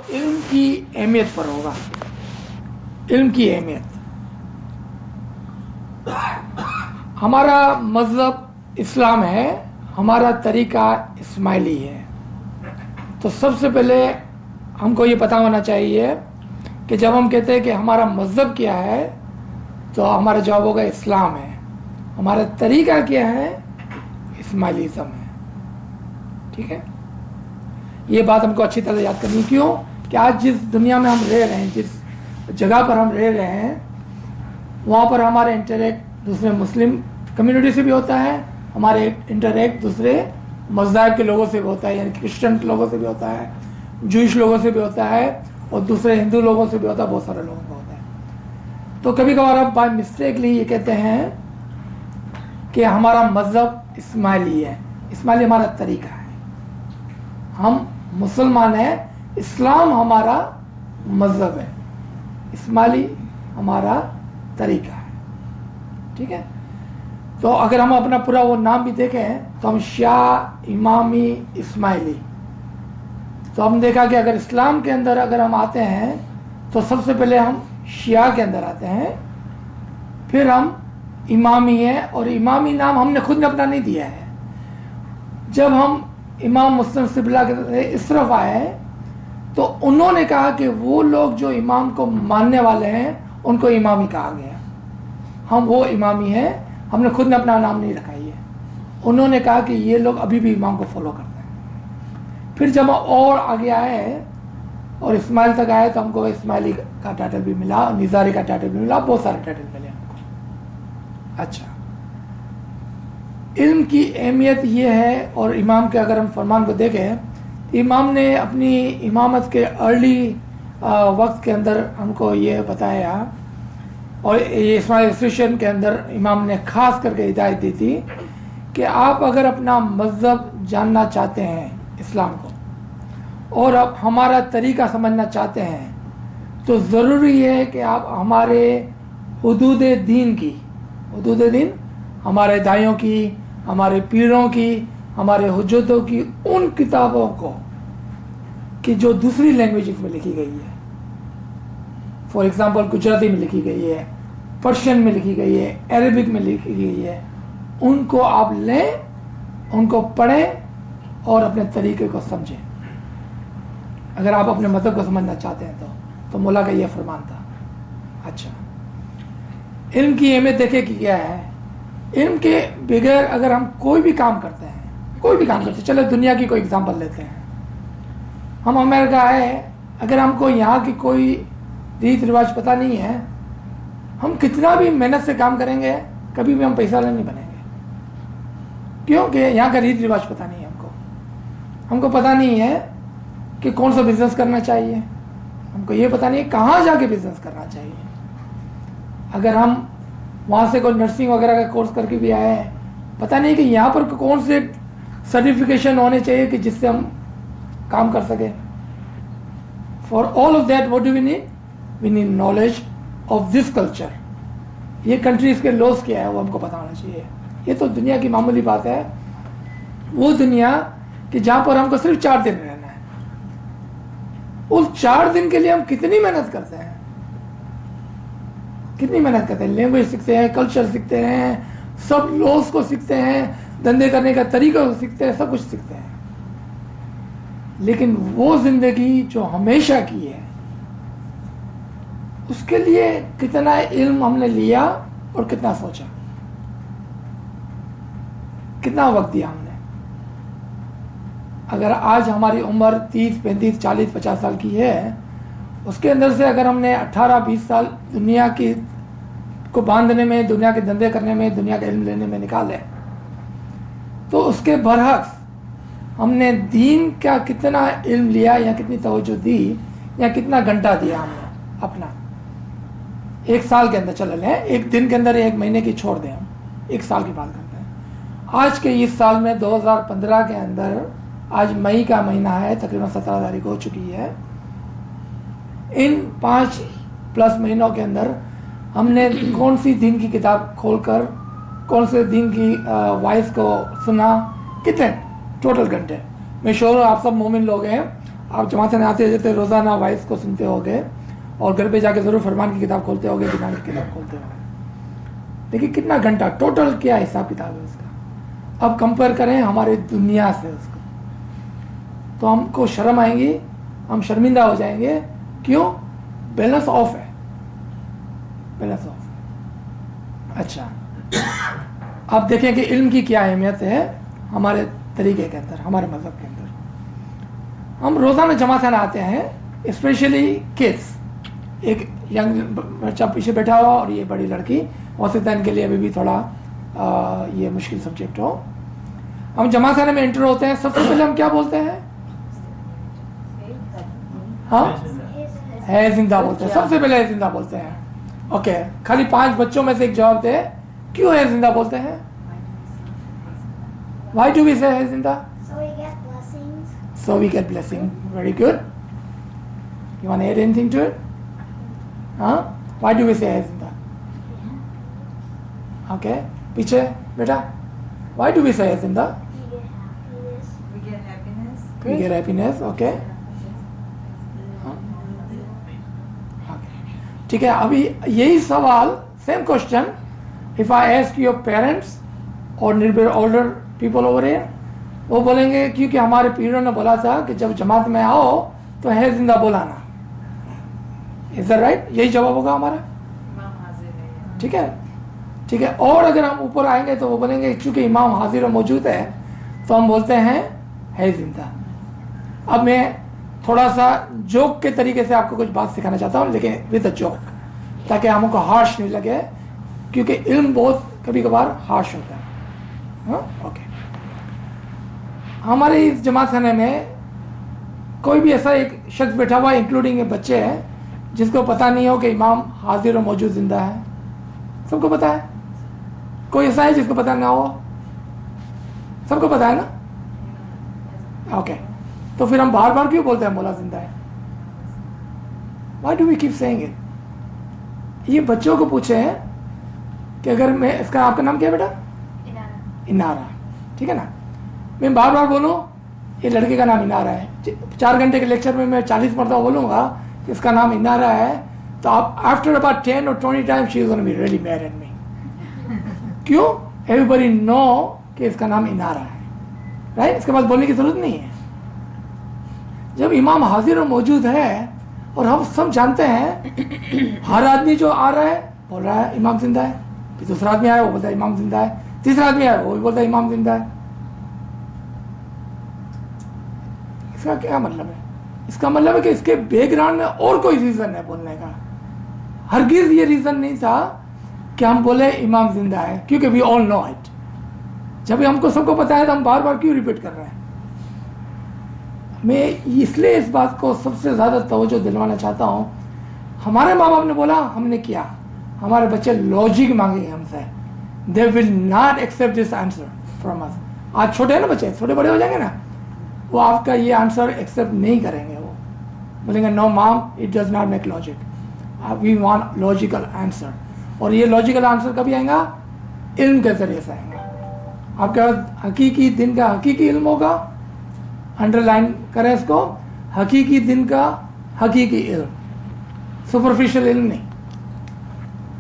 علم کی اہمیت پر ہوگا. علم کی اہمیت. ہمارا مذہب اسلام ہے, ہمارا طریقہ اسماعیلی ہے. تو سب سے پہلے ہم کو یہ پتہ ہونا چاہیے کہ جب ہم کہتے ہیں کہ ہمارا مذہب کیا ہے تو ہمارا جواب ہوگا اسلام ہے. ہمارا طریقہ کیا ہے؟ اسماعیلیزم ہے. ٹھیک ہے, یہ بات ہم کو اچھی طرح یاد کرنی. کیوں کہ آج جس دنیا میں ہم رہ رہے ہیں, جس جگہ پر ہم رہ رہے ہیں, وہاں پر ہمارا انٹریکٹ دوسرے مسلم کمیونٹی سے بھی ہوتا ہے, ہمارے انٹریکٹ دوسرے مذاہب کے لوگوں سے بھی ہوتا ہے, یعنی کرسچن لوگوں سے بھی ہوتا ہے, جوئش لوگوں سے بھی ہوتا ہے, اور دوسرے ہندو لوگوں سے بھی ہوتا ہے, بہت سارے لوگوں کا ہوتا ہے. تو کبھی کبھار ہم بائی مسٹیکلی یہ کہتے ہیں کہ ہمارا مذہب اسماعیلی ہے. اسماعیلی ہمارا طریقہ ہے. ہم مسلمان ہیں, اسلام ہمارا مذہب ہے, اسماعیلی ہمارا طریقہ ہے. ٹھیک ہے, تو اگر ہم اپنا پورا وہ نام بھی دیکھیں تو ہم شیعہ امامی اسماعیلی. تو ہم دیکھا کہ اگر اسلام کے اندر اگر ہم آتے ہیں تو سب سے پہلے ہم شیعہ کے اندر آتے ہیں, پھر ہم امامی ہیں, اور امامی نام ہم نے خود نے اپنا نہیں دیا ہے. جب ہم امام مسلم سبلہ کے اس طرف آئے تو انہوں نے کہا کہ وہ لوگ جو امام کو ماننے والے ہیں ان کو امامی کہا گیا. ہم وہ امامی ہیں, ہم نے خود نے اپنا نام نہیں رکھا. ہے انہوں نے کہا کہ یہ لوگ ابھی بھی امام کو فالو کرتے ہیں. پھر جب ہم اور آگے آئے اور اسماعیل تک آئے تو ہم کو اسماعیلی کا ٹائٹل بھی ملا, نظاری کا ٹائٹل بھی ملا, بہت سارے ٹائٹل ملے ہم کو. اچھا, علم کی اہمیت یہ ہے. اور امام کے اگر ہم فرمان کو دیکھیں, امام نے اپنی امامت کے ارلی وقت کے اندر ہم کو یہ بتایا, اور یہ اسماعیل ایسوسیشن کے اندر امام نے خاص کر کے ہدایت دی تھی کہ آپ اگر اپنا مذہب جاننا چاہتے ہیں اسلام کو, اور اب ہمارا طریقہ سمجھنا چاہتے ہیں, تو ضروری ہے کہ آپ ہمارے حدود دین کی, حدود دین ہمارے دائیوں کی, ہمارے پیروں کی, ہمارے حجتوں کی, ان کتابوں کو کہ جو دوسری لینگویجز میں لکھی گئی ہے. فار ایگزامپل گجراتی میں لکھی گئی ہے, پرشین میں لکھی گئی ہے, عربک میں لکھی گئی ہے, ان کو آپ لیں, ان کو پڑھیں اور اپنے طریقے کو سمجھیں. اگر آپ اپنے مذہب کو سمجھنا چاہتے ہیں تو مولا کا یہ فرمان تھا. اچھا, علم کی اہمیت دیکھے کہ کیا ہے. علم کے بغیر اگر ہم کوئی بھی کام کرتے ہیں, کوئی بھی کام کرتے ہیں, چلے دنیا کی کوئی اگزامپل لیتے ہیں. ہم امریکہ آئے, اگر ہم کو یہاں کی کوئی ریت رواج پتہ نہیں ہے, ہم کتنا بھی محنت سے کام کریں گے کبھی بھی ہم پیسہ والے نہیں بنیں گے. کیونکہ یہاں کا ریت رواج پتہ نہیں ہے ہم کو پتہ نہیں ہے کہ کون سا بزنس کرنا چاہیے, ہم کو یہ پتہ نہیں ہے کہاں جا کے بزنس کرنا چاہیے. اگر ہم وہاں سے کوئی نرسنگ وغیرہ کا کورس کر کے بھی آئے ہیں, پتہ نہیں کہ یہاں پر کون سے سرٹیفکیشن ہونے چاہیے کہ جس سے ہم کام کر سکیں. For all of that what do we need? We need knowledge of this culture. یہ کنٹریز کے لاس کیا ہے وہ ہم کو پتہ ہونا چاہیے. یہ تو دنیا کی معمولی بات ہے, وہ دنیا کہ جہاں پر ہم کو صرف 4 دن رہنا ہے, اس 4 دن کے لیے ہم کتنی محنت کرتے ہیں, کتنی محنت کرتے ہیں. لینگویج سیکھتے ہیں, کلچر سیکھتے ہیں, سب لاس کو سیکھتے ہیں, دھندے کرنے کا طریقہ کو سیکھتے ہیں, سب کچھ سیکھتے ہیں. لیکن وہ زندگی جو ہمیشہ کی ہے اس کے لیے کتنا علم ہم نے لیا اور کتنا سوچا, کتنا وقت دیا ہم نے. اگر آج ہماری عمر 30, 35, 40, 50 سال کی ہے, اس کے اندر سے اگر ہم نے 18, 20 سال دنیا کی کو باندھنے میں, دنیا کے دھندے کرنے میں, دنیا کا علم لینے میں نکالے, تو اس کے برعکس ہم نے دین کا کتنا علم لیا, یا کتنی توجہ دی, یا کتنا گھنٹہ دیا ہم نے اپنا 1 سال کے اندر. چل لیں 1 دن کے اندر, 1 مہینے کی چھوڑ دیں, ہم 1 سال کی بات کرتے ہیں. آج کے اس سال میں 2015 کے اندر, آج مئی کا مہینہ ہے, تقریباً 17 تاریخ ہو چکی ہے. ان 5+ مہینوں کے اندر ہم نے کون سی دین کی کتاب کھول کر کون سے دین کی وائس کو سنا, کتنے ٹوٹل گھنٹے. میں شور ہوں آپ سب مومن لوگ ہیں, آپ جماعت میں آتے جاتے روزانہ وائس کو سنتے ہوگے اور گھر پہ جا کے ضرور فرمان کی کتاب کھولتے ہوگے, گناہ کی کتاب کھولتے ہوگے. دیکھیے کتنا گھنٹہ ٹوٹل کیا حساب کتاب ہے اس کا. اب کمپیئر کریں ہمارے دنیا سے اس کو, تو ہم کو شرم آئیں گی, ہم شرمندہ ہو جائیں گے. کیوں؟ بیلنس آف ہے, بیلنس آف. اچھا آپ دیکھیں کہ علم کی کیا اہمیت ہے ہمارے طریقے کے اندر, ہمارے مذہب کے اندر. ہم روزانہ جماعت میں آتے ہیں, اسپیشلی کڈس. ایک ینگ بچہ پیچھے بیٹھا ہوا اور یہ بڑی لڑکی, ہو سکتا ہے ان کے لیے ابھی بھی تھوڑا یہ مشکل سبجیکٹ ہو. ہم جماعت خانے میں انٹر ہوتے ہیں, سب سے پہلے ہم کیا بولتے ہیں؟ ہاں ہے زندہ بولتے ہیں, سب سے پہلے ہے زندہ بولتے ہیں. اوکے, خالی 5 بچوں میں سے ایک جواب دے, کیوں ہے زندہ بولتے ہیں؟ Why do we say ہے زندہ؟ So we get blessing. Very good. You want to add anything to it? Huh? Why do we say hai zinda? Okay. Piche, beta. Why do we say hai zinda? We get happiness. We get happiness. Okay. ٹھیک ہے. ابھی یہی سوال, same question, if I ask your parents or older people over here, وہ بولیں گے کیونکہ ہمارے پیروں نے بولا تھا کہ جب جماعت میں آؤ تو ہے زندہ بولانا. Is that right? یہی جواب ہوگا ہمارا. ٹھیک ہے, ٹھیک ہے. اور اگر ہم اوپر آئیں گے تو وہ بولیں گے چونکہ امام حاضر و موجود ہے تو ہم بولتے ہیں ہے زندہ. اب میں تھوڑا سا جوک کے طریقے سے آپ کو کچھ بات سکھانا چاہتا ہوں, لیکن ود اے جوک, تاکہ ہم کو ہارش نہیں لگے, کیونکہ علم بہت کبھی کبھار ہارش ہوتا ہے. ہاں اوکے. ہمارے اس جماعت خانے میں کوئی بھی ایسا ایک شخص بیٹھا ہوا, انکلوڈنگ بچے ہیں, جس کو پتہ نہیں ہو کہ امام حاضر و موجود زندہ ہے؟ سب کو پتہ ہے. کوئی ایسا ہے جس کو پتہ نہ ہو؟ سب کو پتہ ہے نا. اوکے, تو پھر ہم بار بار کیوں بولتے ہیں مولا زندہ ہے؟ Why do we keep saying it? یہ بچوں کو پوچھے ہیں کہ اگر میں, اس کا آپ کا نام کیا ہے بیٹا؟ انارا. ٹھیک ہے نا. میں بار بار بولوں یہ لڑکے کا نام انارا ہے, 4 گھنٹے کے لیکچر میں 40 مرتبہ بولوں گا کہ اس کا نام انارا ہے, تو آپ after about 10 or 20 times she is going to be really mad at me. کیوں؟ everybody know کہ اس کا نام انارا ہے, رائٹ. اس کے بعد بولنے کی ضرورت نہیں ہے. جب امام حاضر و موجود ہے اور ہم سب جانتے ہیں, ہر آدمی جو آ رہا ہے بول رہا ہے امام زندہ ہے, پھر دوسرا آدمی آیا وہ بولتا ہے امام زندہ ہے, تیسرا آدمی آیا وہ بھی بولتا ہے امام زندہ ہے. اس کا کیا مطلب ہے؟ اس کا مطلب ہے کہ اس کے بیک گراؤنڈ میں اور کوئی ریزن ہے بولنے کا. ہرگز یہ ریزن نہیں تھا کہ ہم بولے امام زندہ ہے, کیونکہ وی آل نو اٹ. جب ہم کو سب کو پتا ہے تو ہم بار بار کیوں ریپیٹ کر رہے ہیں؟ میں اس لیے اس بات کو سب سے زیادہ توجہ دلوانا چاہتا ہوں. ہمارے ماں باپ نے بولا, ہم نے کیا. ہمارے بچے لاجک مانگیں گے ہم سے. They will not accept this answer from us. آج چھوٹے ہیں نا بچے, چھوٹے بڑے ہو جائیں گے نا, وہ آپ کا یہ آنسر ایکسیپٹ نہیں کریں گے. وہ بولیں گے no mom, it does not make logic, we want logical answer. اور یہ لاجیکل آنسر کبھی آئیں گا؟ علم کے ذریعے سے آئیں گا. آپ کے پاس حقیقی دن کا حقیقی علم ہوگا. انڈر لائن کریں اس کو, حقیقی دن کا حقیقی علم, سپرفیشل علم نہیں,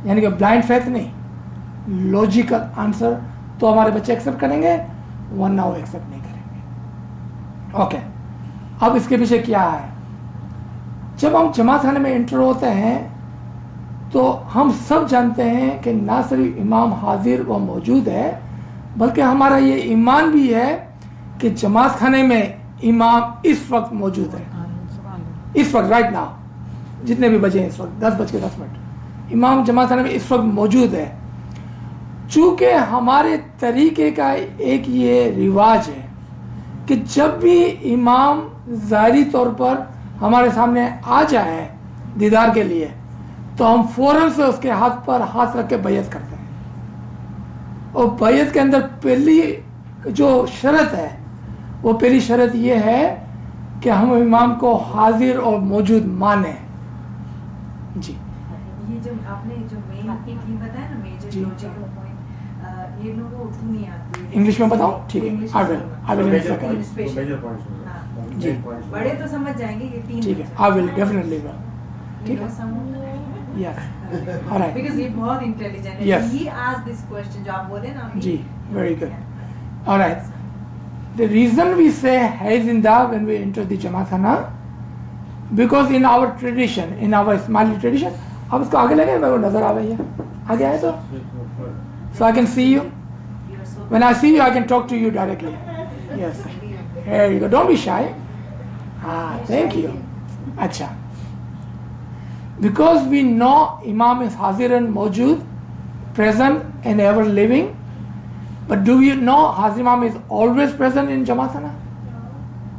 یعنی کہ بلائنڈ فیتھ نہیں, لاجیکل آنسر. تو ہمارے بچے ایکسیپٹ کریں گے, ورنہ وہ ایکسیپٹ نہیں کریں گے. اوکے, اب اس کے پیچھے کیا ہے؟ جب ہم جماعت خانے میں انٹر ہوتے ہیں تو ہم سب جانتے ہیں کہ نہ صرف امام حاضر و موجود ہے, بلکہ ہمارا یہ ایمان بھی ہے کہ جماعت خانے میں امام اس وقت موجود ہے. اس وقت رائٹ ناؤ, جتنے بھی بجے ہیں اس وقت 10:10 امام جماعت خانے میں اس وقت موجود ہے. چونکہ ہمارے طریقے کا ایک یہ رواج ہے کہ جب بھی امام ظاہری طور پر ہمارے سامنے آ جائے دیدار کے لیے, تو ہم فوراً سے اس کے ہاتھ پر ہاتھ رکھ کے بیعت کرتے ہیں. اور بیعت کے اندر پہلی جو شرط ہے, وہ پہلی شرط یہ ہے کہ ہم امام کو حاضر اور موجود مانیں. جی, یہ جو آپ نے جو مین بتایا نا, میجر لاجیکل پوائنٹ, یہ لوگوں کو اردو نہیں آتی. انگلش میں بتاؤں؟ ٹھیک ہے, جی بڑے تو سمجھ جائیں گے یہ 3 ٹھیک ہے, I will definitely will. ٹھیک ہے, yes, all right, Because یہ بہت انٹیلیجنٹ ہے. Yes. He asked this question جو آپ بولے نا. جی very good. All right, the reason we say Hai Zinda when we enter the Jamathana, because in our tradition, in our Ismaili tradition, آپ اس کو آگے لگے, میرے کو نظر آ رہی ہے, آگے آئے تو so I can see you. When I see you, I can talk to you directly. Yes. Here you go. Don't be shy. Thank you. Acha. Because we know Imam is Hazir and Mawjood, present and ever living. But do you know Hazir Imam is always present in Jamathana?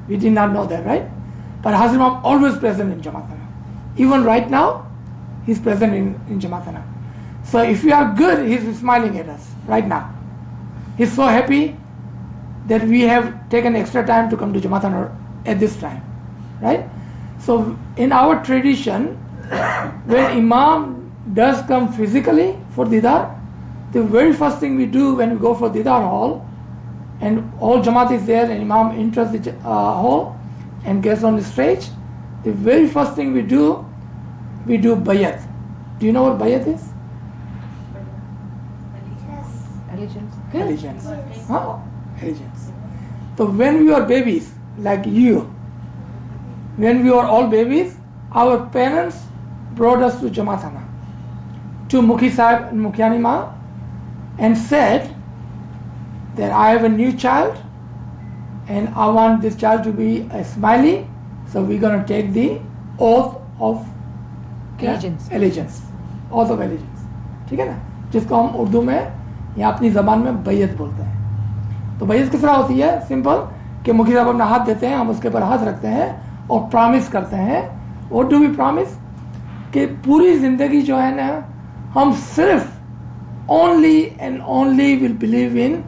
We did not know that, right? But Hazir Imam always present in Jamathana. Even right now, he's present in Jamathana. So if we are good, he's smiling at us right now. He's so happy that we have taken extra time to come to Jamathana at this time, right? So in our tradition, when Imam does come physically for Didar, the very first thing we do when we go for Didar hall, and all Jamaat is there and Imam enters the hall and gets on the stage, the very first thing we do bayat. Do you know what bayat is? Allegiance. Allegiance. So when we were babies, like you, when we were all babies, our parents brought us to Jamathana, to Mukhi Sahib and Mukhiani Ma, and said that I have a new child and I want this child to be a Ismaili, so we're going to take the oath of allegiance. Oath of allegiance. ٹھیک ہے نا, جس کو ہم اردو میں یا اپنی زبان میں بیعت بولتے ہیں. تو بیعت کس طرح ہوتی ہے؟ سمپل, کہ مکھی صاحب اپنا ہاتھ دیتے ہیں, ہم اس کے اوپر ہاتھ رکھتے ہیں اور پرامس کرتے ہیں. What do we promise? کہ پوری زندگی جو ہے نا ہم صرف only and only will believe in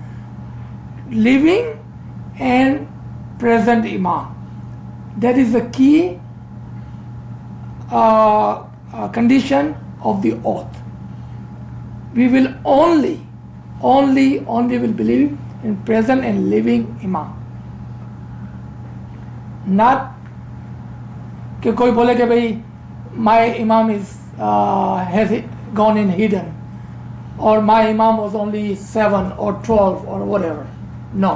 living and present imam. That is the key condition of the oath. We will only will believe in present and living Imam. Not کہ کوئی بولے کہ بھائی my Imam has gone in hidden, or my Imam was only 7 or 12 or whatever. No.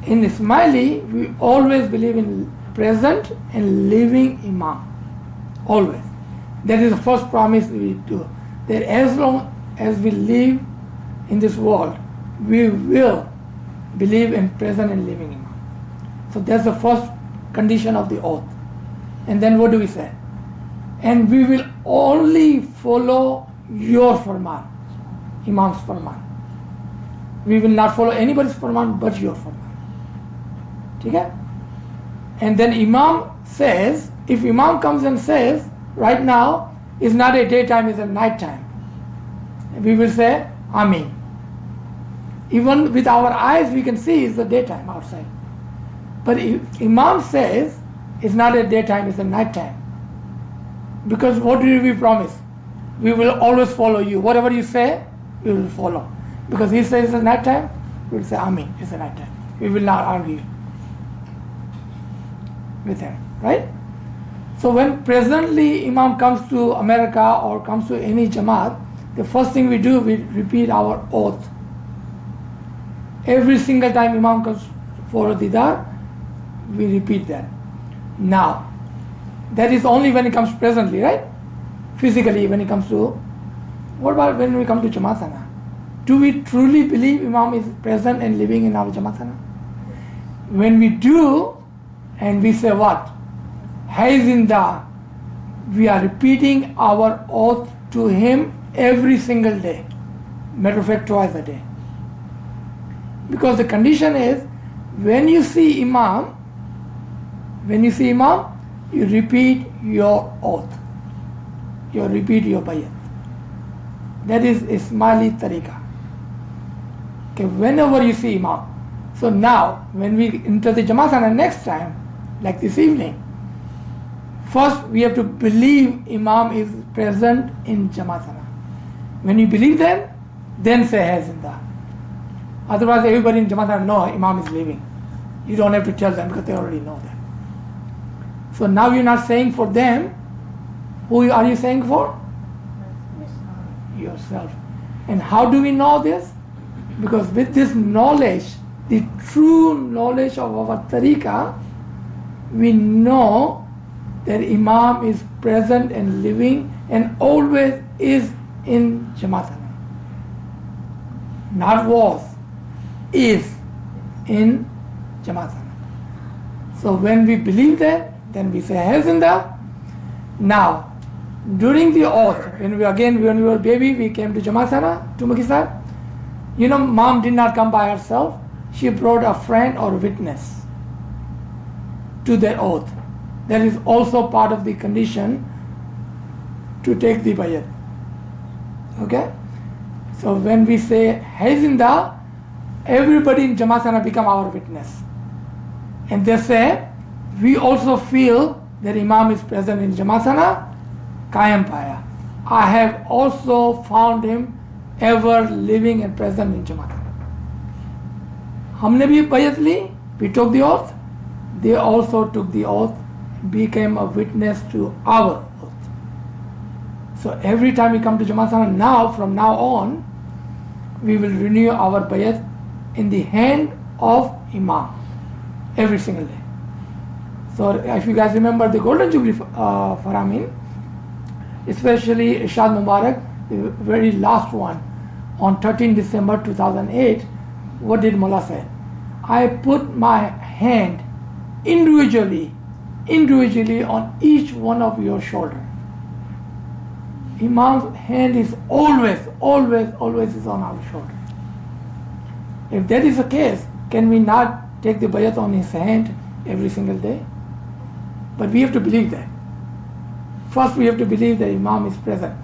In Ismaili, we always believe in present and living Imam. Always. That is the first promise we do. That as long as we live in this world, we will believe in present and living Imam. So that's the first condition of the oath. And then what do we say? And we will only follow your farman, Imam's farman. We will not follow anybody's farman but your farman. Okay? And then Imam says, if Imam comes and says, right now is not a daytime, it's a night time, we will say, Ameen. Even with our eyes we can see it's the daytime outside. But if Imam says, it's not a daytime, it's a night time. Because what did we promise? We will always follow you. Whatever you say, we will follow. Because he says it's a night time, we will say, Ameen, it's a night time. We will not argue with him, right? So when presently Imam comes to America or comes to any Jamaat, the first thing we do, we repeat our oath. Every single time Imam comes for a Didar, we repeat that. Now, that is only when it comes presently, right? Physically, when it comes to, what about when we come to Jamathana? Do we truly believe Imam is present and living in our Jamathana? When we do, and we say what? Hai Zinda, we are repeating our oath to him every single day. Matter of fact, twice a day. Because the condition is, when you see Imam, you repeat your oath. You repeat your bayat. That is Ismaili tariqa. Okay, whenever you see Imam. So now, when we enter the Jamathana next time, like this evening, first we have to believe Imam is present in Jamathana. When you believe that, then say Hai Zinda. Otherwise everybody in Jamathana know Imam is leaving. You don't have to tell them because they already know that. So now you're not saying for them. Who are you saying for? Yourself. And how do we know this? Because with this knowledge, the true knowledge of our tariqah, we know that Imam is present and living and always is in Jamaat. Not was, is in Jamaat. So when we believe that, then we say Hazinda. Now, during the oath, when we were baby, we came to Jamaat to Makisar. You know, mom did not come by herself. She brought a friend or witness to that oath. That is also part of the condition to take the bayat. Okay? So when we say Hazinda, everybody in Jamaat become our witness. And they say, we also feel that Imam is present in Jamaat Kayam Paya. I have also found him ever living and present in Jamaat. Humne bhi bayat li, we took the oath. They also took the oath, became a witness to our oath. So every time we come to Jamaat now, from now on, we will renew our bayat in the hand of Imam every single day. So if you guys remember the Golden Jubilee Faramin, especially Irshad Mubarak, the very last one, on 13 December 2008, what did Mullah say? I put my hand individually on each one of your shoulder. Imam's hand is always is on our shoulder. If that is the case, can we not take the bayat on his hand every single day? But we have to believe that. First we have to believe that Imam is present.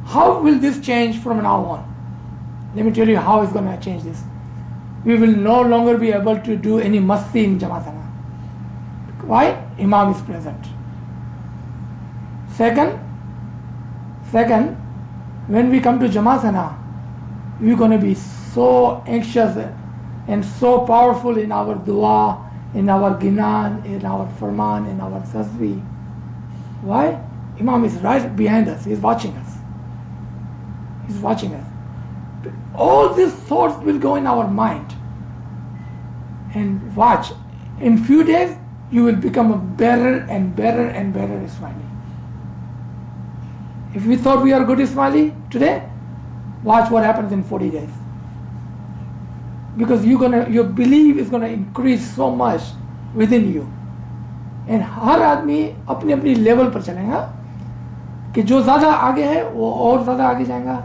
How will this change from now on? Let me tell you how it's going to change this. We will no longer be able to do any masti in Jamaat. Why? Imam is present. Second, when we come to Jamaat, we're going to be so anxious and so powerful in our dua, in our ginan, in our farman, in our tasbih. Why? Imam is right behind us. He's watching us. He's watching us. All these thoughts will go in our mind. And watch. In few days, you will become a better and better and better Ismaili. If we thought we are good Ismaili today, watch what happens in 40 days. Because your belief is going to increase so much within you. And हर आदमी अपने अपनी level पर चलेगा कि जो ज़्यादा आगे है वो और ज़्यादा आगे जाएगा,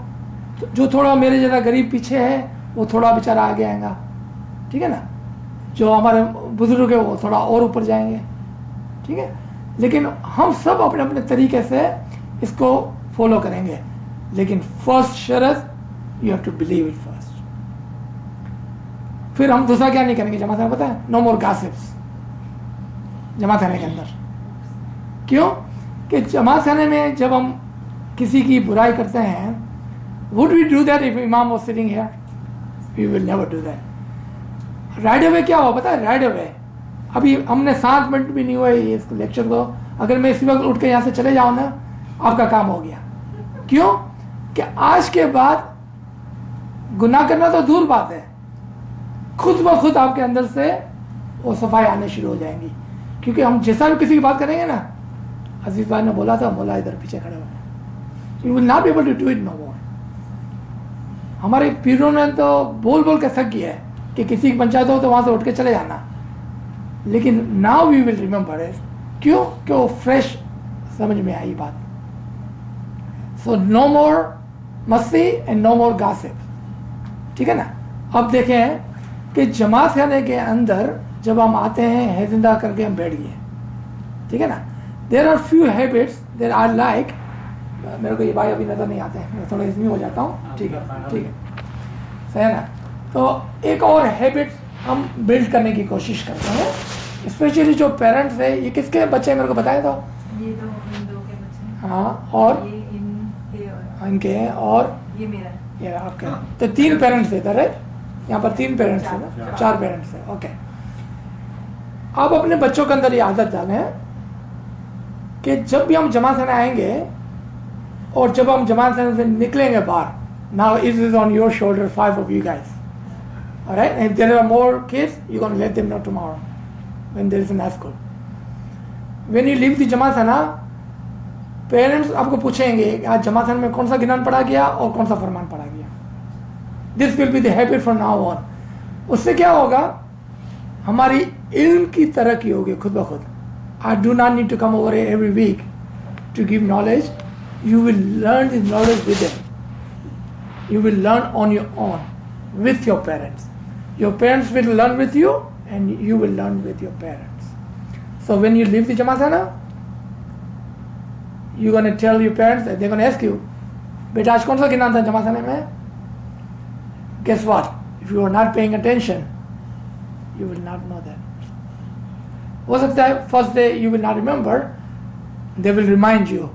जो थोड़ा मेरे जैसा गरीब पीछे है वो थोड़ा बेचारा आगे आएगा, ठीक है ना, जो हमारे बुजुर्ग है वो थोड़ा और ऊपर जाएंगे, ठीक है. लेकिन हम सब अपने अपने तरीके से इसको फॉलो करेंगे. लेकिन फर्स्ट शर्त, you have to believe it first. फिर हम दूसरा क्या नहीं करेंगे जमात में, पता है? नो मोर गॉसिप्स जमात खाने के अंदर. क्यों? कि जमात खाने में जब हम किसी की बुराई करते हैं, would we do that if इमाम was sitting here? We will never do that. Right away क्या हुआ पता है? राइट अवे अभी हमने 7 मिनट भी नहीं हुए इस लेक्चर को, अगर मैं इसी वक्त उठ के यहाँ से चले जाऊँ ना, आपका काम हो गया. क्यों? कि आज के बाद गुनाह करना तो दूर बात है, खुद ब खुद आपके अंदर से वो सफाई आने शुरू हो जाएंगी. क्योंकि हम जैसा भी किसी की बात करेंगे ना, अजीज भाई ने बोला था, मोला इधर पीछे खड़े हुए, you will not be able to do it no more. हमारे पीरों ने तो बोल बोल के थक गया है कि किसी की पंचायत हो तो वहां से उठ के चले जाना. लेकिन now we will remember it. क्यों? कि वो फ्रेश समझ में आई बात. सो नो मोर मस्ती एंड नो मोर गॉसिप. ठीक है ना. अब देखें कि जमात खाने के अंदर जब हम आते हैं, हैजिंदा करके हम बैठ गए, ठीक है ना. There are few habits there are like, मेरे को ये भाई अभी नजर नहीं आते हैं, मैं थोड़ा इसमें हो जाता हूँ. ठीक है, ठीक है, सही है ना. तो एक और हैबिट हम बिल्ड करने की कोशिश करते हैं, स्पेशली जो पेरेंट्स है. ये किसके बच्चे मेरे को बताए तो? ये दो के बच्चे. हाँ, और ये इनके हैं, और ये मेरा. ये आपके. तो 3 पेरेंट्स है इधर, राइट? यहाँ पर 3 पेरेंट्स है ना, 4 पेरेंट्स है. ओके. آپ اپنے بچوں کے اندر یہ عادت ڈالیں کہ جب بھی ہم جماعت خانے آئیں گے اور جب ہم جماعت خانے سے نکلیں گے باہر, now it is on your shoulder, 5 of you guys, all right, and if there are more kids you're going to let them know tomorrow when there is an school. when you leave the جماعت خانہ, parents آپ کو پوچھیں گے کہ آج جماعت خانے میں کون سا گنان پڑھا گیا اور کون سا فرمان پڑھا گیا. This will be the habit from now on. اس سے کیا ہوگا, ہماری علم کی ترقی ہوگی خود بخود. I do not need to come over here every week to give knowledge. You will learn this knowledge with them. You will learn on your own with your parents. Your parents will learn with you and you will learn with your parents. So when you leave the Jamaat Khana, you're going to tell your parents, that they're going to ask you, beta aaj kaun sa ginaan tha Jamaat Khane mein? Guess what? If you are not paying attention, you will not know that. ہو سکتا ہے first day you will not remember, they will remind you.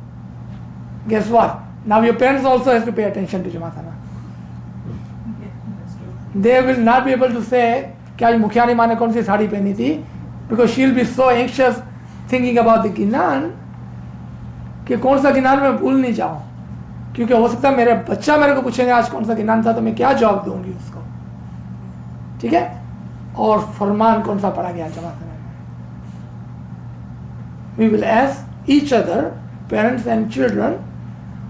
Guess what, now your parents also has to pay attention to جماعت خانہ. They will not be able to say کہ آج مکھیانی ماں نے کون سی ساڑی پہنی تھی, because she will be so anxious thinking about the گنان کہ کون سا گنان میں بھول نہیں جاؤں, کیونکہ ہو سکتا ہے میرے بچہ میرے کو پوچھیں گے آج کون سا گنان تھا تو میں کیا جواب دوں گی اس کو. ٹھیک ہے, اور فرمان کون سا پڑھا گیا جماعت خانے. We will ask each other, parents and children,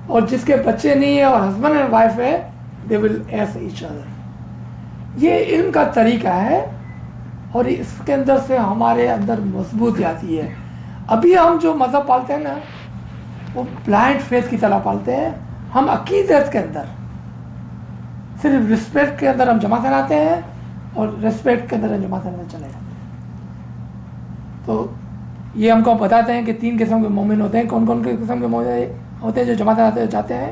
اور جس کے بچے نہیں ہیں اور ہسبینڈ اینڈ وائف ہے, they will ask each other. یہ علم کا طریقہ ہے اور اس کے اندر سے ہمارے اندر مضبوطی آتی ہے. ابھی ہم جو مذہب پالتے ہیں نا, وہ بلائنڈ فیتھ کی طرح پالتے ہیں. ہم عقیدت کے اندر صرف رسپیکٹ کے اندر ہم جماعت آتے ہیں اور رسپیکٹ کے اندر ہم جماعت چلے جاتے ہیں. تو یہ ہم کو بتاتے ہیں کہ 3 قسم کے مومن ہوتے ہیں. کون کون کے قسم کے مومن ہوتے ہیں جو جماعت آتے جاتے ہیں؟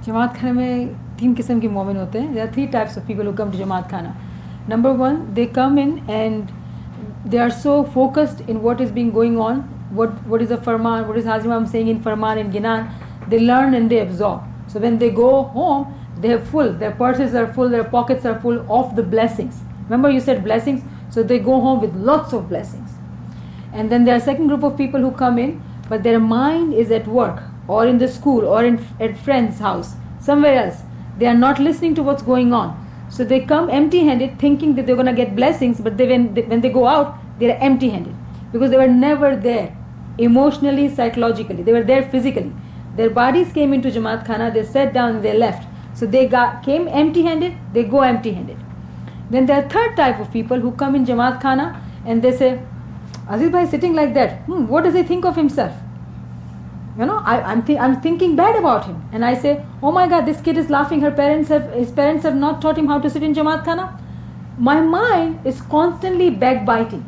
جماعت خانے میں 3 قسم کے مومن ہوتے ہیں. There are 3 types of people who come to جماعت خانہ. Number 1, they come in and they are so focused in what is being going on, what is the farman, what is Hazrat Imam saying in farman and ginan. They learn and they absorb. So when they go home, they are full, their purses are full, their pockets are full of the blessings. Remember you said blessings, so they go home with lots of blessings. And then there are second group of people who come in, but their mind is at work or in the school or at friend's house, somewhere else. They are not listening to what's going on. So they come empty-handed thinking that they're going to get blessings, but when they go out, they're empty-handed because they were never there emotionally, psychologically. They were there physically. Their bodies came into Jamaat Khana, they sat down and they left. So they came empty-handed, they go empty-handed. Then there are third type of people who come in Jamaat Khana and they say, Aziz bhai sitting like that, what does he think of himself? You know, I'm thinking bad about him. And I say, oh my God, this kid is laughing. His parents have not taught him how to sit in Jamaat Khana. My mind is constantly backbiting,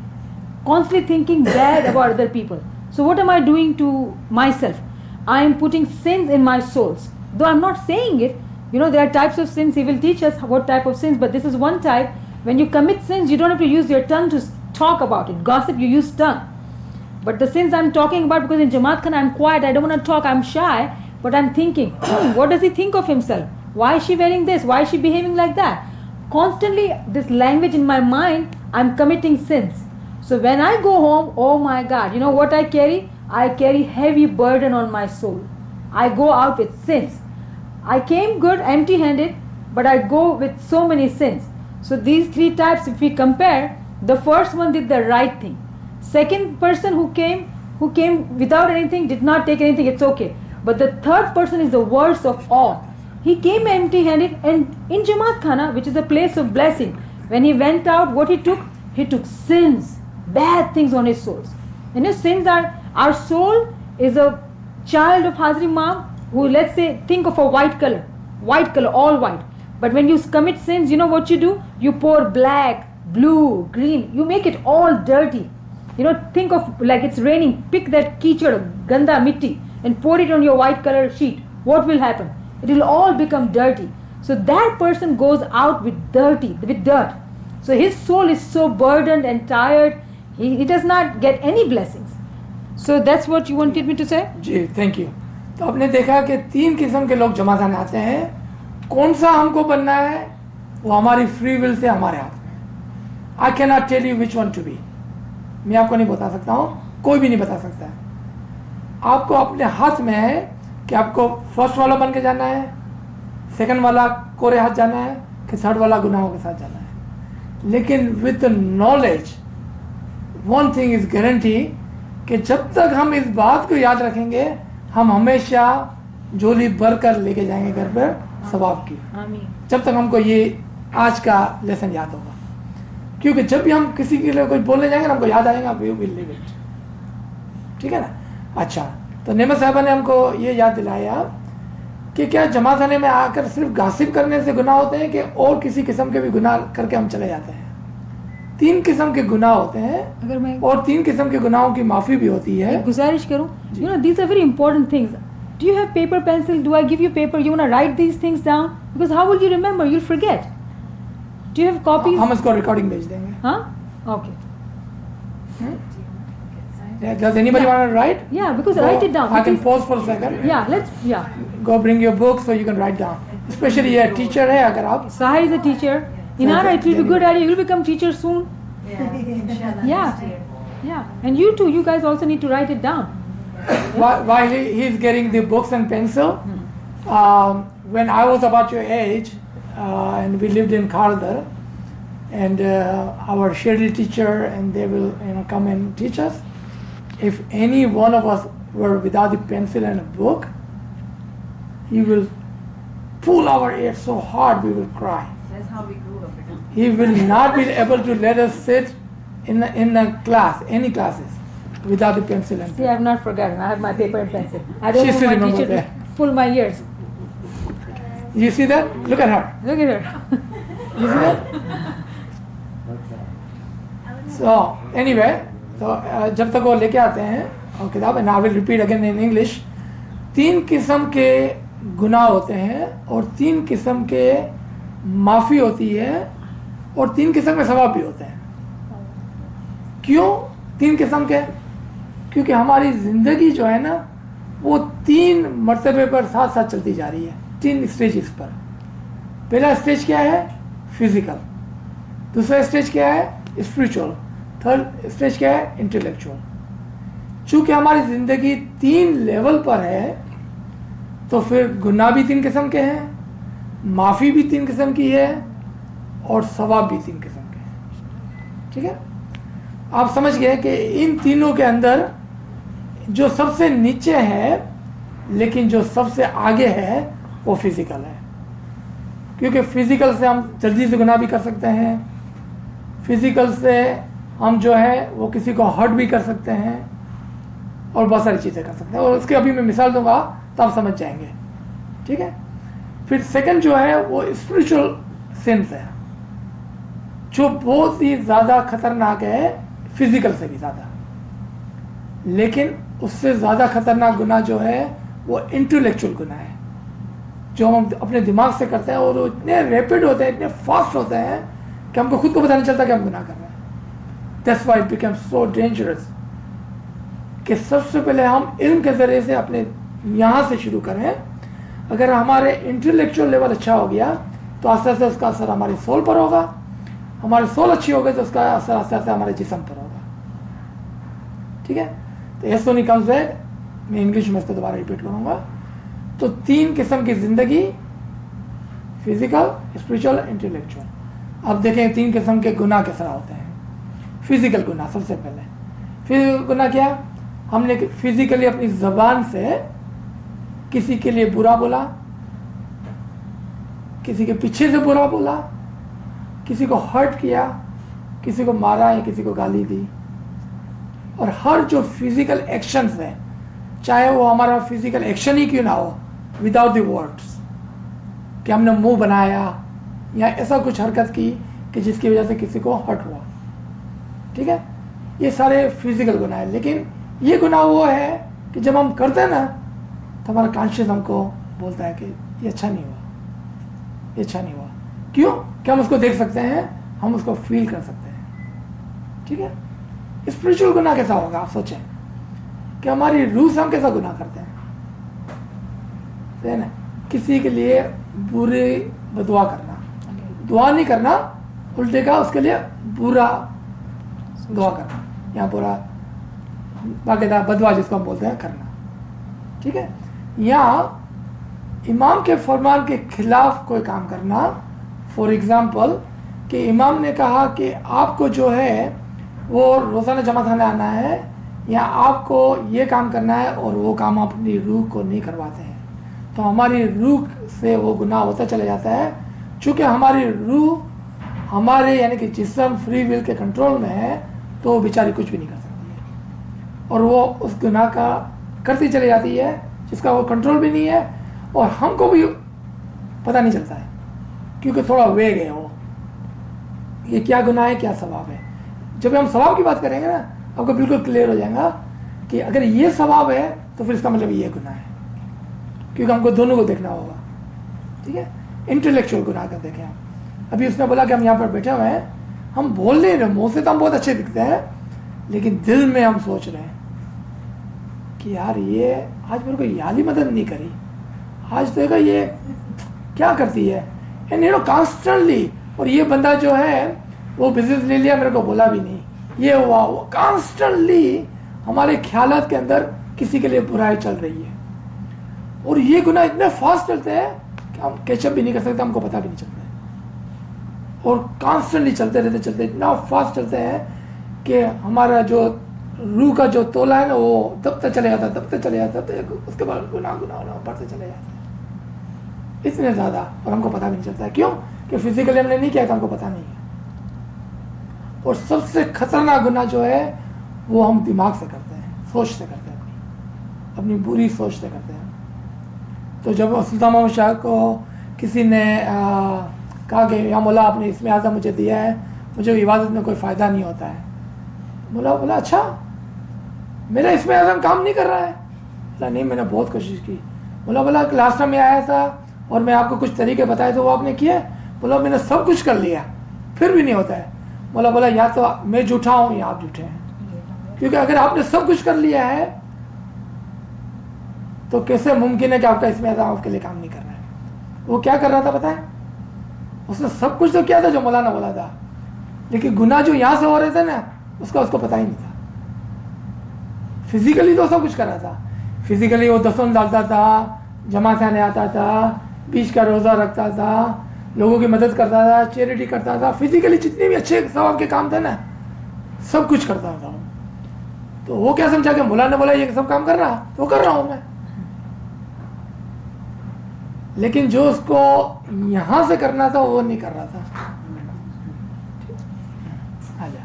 constantly thinking bad about other people. So what am I doing to myself? I am putting sins in my souls. Though I'm not saying it, you know, there are types of sins. He will teach us what type of sins, but this is one type. When you commit sins, you don't have to use your tongue to talk about it. Gossip, you use tongue. But the sins I'm talking about, because in Jamaat Khana I'm quiet, I don't want to talk, I'm shy, but I'm thinking, what does he think of himself? Why is she wearing this? Why is she behaving like that? Constantly, this language in my mind, I'm committing sins. So when I go home, oh my God, you know what I carry? I carry heavy burden on my soul. I go out with sins. I came good, empty-handed, but I go with so many sins. So these 3 types, if we compare, the first one did the right thing. Second person who came without anything, did not take anything, it's okay. But the third person is the worst of all. He came empty-handed, and in Jamaat Khana, which is a place of blessing, when he went out, what he took? He took sins, bad things on his souls. And his sins are, our soul is a child of Hazrat Imam who, let's say, think of a white color, all white. But when you commit sins, you know what you do? You pour black, blue, green, you make it all dirty. You know, think of like it's raining, pick that kichad, ganda mitti, and pour it on your white color sheet. What will happen? It will all become dirty. So that person goes out with dirt. So his soul is so burdened and tired, he does not get any blessings. So that's what you wanted me to say? G thank you. تو آپ نے دیکھا کہ 3 قسم کے لوگ جماعت میں آتے ہیں. کون سا ہم کو بننا ہے وہ ہماری فری ول سے ہمارے ہاتھ میں. I cannot tell you which one to be. میں آپ کو نہیں بتا سکتا ہوں, کوئی بھی نہیں بتا سکتا ہے. آپ کو اپنے ہاتھ میں ہے کہ آپ کو فرسٹ والا بن کے جانا ہے, سیکنڈ والا کورے ہاتھ جانا ہے, کہ تھرڈ والا گناہوں کے ساتھ جانا ہے. لیکن with knowledge one thing is guarantee کہ جب تک ہم اس بات کو یاد رکھیں گے ہم ہمیشہ جھولی بھر کر لے کے جائیں گے گھر پر ثواب کی, جب تک ہم کو یہ آج کا لیسن یاد ہوگا. کیونکہ جب بھی ہم کسی کے لیے کوئی بولنے جائیں گے ہم کو یاد آئے گا وی ول لیو اٹ. ٹھیک ہے نا. اچھا, تو نعمت صاحبہ نے ہم کو یہ یاد دلایا کہ کیا جماعت خانے میں آ کر صرف گاسپ کرنے سے گناہ ہوتے ہیں کہ اور کسی قسم کے بھی گناہ کر کے ہم چلے جاتے ہیں؟ 3 قسم کے گناہ ہوتے ہیں, اگر میں اور 3 قسم کے گناہوں کی معافی بھی ہوتی ہے. گزارش کروں, you know these are very important things. Do you have paper pencil? Do I give you paper? You want write these things down because how will you remember? You forget. Do you have copies? ہم اس کو recording بھیج دیں گے. ہاں, okay. Does anybody want to write? Yeah, because write it down. I can pause for a second. Yeah, let's, yeah. Go bring your book so you can write down. Especially یہ teacher ہے اگر آپ. Sahar is a teacher. Inara, it will be good idea. You will become teacher soon. Yeah. Yeah. And you too. You guys also need to write it down. While he is getting the books and pencil, when I was about your age, and we lived in Kardar, and our Shirdi teacher, and they will come and teach us. If any one of us were without a pencil and a book, he will pull our ear so hard we will cry. That's how we grew up. He will not be able to let us sit in a class, any classes, without a pencil and See, pen. I have not forgotten. I have my paper and pencil. I don't She want still my remembers teacher that. to pull my ears. You see that? Look at her. Look at her. You see that? So anyway, تو جب تک وہ لے کے آتے ہیں اور کتاب, and I will repeat again in English, 3 قسم کے گناہ ہوتے ہیں اور 3 قسم کے معافی ہوتی ہے اور 3 قسم کے ثواب بھی ہوتے ہیں. کیوں 3 قسم کے؟ کیونکہ ہماری زندگی جو ہے نا وہ 3 مرتبے پر ساتھ ساتھ چلتی جا رہی ہے, 3 اسٹیجز پر. پہلا اسٹیج کیا ہے؟ فزیکل. دوسرا اسٹیج کیا ہے؟ اسپریچول. تھرڈ اسٹیج کیا ہے؟ انٹلیکچوئل. چونکہ ہماری زندگی 3 لیول پر ہے تو پھر گناہ بھی 3 قسم کے ہیں, معافی بھی 3 قسم کی ہے, اور ثواب بھی 3 قسم کے ہیں. ٹھیک ہے, آپ سمجھ گئے کہ ان تینوں کے اندر جو سب سے نیچے ہے لیکن جو سب سے آگے ہے وہ فزیکل ہے. کیونکہ فزیکل سے ہم جلدی سے گناہ بھی کر سکتے ہیں, فزیکل سے ہم جو ہے وہ کسی کو ہرٹ بھی کر سکتے ہیں, اور بہت ساری چیزیں کر سکتے ہیں, اور اس کی ابھی میں مثال دوں گا تو آپ سمجھ جائیں گے. ٹھیک ہے. پھر سیکنڈ جو ہے وہ اسپریچول سینس ہے, جو بہت ہی زیادہ خطرناک ہے فزیکل سے بھی زیادہ. لیکن اس سے زیادہ خطرناک گناہ جو ہے وہ انٹلیکچوئل گناہ ہے, جو ہم اپنے دماغ سے کرتے ہیں, اور وہ اتنے ریپڈ ہوتے ہیں, اتنے فاسٹ ہوتے ہیں کہ ہم کو خود کو پتہ نہیں چلتا کہ ہم گناہ کر رہے ہیں. That's why it becomes so dangerous. کہ سب سے پہلے ہم علم کے ذریعے سے اپنے یہاں سے شروع کریں. اگر ہمارے انٹلیکچوئل لیول اچھا ہو گیا تو آہستہ آہستہ اس کا اثر ہماری سول پر ہوگا, ہماری سول اچھی ہوگی تو اس کا اثر آہستہ آہستہ ہمارے جسم پر ہوگا. ٹھیک ہے. تو ایس سونی کمز دیٹ, میں انگلش میں اس کو دوبارہ ریپیٹ کروں گا. تو 3 قسم کی زندگی, فزیکل, اسپریچول, انٹلیکچوئل. اب دیکھیں 3 قسم کے گناہ کس طرح ہوتے ہیں. فزیکل گناہ سب سے پہلے. فزیکل گناہ کیا؟ ہم نے فزیکلی اپنی زبان سے کسی کے لیے برا بولا, کسی کے پیچھے سے برا بولا, کسی کو ہرٹ کیا, کسی کو مارا یا کسی کو گالی دی. اور ہر جو فزیکل ایکشنز ہیں, چاہے وہ ہمارا فزیکل ایکشن ہی کیوں نہ ہو, وداؤٹ دی ورڈس, کہ ہم نے منہ بنایا یا ایسا کچھ حرکت کی کہ جس کی وجہ سے کسی کو ہرٹ ہوا. ٹھیک ہے. یہ سارے فزیکل گناہ ہیں. لیکن یہ گناہ وہ ہے کہ جب ہم کرتے ہیں نا تو ہمارا کانشیس ہم کو بولتا ہے کہ یہ اچھا نہیں ہوا, یہ اچھا نہیں ہوا. کیوں؟ کہ ہم اس کو دیکھ سکتے ہیں, ہم اس کو فیل کر سکتے ہیں. ٹھیک ہے. اسپریچول گناہ کیسا ہوگا آپ سوچیں کہ ہماری روح سے ہم کیسا گناہ کرتے ہیں. کسی کے لیے برے بدعا کرنا, دعا نہیں کرنا, الٹے کا اس کے لیے برا دعا کرنا, यहाँ पूरा बाकायदा बदवा जिसको हम बोलते हैं करना, ठीक है। यहाँ इमाम के फरमान के खिलाफ कोई काम करना, फॉर एग्ज़ाम्पल कि इमाम ने कहा कि आपको जो है वो रोज़ाना जमा खाने आना है या आपको ये काम करना है और वो काम अपनी रूह को नहीं करवाते हैं, तो हमारी रूह से वो गुनाह होता चला जाता है। चूँकि हमारी रूह हमारे यानी कि जिस्म फ्री विल के कंट्रोल में है, तो वो बेचारी कुछ भी नहीं कर सकती है और वो उस गुनाह का करती चली जाती है जिसका वो कंट्रोल भी नहीं है और हमको भी पता नहीं चलता है, क्योंकि थोड़ा वेग है वो, ये क्या गुनाह है क्या सवाब है। जब हम सवाब की बात करेंगे ना, आपको बिल्कुल क्लियर हो जाएगा कि अगर ये सवाब है तो फिर इसका मतलब ये गुनाह है, क्योंकि हमको दोनों को देखना होगा, ठीक है। इंटेलेक्चुअल गुनाह का देखें आप, अभी उसने बोला कि हम यहाँ पर बैठे हुए हैं, हम बोल नहीं रहे, मुँह से तो हम बहुत अच्छे दिखते हैं, लेकिन दिल में हम सोच रहे हैं कि यार ये आज मेरे को याली मदद नहीं करी, आज देखा ये क्या करती है, एंड यू नो कॉन्स्टेंटली। और ये बंदा जो है वो बिजनेस ले लिया, मेरे को बोला भी नहीं, ये हुआ वो, कॉन्स्टेंटली हमारे ख्यालात के अंदर किसी के लिए बुराई चल रही है। और ये गुनाह इतने फास्ट चलते हैं कि हम कैचअप भी नहीं कर सकते, हमको पता भी नहीं चलता है। और कॉन्स्टेंटली चलते रहते इतना फास्ट चलते हैं कि हमारा जो रूह का जो तोला है ना वो दबता चले जाता है, उसके बाद गुनाह बढ़ते चले जाते हैं इतने ज़्यादा, और हमको पता भी नहीं चलता है। क्यों? कि फिजिकली हमने नहीं किया तो हमको पता नहीं है। और सबसे खतरनाक गुनाह जो है वो हम दिमाग से करते हैं, सोच से करते हैं, अपनी बुरी सोच से करते हैं। तो जब सुल्तान मोहम्मद शाह को किसी ने कहा कि या मौला आपने इसमें आज़म मुझे दिया है, मुझे इबादत में कोई फ़ायदा नहीं होता है, मौला बोला अच्छा मेरा इसमें आज़म काम नहीं कर रहा है? बोला नहीं, मैंने बहुत कोशिश की। बोला क्लास में आया था और मैं आपको कुछ तरीके बताए तो वो आपने किए? बोला मैंने सब कुछ कर लिया फिर भी नहीं होता है। बोला या तो मैं झूठा हूँ या आप झूठे हैं, क्योंकि अगर आपने सब कुछ कर लिया है तो कैसे मुमकिन है कि आपका इसमें आज़म आपके लिए काम नहीं कर रहा है। वो क्या कर रहा था पता है? उसने सब कुछ तो किया था जो मौलाना बोला था, लेकिन गुनाह जो यहाँ से हो रहे थे ना उसको पता ही नहीं था। फिजिकली तो सब कुछ कर रहा था, फिजिकली वो दफन डालता था, जमा खाने आता था, बीच का रोज़ा रखता था, लोगों की मदद करता था, चैरिटी करता था, फिजिकली जितने भी अच्छे सवाब के काम थे ना सब कुछ करता था। तो वो क्या समझा कि मौलाना ने बोला ये सब काम कर रहा, तो वो कर रहा हूँ मैं। लेकिन जो उसको यहाँ से करना था वो नहीं कर रहा था। आजा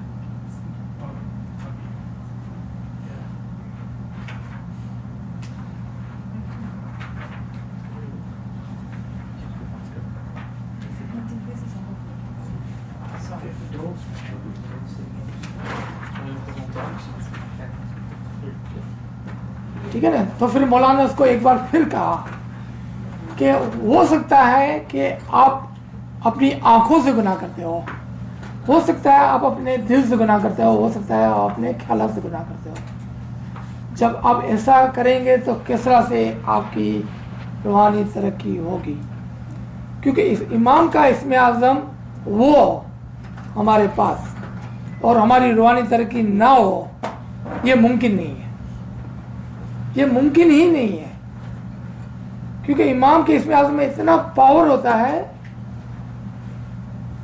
ठीक है ना। तो फिर मौलाना ने उसको एक बार फिर कहा कि हो सकता है कि आप अपनी आंखों से गुनाह करते हो सकता है आप अपने दिल से गुनाह करते हो सकता है आप अपने ख्यालात से गुनाह करते हो। जब आप ऐसा करेंगे तो किस तरह से आपकी रूहानी तरक्की होगी, क्योंकि इस इमाम का इसमें आज़म वो हमारे पास और हमारी रूहानी तरक्की ना हो, ये मुमकिन नहीं है, ये मुमकिन ही नहीं है। क्योंकि इमाम के इसमें आज़म में इतना पावर होता है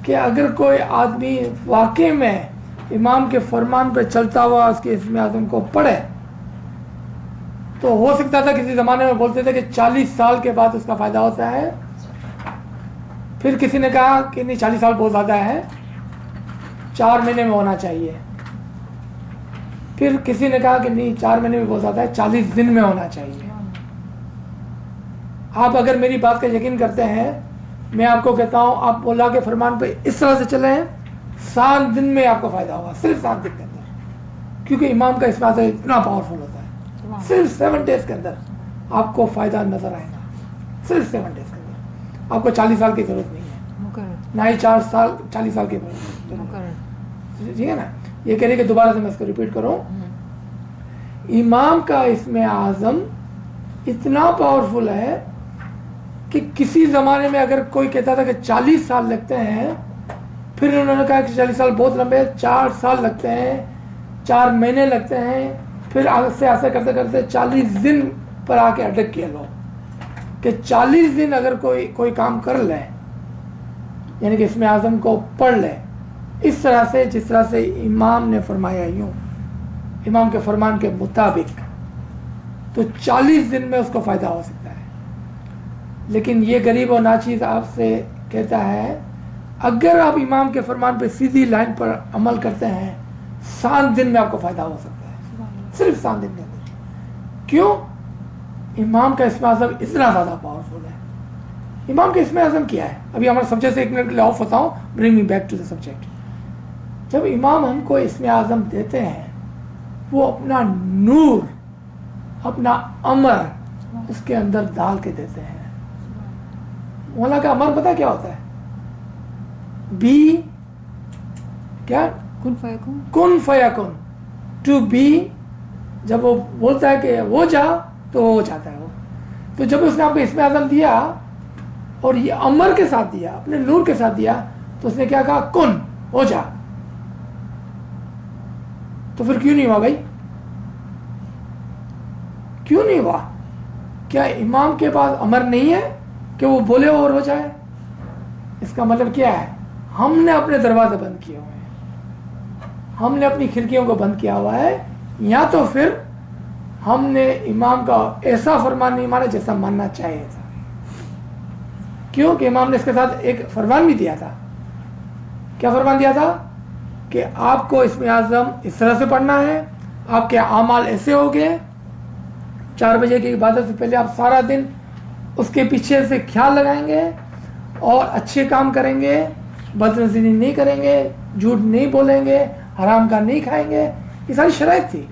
कि अगर कोई आदमी वाकई में इमाम के फरमान पर चलता हुआ उसके इसमें आज़म को पढ़े, तो हो सकता था किसी ज़माने में बोलते थे कि 40 साल के बाद उसका फ़ायदा होता है। फिर किसी ने कहा कि नहीं 40 साल बहुत ज़्यादा है, 4 महीने में होना चाहिए। फिर किसी ने कहा कि नहीं 4 महीने में बहुत ज़्यादा है, 40 दिन में होना चाहिए। आप अगर मेरी बात का यकीन करते हैं, मैं आपको कहता हूँ आप मौला के फरमान पे इस तरह से चले हैं, 7 दिन में आपको फ़ायदा होगा, सिर्फ 7 दिन के अंदर। क्योंकि इमाम का इसमें इतना पावरफुल होता है, सिर्फ 7 डेज़ के अंदर आपको फ़ायदा नज़र आएगा, सिर्फ 7 डेज़ के अंदर। आपको 40 साल की ज़रूरत नहीं है, ना ही 40 साल की ज़रूरत, ठीक है ना। ये कह रहे कि दोबारा से मैं इसको रिपीट करूँ, इमाम का इसमें आज़म इतना पावरफुल है कि किसी ज़माने में अगर कोई कहता था कि 40 साल लगते हैं, फिर उन्होंने कहा कि 40 साल बहुत लंबे, 4 साल लगते हैं, 4 مہینے لگتے ہیں، پھر ایسے ایسے کرتے کرتے 40 دن پر آ کے اٹک کیا لوگ کہ 40 دن اگر کوئی کام کر لے، یعنی کہ اسم اعظم کو پڑھ لے اس طرح سے جس طرح سے امام نے فرمایا، یوں امام کے فرمان کے مطابق، تو 40 دن میں اس کو فائدہ ہو سکتا ہے. لیکن یہ غریب و ناچیز آپ سے کہتا ہے اگر آپ امام کے فرمان پہ سیدھی لائن پر عمل کرتے ہیں 7 دن میں آپ کو فائدہ ہو سکتا ہے، صرف 7 دن کے اندر. کیوں؟ امام کا اسم اعظم اتنا زیادہ پاورفل ہے. امام کا اسم اعظم کیا ہے؟ ابھی ہمارے سبجیکٹ سے 1 منٹ کے لیے آف ہوتا ہوں، bring me back to the subject. جب امام ہم کو اسم اعظم دیتے ہیں وہ اپنا نور، اپنا امر اس کے اندر ڈال کے دیتے ہیں. مولا کا امر پتہ کیا ہوتا ہے؟ بی کیا؟ کن فیکن. ٹو بی، جب وہ بولتا ہے کہ وہ جا تو وہ جاتا ہے وہ. تو جب اس نے آپ کو اسم اعظم دیا اور یہ امر کے ساتھ دیا، اپنے نور کے ساتھ دیا، تو اس نے کیا کہا؟ کن، ہو جا. تو پھر کیوں نہیں ہوا بھائی؟ کیوں نہیں ہوا؟ کیا امام کے پاس امر نہیں ہے کہ وہ بولے اور ہو جائے؟ اس کا مطلب کیا ہے؟ ہم نے اپنے دروازے بند کیے ہوئے ہیں، ہم نے اپنی کھڑکیوں کو بند کیا ہوا ہے، یا تو پھر ہم نے امام کا ایسا فرمان نہیں مانا جیسا ماننا چاہیے تھا. کیونکہ امام نے اس کے ساتھ ایک فرمان بھی دیا تھا. کیا فرمان دیا تھا؟ کہ آپ کو اسم اعظم اس طرح سے پڑھنا ہے، آپ کے اعمال ایسے ہو گئے، 4 بجے کی عبادت سے پہلے آپ سارا دن اس کے پیچھے سے خیال لگائیں گے اور اچھے کام کریں گے، بدنظری نہیں کریں گے، جھوٹ نہیں بولیں گے، حرام کا نہیں کھائیں گے. یہ ساری شرائط تھی.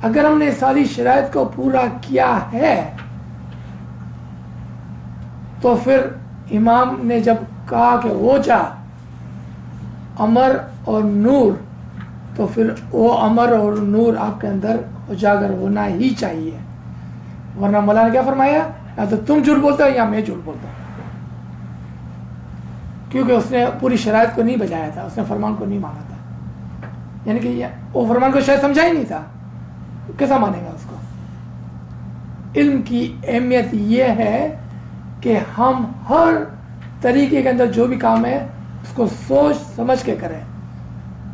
اگر ہم نے ساری شرائط کو پورا کیا ہے تو پھر امام نے جب کہا کہ وہ جا امر اور نور، تو پھر وہ امر اور نور آپ کے اندر اجاگر ہونا ہی چاہیے. ورنہ مولانا نے کیا فرمایا؟ یا تو تم جھوٹ بولتے ہو یا میں جھوٹ بولتا ہوں. کیونکہ اس نے پوری شرائط کو نہیں بجایا تھا، اس نے فرمان کو نہیں مانا تھا. یعنی کہ وہ فرمان کو شاید سمجھا ہی نہیں تھا، کیسا مانے گا اس کو؟ علم کی اہمیت یہ ہے کہ ہم ہر طریقے کے اندر جو بھی کام ہے اس کو سوچ سمجھ کے کریں.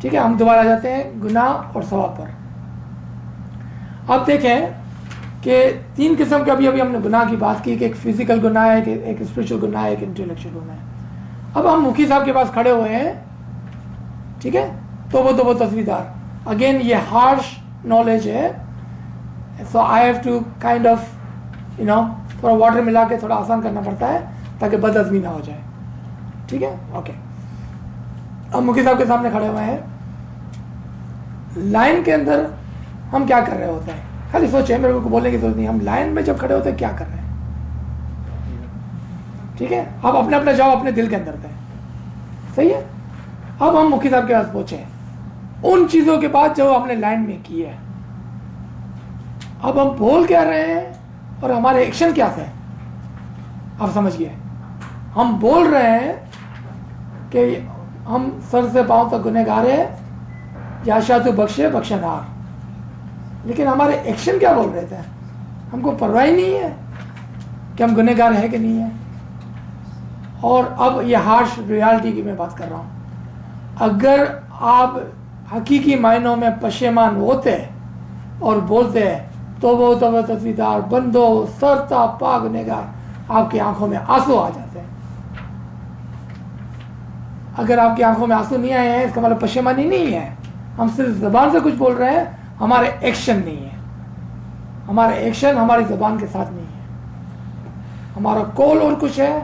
ٹھیک ہے، ہم دوبارہ آ جاتے ہیں گناہ اور ثواب پر. آپ دیکھیں کہ 3 قسم کے ابھی ہم نے گناہ کی بات کی کہ ایک فزیکل گناہ ہے، ایک اسپرچل گناہ ہے، ایک انٹلیکچوئل گناہ ہے. اب ہم مفتی صاحب کے پاس کھڑے ہوئے ہیں، ٹھیک ہے، تو وہ تصویردار اگین یہ ہارش نالج ہے. So I have to kind of تھوڑا واٹر ملا کے تھوڑا آسان کرنا پڑتا ہے تاکہ بد ہضمی نہ ہو جائے. ٹھیک ہے، اوکے. اب مفتی صاحب کے سامنے کھڑے ہوئے ہیں، لائن کے اندر ہم کیا کر رہے ہوتے ہیں؟ خالی سوچیں، میرے کو بولنے کی ضرورت نہیں. ہم لائن میں جب کھڑے ہوتے ہیں کیا کر رہے ہیں؟ ٹھیک ہے، آپ اپنا جواب اپنے دل کے اندر دیں. صحیح ہے. اب ہم مفتی صاحب کے پاس پہنچے ان چیزوں کے بعد جو ہم نے لائن میں کی ہے. اب ہم بول کیا رہے ہیں اور ہمارے ایکشن کیا تھے؟ آپ سمجھئے، ہم بول رہے ہیں کہ ہم سر سے پاؤں تک گنہگار ہیں، یا شاہ تو بخشے بخشنہار. لیکن ہمارے ایکشن کیا بول رہے تھے؟ ہم کو پرواہ نہیں ہے کہ ہم گنہگار ہیں کہ نہیں ہیں. اور اب یہ ہارش ریالٹی کی میں بات کر رہا ہوں. اگر آپ حقیقی معنوں میں پشیمان ہوتے اور بولتے توبہ توبہ تصویردار بندو سرتا پا گنہگار، آپ کی آنکھوں میں آنسو آ جاتے ہیں. اگر آپ کی آنکھوں میں آنسو نہیں آئے ہیں اس کا مطلب پشیمانی نہیں ہے. ہم صرف زبان سے کچھ بول رہے ہیں، ہمارے ایکشن نہیں ہے. ہمارا ایکشن ہماری زبان کے ساتھ نہیں ہے. ہمارا قول اور کچھ ہے،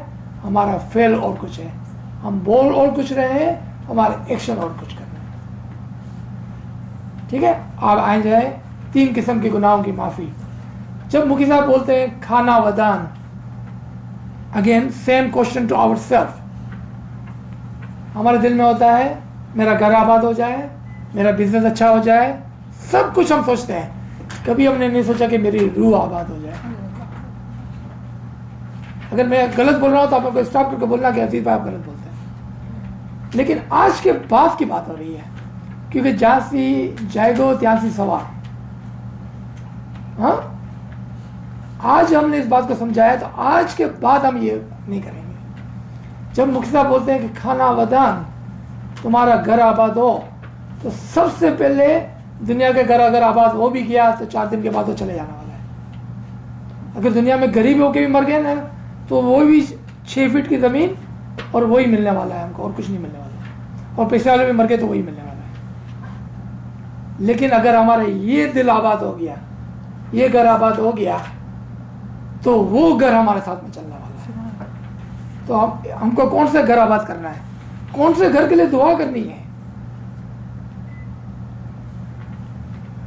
ہمارا فعل اور کچھ ہے. ہم بول اور کچھ رہے ہیں، ہمارے ایکشن اور کچھ کر رہے ہیں. ٹھیک ہے. آپ آئیں جائیں 3 قسم کے گناہوں کی معافی. جب مفتی صاحب بولتے ہیں کھانا ودان، again same question to our self. ہمارے دل میں ہوتا ہے میرا گھر آباد ہو جائے، میرا بزنس اچھا ہو جائے، سب کچھ ہم سوچتے ہیں. کبھی ہم نے نہیں سوچا کہ میری روح آباد ہو جائے. اگر میں غلط بول رہا ہوں تو آپ کو اسٹاپ کر کے بولنا کہ عزیز بھائی آپ غلط بولتے ہیں. لیکن آج کے بعد کی بات ہو رہی ہے. क्योंकि जहाँ सी जाएगो ત્યાં सी सवार। हाँ, आज हमने इस बात को समझाया, तो आज के बाद हम ये नहीं करेंगे। जब मुखी साहब बोलते हैं कि खाना वदान तुम्हारा घर आबाद हो, तो सबसे पहले दुनिया के घर अगर आबाद हो भी किया तो 4 दिन के बाद वो चले जाने वाला है। अगर दुनिया में गरीब होके भी मर गए ना, तो वो भी 6 फीट की ज़मीन और वही मिलने वाला है हमको, और कुछ नहीं मिलने वाला है। और पैसे वाले भी मर गए तो वही मिलने वाला है। लेकिन अगर हमारा ये दिल आबाद हो गया, ये घर आबाद हो गया, तो वो घर हमारे साथ में चलने वाला है। तो हमको कौन सा घर आबाद करना है, कौन से घर के लिए दुआ करनी है?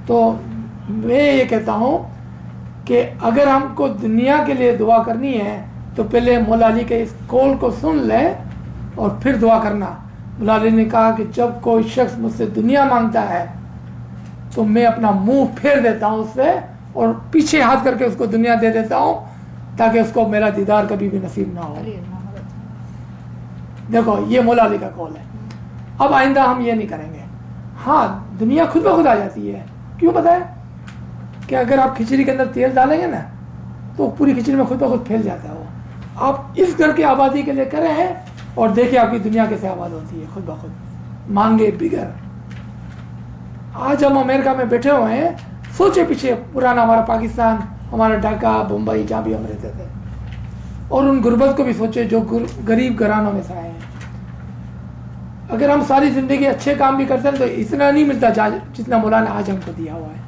तो मैं ये कहता हूं कि अगर हमको दुनिया के लिए दुआ करनी है तो पहले मौला अली के इस कौल को सुन ले और फिर दुआ करना। मौला अली ने कहा कि जब कोई शख्स मुझसे दुनिया मांगता है तो मैं अपना मुंह फेर देता हूं उससे और पीछे हाथ करके उसको दुनिया दे देता हूं, ताकि उसको मेरा दीदार कभी भी नसीब ना हो। देखो, ये मौला अली का कौल है। अब आइंदा हम ये नहीं करेंगे। हाँ, दुनिया खुद ब खुद आ जाती है। क्यों पता है? कि अगर आप खिचड़ी के अंदर तेल डालेंगे ना, तो पूरी खिचड़ी में खुद ब खुद फैल जाता है वो। आप इस घर की आबादी के लिए करें और देखिए आपकी दुनिया कैसे आबाद होती है खुद ब खुद। मांगे बिगर। आज हम अमेरिका में बैठे हुए हैं, सोचे पीछे पुराना हमारा पाकिस्तान, हमारा ढाका, बम्बई, जहाँ भी हम रहते थे, और उन गुर्बत को भी सोचे जो गरीब घरानों में से आए हैं। अगर हम सारी जिंदगी अच्छे काम भी करते हैं तो इतना नहीं मिलता जितना मौला ने आज हमको दिया हुआ है।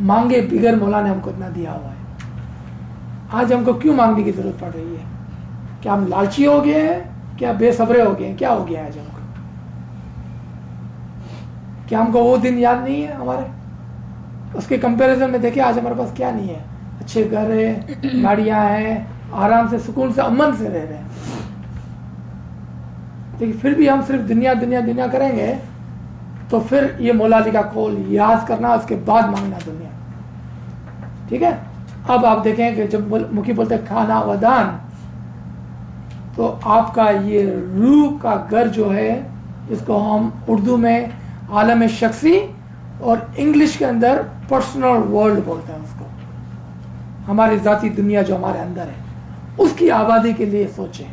मांगे बिगर मौला ने हमको इतना दिया हुआ है। आज हमको क्यों मांगने की जरूरत पड़ रही है? क्या हम लालची हो गए हैं? क्या बेसब्रे हो गए हैं? क्या हो गया है आज हमको? क्या हमको वो दिन याद नहीं है हमारे? उसके कंपैरिजन में देखिए आज हमारे पास क्या नहीं है। अच्छे घर है, गाड़ियां हैं, आराम से सुकून से अमन से रह रहे हैं। लेकिन फिर भी हम सिर्फ दुनिया दुनिया दुनिया करेंगे, तो फिर ये मौला अली का कौल याद करना, उसके बाद मांगना दुनिया। ठीक है? अब आप देखें कि जब मुखी बोलते हैं खाना वदान, तो आपका ये रूह का घर जो है, जिसको हम उर्दू में आलम शख्सी और इंग्लिश के अंदर पर्सनल वर्ल्ड बोलते हैं उसको, हमारी ज़ाती दुनिया जो हमारे अंदर है, उसकी आबादी के लिए सोचें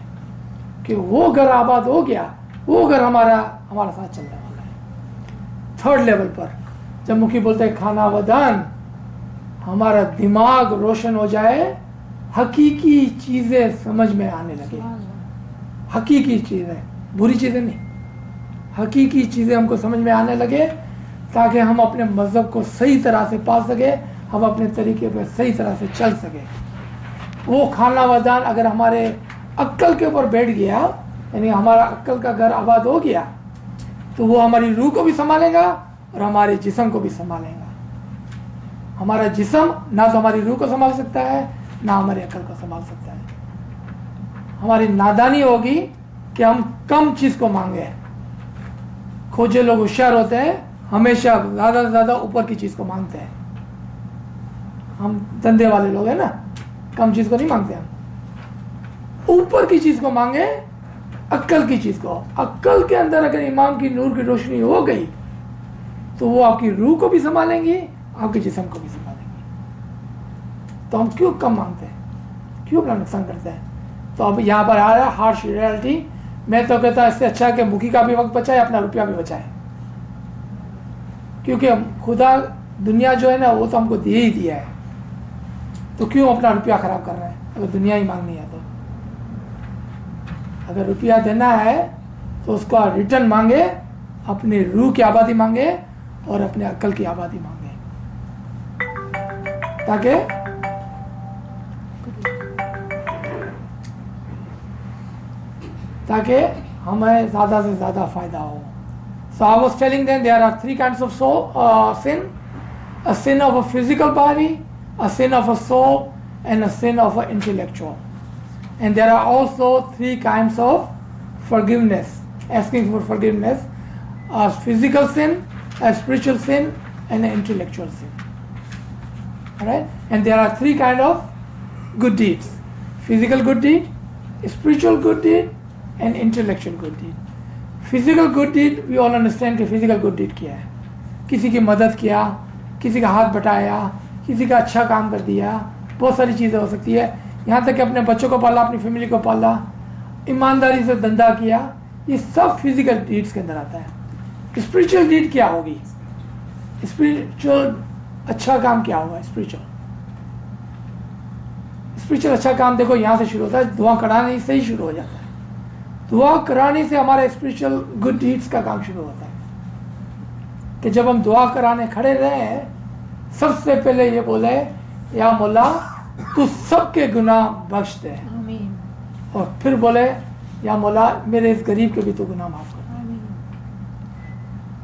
कि वो घर आबाद हो गया, वो घर हमारा साथ चलने वाला है। 3rd लेवल पर जब मुखी बोलते हैं खाना वदान, हमारा दिमाग रोशन हो जाए, हकीकी चीज़ें समझ में आने लगे। हकीकी चीज़ें, बुरी चीज़ें नहीं, हकीकी चीज़ें हमको समझ में आने लगे, ताकि हम अपने मज़हब को सही तरह से पा सके, हम अपने तरीके पर सही तरह से चल सके। वो खाना वदान अगर हमारे अक्ल के ऊपर बैठ गया, यानी हमारा अक्ल का घर आबाद हो गया, तो वो हमारी रूह को भी संभालेगा और हमारे जिस्म को भी संभालेगा। हमारा जिस्म ना तो हमारी रूह को संभाल सकता है, ना हमारी अक्ल को संभाल सकता है। हमारी नादानी होगी कि हम कम चीज़ को मांगे। खोजे लोग होशियार होते हैं, हमेशा ज़्यादा से ज़्यादा ऊपर की चीज़ को मांगते हैं। हम धंधे वाले लोग हैं ना, कम चीज़ को नहीं मांगते, हम ऊपर की चीज़ को मांगे, अक्ल की चीज़ को। अक्ल के अंदर अगर ईमान की नूर की रोशनी हो गई, तो वो आपकी रूह को भी संभालेंगी, आपके जिस्म को भी संभालेंगी। तो हम क्यों कम मांगते हैं, क्यों अपना नुकसान करते हैं? तो अब यहाँ पर आ रहा है हार्श रियलिटी। मैं तो कहता इससे अच्छा कि मुखी का भी वक्त बचाए, अपना रुपया भी बचाए, क्योंकि खुदा दुनिया जो है ना, वो तो हमको दे ही दिया है, तो क्यों अपना रुपया खराब कर रहे हैं अगर दुनिया ही मांगनी है? तो अगर रुपया देना है तो उसका रिटर्न मांगे, अपनी रूह की आबादी मांगे और अपने अक्ल की आबादी मांगे, ताकि हमें ज़्यादा से ज़्यादा फ़ायदा हो। So I was telling them there are 3 kinds of sin: a sin of a physical body, a sin of a soul, and a sin of an intellectual. And there are also 3 kinds of forgiveness, asking for forgiveness: a physical sin, a spiritual sin, and an intellectual sin. Alright? And there are 3 kinds of good deeds: physical good deed, spiritual good deed, and intellectual good deed. Physical good deed we all understand कि physical good deed क्या है. किसी की मदद किया, किसी का हाथ बटाया, किसी का अच्छा काम कर दिया, बहुत सारी चीज़ें हो सकती है. यहाँ तक कि अपने बच्चों को पाला, अपनी फैमिली को पाला, ईमानदारी से धंधा किया, ये सब फिजिकल डीड्स के अंदर आता है. स्पिरिचुअल डीड क्या होगी? स्पिरिचुअल अच्छा काम क्या होगा? स्पिरिचुअल अच्छा काम देखो यहाँ से शुरू होता है, दुआ कराने से ही शुरू हो जाता है. दुआ कराने से हमारा स्पिरिचुअल गुड डीड्स का काम शुरू होता है. कि जब हम दुआ कराने खड़े रहे, सबसे पहले ये बोले, या मौला तू सबके गुनाह बख्श दे. आमीन. और फिर बोले, या मौला मेरे इस गरीब के भी तो गुनाह माफ कर.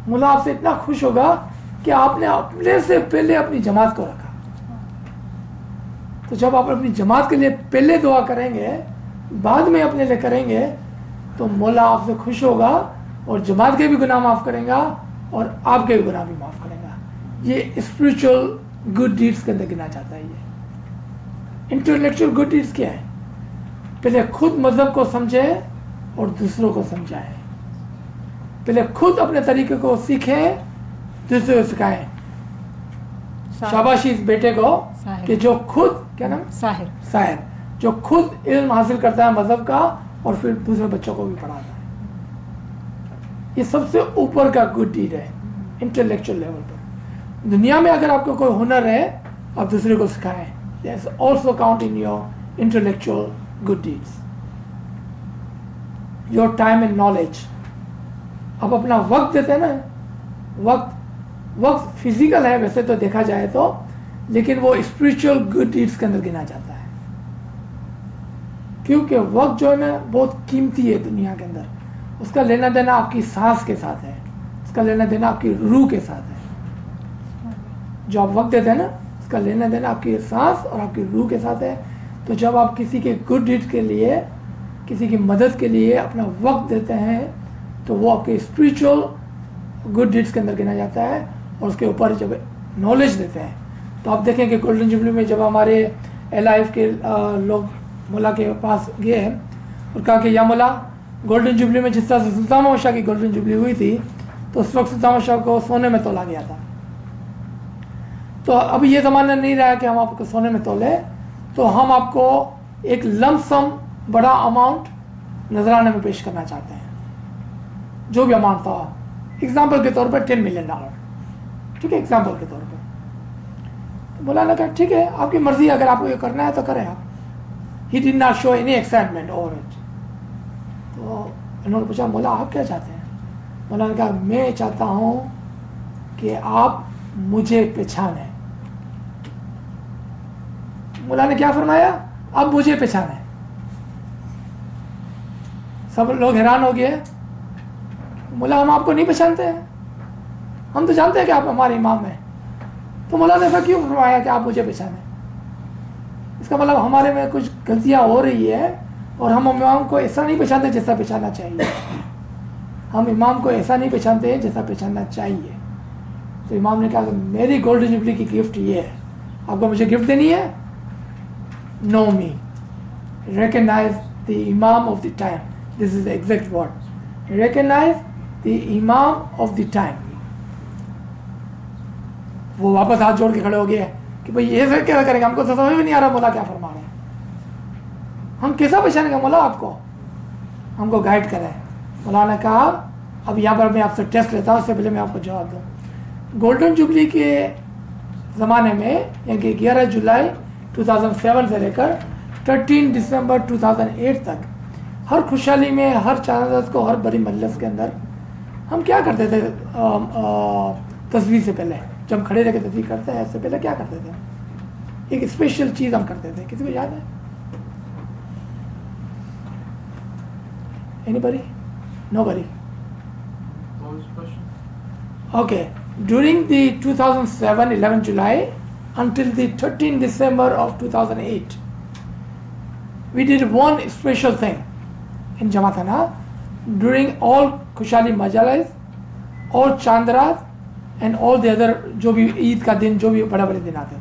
मौला आपसे इतना खुश होगा कि आपने अपने से पहले अपनी जमात को रखा. तो जब आप अपनी जमात के लिए पहले दुआ करेंगे, बाद में अपने लिए करेंगे, तो मौला आपसे खुश होगा और जमात के भी गुनाह माफ़ करेगा और आपके भी गुनाह भी माफ़ करेगा. ये स्पिरिचुअल गुड डीड्स के अंदर गिना जाता है. ये इंटेलेक्चुअल गुड डीड्स क्या है? पहले खुद मजहब को समझे और दूसरों को समझाएं. पहले खुद अपने तरीके को सीखें, दूसरे को सिखाएं. शाबाशी इस बेटे को कि जो खुद, क्या नाम? साहिर, जो खुद इल्म हासिल करता है मजहब का और फिर दूसरे बच्चों को भी पढ़ाता है. ये सबसे ऊपर का गुड डीड है इंटेलेक्चुअल लेवल पर. दुनिया में अगर आपको कोई हुनर है, आप दूसरे को सिखाएं. Yes, also count in your intellectual good deeds. Your time and knowledge. आप अपना वक्त देते हैं ना, वक्त फिजिकल है वैसे तो देखा जाए तो, लेकिन वो स्पिरिचुअल गुड डीड्स के अंदर गिना जाता है. क्योंकि वक्त जो है ना बहुत कीमती है दुनिया के अंदर. उसका लेना देना आपकी सांस के साथ है, उसका लेना देना आपकी रूह के साथ है. जो आप वक्त देते हैं ना, उसका लेना देना आपकी सांस और आपकी रूह के साथ है. तो जब आप किसी के गुड डीड के लिए, किसी की मदद के लिए अपना वक्त देते हैं, तो वो आपके स्पिरिचुअल गुड डीड्स के अंदर गिना जाता है. और उसके ऊपर जब नॉलेज देते हैं, तो आप देखें कि गोल्डन जुबली में जब हमारे LIF के लोग मौला के पास गए और कहा कि या मौला, गोल्डन जुबली में जिस तरह से सुल्तान महमूद शाह की गोल्डन जुबली हुई थी, तो उस वक्त सुल्तान महमूद शाह को सोने में तोला गया था. तो अब ये ज़माना नहीं रहा कि हम आपको सोने में तोले, तो हम आपको एक लमसम बड़ा अमाउंट नजराने में पेश करना चाहते हैं. जो भी अमाउंट था, एग्जाम्पल के तौर पर $10 मिलियन, ठीक है, एग्जाम्पल के तौर पर. तो मौलाना कहा ठीक है, आपकी मर्जी, अगर आपको ये करना है तो करें आप. He did not show any excitement over it. तो उन्होंने पूछा, मौला आप क्या चाहते हैं? मौलाना कहा, मैं चाहता हूँ कि आप मुझे पहचाने. मौला ने क्या फरमाया? अब मुझे पहचाने. सब लोग हैरान हो गए. मौला, हम आपको नहीं पहचानते हैं, हम तो जानते हैं कि आप हमारे इमाम हैं. तो मौला ने ऐसा क्यों फरमाया कि आप मुझे पहचाने? इसका मतलब हमारे में कुछ गलतियां हो रही है और हम इमाम को ऐसा नहीं पहचानते जैसा पहचानना चाहिए. हम इमाम को ऐसा नहीं पहचानते जैसा पहचानना चाहिए. तो इमाम ने कहा कि मेरी गोल्डन जुबली की गिफ्ट ये है, आपको मुझे गिफ्ट देनी है. Know me, recognize the imam of the time. This is the exact word. Recognize the imam of the time. वो वापस हाथ जोड़ के खड़े हो गए कि भाई ये फिर क्या करेंगे, हमको तो समझ में नहीं आ रहा मौला क्या फरमा रहे हैं, हम कैसा पहचानेंगे मौला आपको, हमको गाइड करें. मौला ने कहा अब यहाँ पर मैं आपसे टेस्ट लेता हूँ, उससे पहले मैं आपको जवाब दूँ. गोल्डन जुबली के ज़माने में, यानी कि 11 जुलाई 2007 से लेकर 13 दिसंबर 2008 तक, हर खुशहाली में, हर चांद को, हर बड़ी मजलिस के अंदर हम क्या करते थे? तस्वीर से पहले जब हम खड़े रह के तस्वीर करते हैं, इससे पहले क्या करते थे? एक स्पेशल चीज़ हम करते थे. किसी को याद है? Anybody? Nobody? What was the question? Okay. During the 2007 11 July until the 13 December of 2008, we did one special thing in Jamathana. During all Khushali Majalis, all Chandras and all the other जो भी ईद का दिन, जो भी बड़े बड़े दिन आते थे,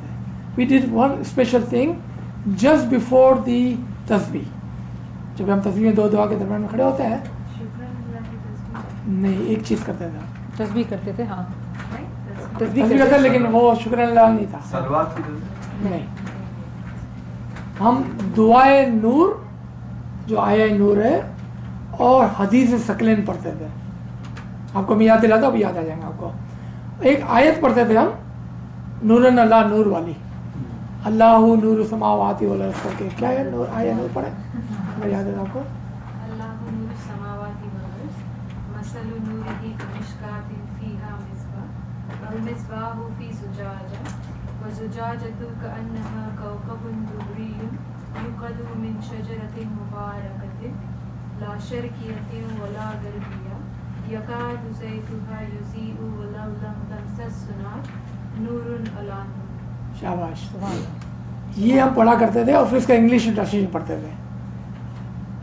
we did one special thing just before the tasbih. जब हम तस्बीह में दो दुआ के दरमियान में खड़े होते हैं, نہیں ایک چیز کرتے تھے تسبیح کرتے تھے. ہاں Right? تسبیح تسبیح کرتے لیکن وہ شکر اللہ نہیں تھا. سلوات کی ضرورت نہیں ہم دعائے نور جو آیا نور ہے اور حدیث ثقلین پڑھتے تھے. آپ کو میں یاد دلاتا اب یاد آ جائیں گے آپ کو. ایک آیت پڑھتے تھے ہم نورن اللہ نور والی, اللہ نور السماوات والارض کر کے. کیا ہے نور آیا نور پڑھے میں یاد ہے آپ کو. اللہ نور السماوات والارض مثل نوره كمشكاة فيها مصباح والمصباح في زجاجة والزجاجة كأنها كوكب دري يوقد من شجرة مباركة لا شرقية ولا غربية يكاد زيتها يضيء ولو لم تمسسه نار نور على نور. شاباش. یہ ہم پڑھا کرتے تھے اور پھر اس کا انگلش ٹرانسلیشن پڑھتے تھے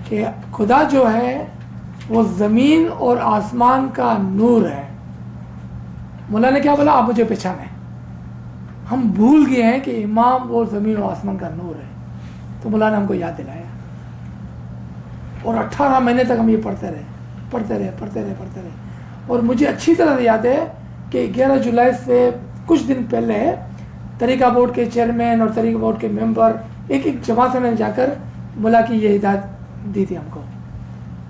کہ خدا جو ہے وہ زمین اور آسمان کا نور ہے. مولا نے کیا بولا, آپ مجھے پہچانے. ہم بھول گئے ہیں کہ امام وہ زمین اور آسمان کا نور ہے. تو مولا نے ہم کو یاد دلایا اور 18 مہینے تک ہم یہ پڑھتے رہے. اور مجھے اچھی طرح یاد ہے کہ 11 جولائی سے کچھ دن پہلے طریقہ بورڈ کے چیئرمین اور طریقہ بورڈ کے ممبر ایک جماعت میں جا کر مولا کی یہ ہدایت دی تھی ہم کو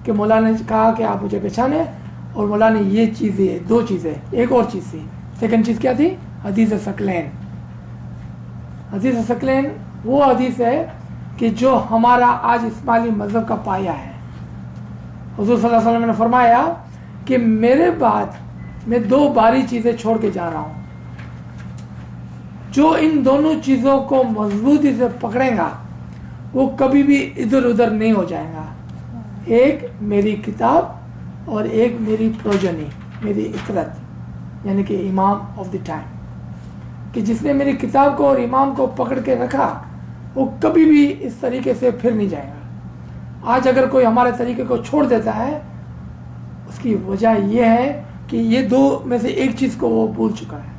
کہ مولا نے کہا کہ آپ مجھے پہچانے. اور مولا نے یہ چیزیں 2 چیزیں, ایک اور چیز تھی. سیکنڈ چیز کیا تھی؟ حدیث ثقلین. حدیث ثقلین وہ حدیث ہے کہ جو ہمارا آج اسماعیلی مذہب کا پایہ ہے. حضور صلی اللہ علیہ وسلم نے فرمایا کہ میرے بعد میں 2 باری چیزیں چھوڑ کے جا رہا ہوں, جو ان دونوں چیزوں کو مضبوطی سے پکڑیں گا وہ کبھی بھی ادھر ادھر نہیں ہو جائے گا. ایک میری کتاب اور ایک میری پروجنی, میری اطرت, یعنی کہ امام آف دی ٹائم. کہ جس نے میری کتاب کو اور امام کو پکڑ کے رکھا وہ کبھی بھی اس طریقے سے پھر نہیں جائے گا. آج اگر کوئی ہمارے طریقے کو چھوڑ دیتا ہے اس کی وجہ یہ ہے کہ یہ 2 میں سے ایک چیز کو وہ بھول چکا ہے.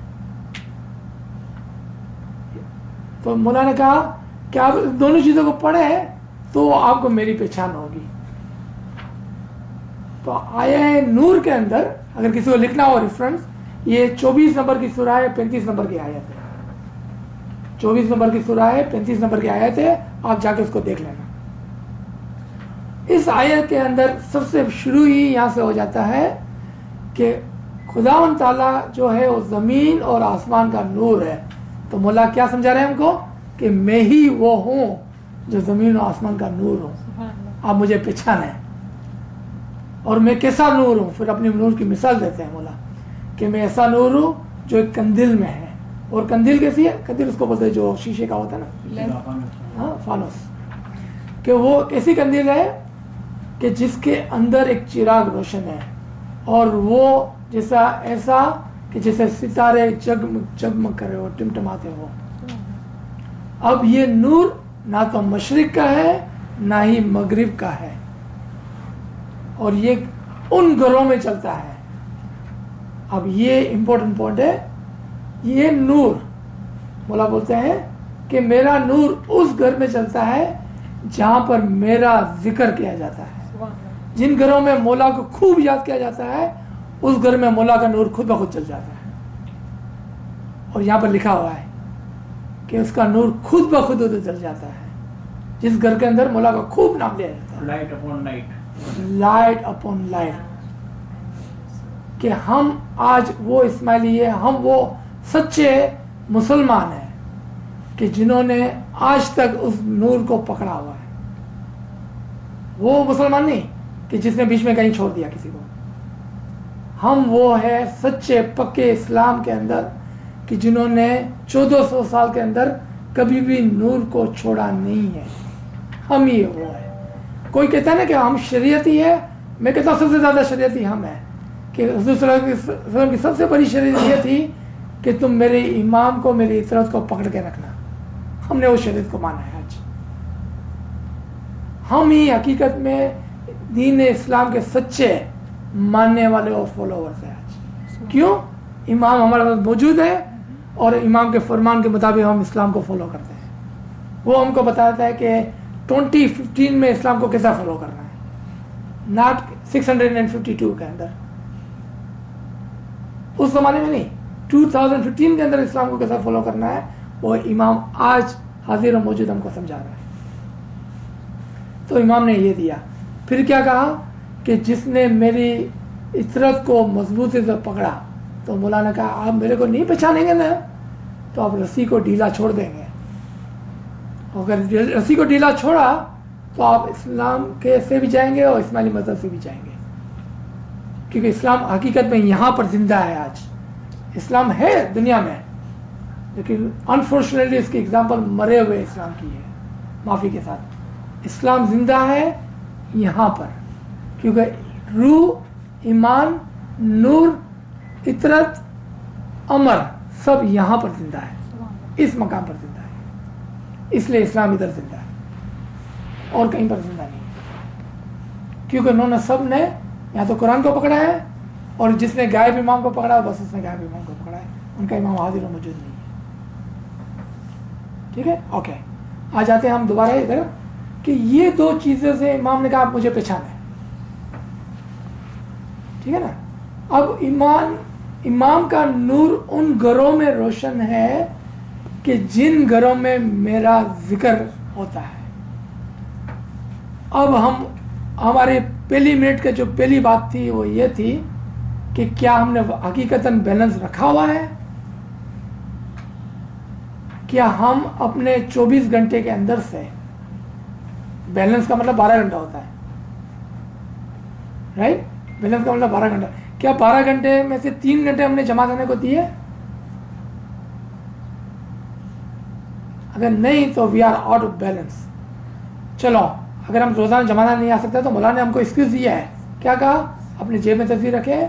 تو مولا نے کہا کہ آپ دونوں چیزوں کو پڑھیں تو آپ کو میری پہچان ہوگی. تو آیا نور کے اندر اگر کسی کو لکھنا ہو ریفرنس, یہ 24 نمبر کی سورہ ہے, 35 نمبر کی آیت ہے. 24 نمبر کی سورہ ہے, 35 نمبر کی آیت ہے, آپ جا کے اس کو دیکھ لینا. اس آیت کے اندر سب سے شروع ہی یہاں سے ہو جاتا ہے کہ خداوند تعالیٰ جو ہے وہ زمین اور آسمان کا نور ہے. تو مولا کیا سمجھا رہے ہیں ہم کو کہ میں ہی وہ ہوں جو زمین اور آسمان کا نور ہوں. آپ مجھے پہچانیں. اور میں کیسا نور ہوں, پھر اپنی نور کی مثال دیتے ہیں مولا کہ میں ایسا نور ہوں جو ایک قندیل میں ہے. اور قندیل کیسی ہے؟ قندیل اس کو بولتے ہیں جو شیشے کا ہوتا ہے نا, ہاں فانوس. کہ وہ ایسی قندیل ہے کہ جس کے اندر ایک چراغ روشن ہے اور وہ جیسا ایسا کہ جیسے ستارے جگمگ جگمگ کر رہے ہو, ٹمٹماتے ہو. اب یہ نور نہ تو مشرق کا ہے نہ ہی مغرب کا ہے, اور یہ ان گھروں میں چلتا ہے. اب یہ امپورٹنٹ پوائنٹ ہے. یہ نور مولا بولتے ہیں کہ میرا نور اس گھر میں چلتا ہے جہاں پر میرا ذکر کیا جاتا ہے. جن گھروں میں مولا کو خوب یاد کیا جاتا ہے اس گھر میں مولا کا نور خود بخود چل جاتا ہے. اور یہاں پر لکھا ہوا ہے کہ اس کا نور خود بخود ادھر چل جاتا ہے جس گھر کے اندر مولا کا خوب نام لیا جاتا ہے. Light upon light, light upon light. کہ ہم آج وہ اسماعیلی ہے, ہم وہ سچے مسلمان ہیں کہ جنہوں نے آج تک اس نور کو پکڑا ہوا ہے. وہ مسلمان نہیں کہ جس نے بیچ میں کہیں چھوڑ دیا کسی کو. ہم وہ ہے سچے پکے اسلام کے اندر کہ جنہوں نے 1400 سال کے اندر کبھی بھی نور کو چھوڑا نہیں ہے. ہم ہی وہ ہے. کوئی کہتا ہے نا کہ ہم شریعتی ہے, میں کہتا ہوں سب سے زیادہ شریعتی ہم ہیں. کہ حضور صلی اللہ علیہ وسلم کی سب سے بڑی شریعت یہ تھی کہ تم میرے امام کو, میری اطاعت کو پکڑ کے رکھنا. ہم نے اس شریعت کو مانا ہے. آج ہم ہی حقیقت میں دین اسلام کے سچے ماننے والے اور فالوورز ہیں آج. کیوں؟ امام ہمارے پاس موجود ہے اور امام کے فرمان کے مطابق ہم اسلام کو فالو کرتے ہیں. وہ ہم کو بتاتا ہے کہ 2015 میں اسلام کو کیسا فالو کرنا ہے, ناٹ 652 کے اندر. उस ज़माने में नहीं, 2015 के अंदर इस्लाम को कैसा फॉलो करना है वो इमाम आज हाजिर और मौजूद हमको समझा रहा है। तो इमाम ने ये दिया। फिर क्या कहा कि जिसने मेरी इतरत को मजबूती से पकड़ा, तो मौला ने कहा आप मेरे को नहीं पहचानेंगे ना तो आप रस्सी को ढीला छोड़ देंगे। अगर रस्सी को ढीला छोड़ा तो आप इस्लाम के से भी जाएंगे और इस्माइली मज़हब से भी जाएंगे, क्योंकि इस्लाम हकीकत में यहाँ पर जिंदा है। आज इस्लाम है दुनिया में, लेकिन अनफॉर्चुनेटली इसकी एग्जाम्पल मरे हुए इस्लाम की है, माफ़ी के साथ। इस्लाम जिंदा है यहाँ पर, क्योंकि रूह, ईमान, नूर, इतरत, अमर सब यहाँ पर जिंदा है, इस मकाम पर जिंदा है। इसलिए इस्लाम इधर जिंदा है और कहीं पर जिंदा नहीं है, क्योंकि उन्होंने सब ने या तो कुरान को पकड़ा है, और जिसने गायब इमाम को पकड़ा बस उसने गायब इमाम को पकड़ा है, उनका इमाम हाजिर और मौजूद नहीं है। ठीक है, ओके। आ जाते हैं हम दोबारा इधर कि ये दो चीज़ें से इमाम ने कहा आप मुझे पहचाने, ठीक है ना। अब इमाम का नूर उन घरों में रोशन है कि जिन घरों में मेरा जिक्र होता है। अब हमारे पहली मिनट का जो पहली बात थी वो ये थी कि क्या हमने हकीकतन बैलेंस रखा हुआ है, क्या हम अपने 24 घंटे के अंदर से, बैलेंस का मतलब 12 घंटा होता है, राइट, बैलेंस का मतलब 12 घंटा, क्या 12 घंटे में से 3 घंटे हमने जमा करने को दिए? अगर नहीं तो we are out of balance. चलो, अगर हम रोज़ाना जमाना नहीं आ सकते तो मौलाना ने हमको एक्सक्यूज दिया है, क्या कहा, अपने जेब में तस्वीर रखें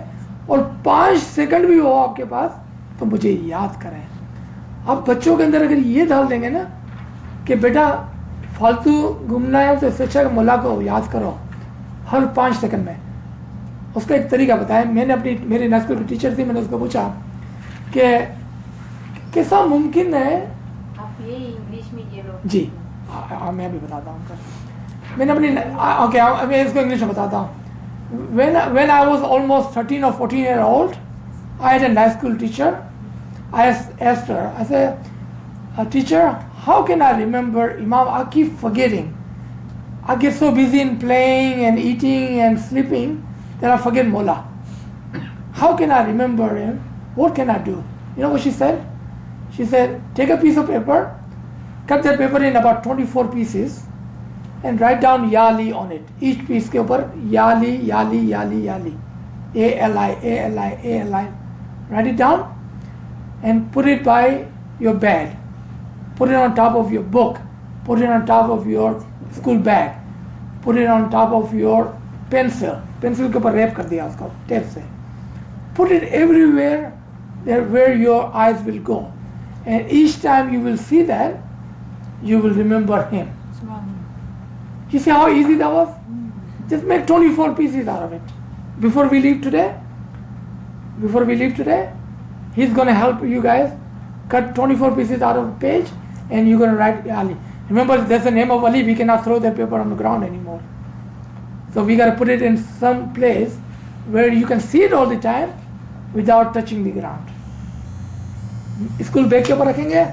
और 5 सेकंड भी हो आपके पास तो मुझे याद करें। आप बच्चों के अंदर अगर ये डाल देंगे ना कि बेटा फालतू घूमना है तो इससे अच्छा मौला को याद करो हर 5 सेकंड में। उसका एक तरीका बताया, मैंने मेरी नेशनल की टीचर थी, मैंने उसको पूछा कि कैसा मुमकिन है, आप ये इंग्लिश में ये लो जी मैं भी बताता हूँ, मैंने अपनी ओके मैं इसको इंग्लिश में बताता हूँ। when I was almost 13 or 14 year old, I had a high school teacher. I asked her, I said, teacher, how can I remember Imam? I keep forgetting. I get so busy in playing and eating and sleeping that I forget Mola. How can I remember him? What can I do? You know what she said? She said, take a piece of paper, cut that paper in about 24 pieces and write down Yali on it. Each piece के ऊपर Yali, Yali, Yali, Yali, A-L-I, A-L-I, A-L-I. Write it down and put it by your bed. Put it on top of your book. Put it on top of your school bag. Put it on top of your pencil. Pencil के ऊपर rap कर दिया उसको tape से. Put it everywhere there where your eyes will go. And each time you will see that, you will remember him. You see how easy that was? Just make 24 pieces out of it. Before we leave today, he's going to help you guys cut 24 pieces out of a page and you're going to write Ali. Remember, there's the name of Ali. We cannot throw that paper on the ground anymore. So we got to put it in some place where you can see it all the time without touching the ground. School bag के ऊपर रखेंगे,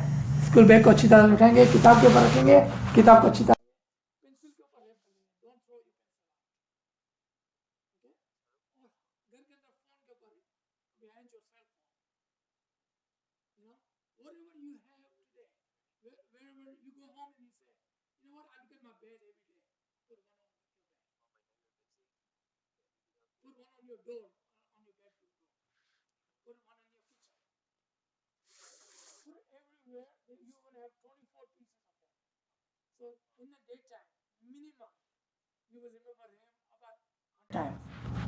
school bag को अच्छी तरह उठाएंगे, किताब के ऊपर रखेंगे, किताब को अच्छी तरह पेंसिल के ऊपर रखेंगे, don't throw your pencil, okay. और घर के अंदर फोन के ऊपर behind your cell phone, you know, whatever you have today, wherever you go home and you say, you know what, I look at my bed every day, put one on your bed, put one on your door, on your bedroom door, put one on your kitchen. Put everywhere that you will have 24 pieces of them. So in the daytime, minimum, you will remember him about 100 times.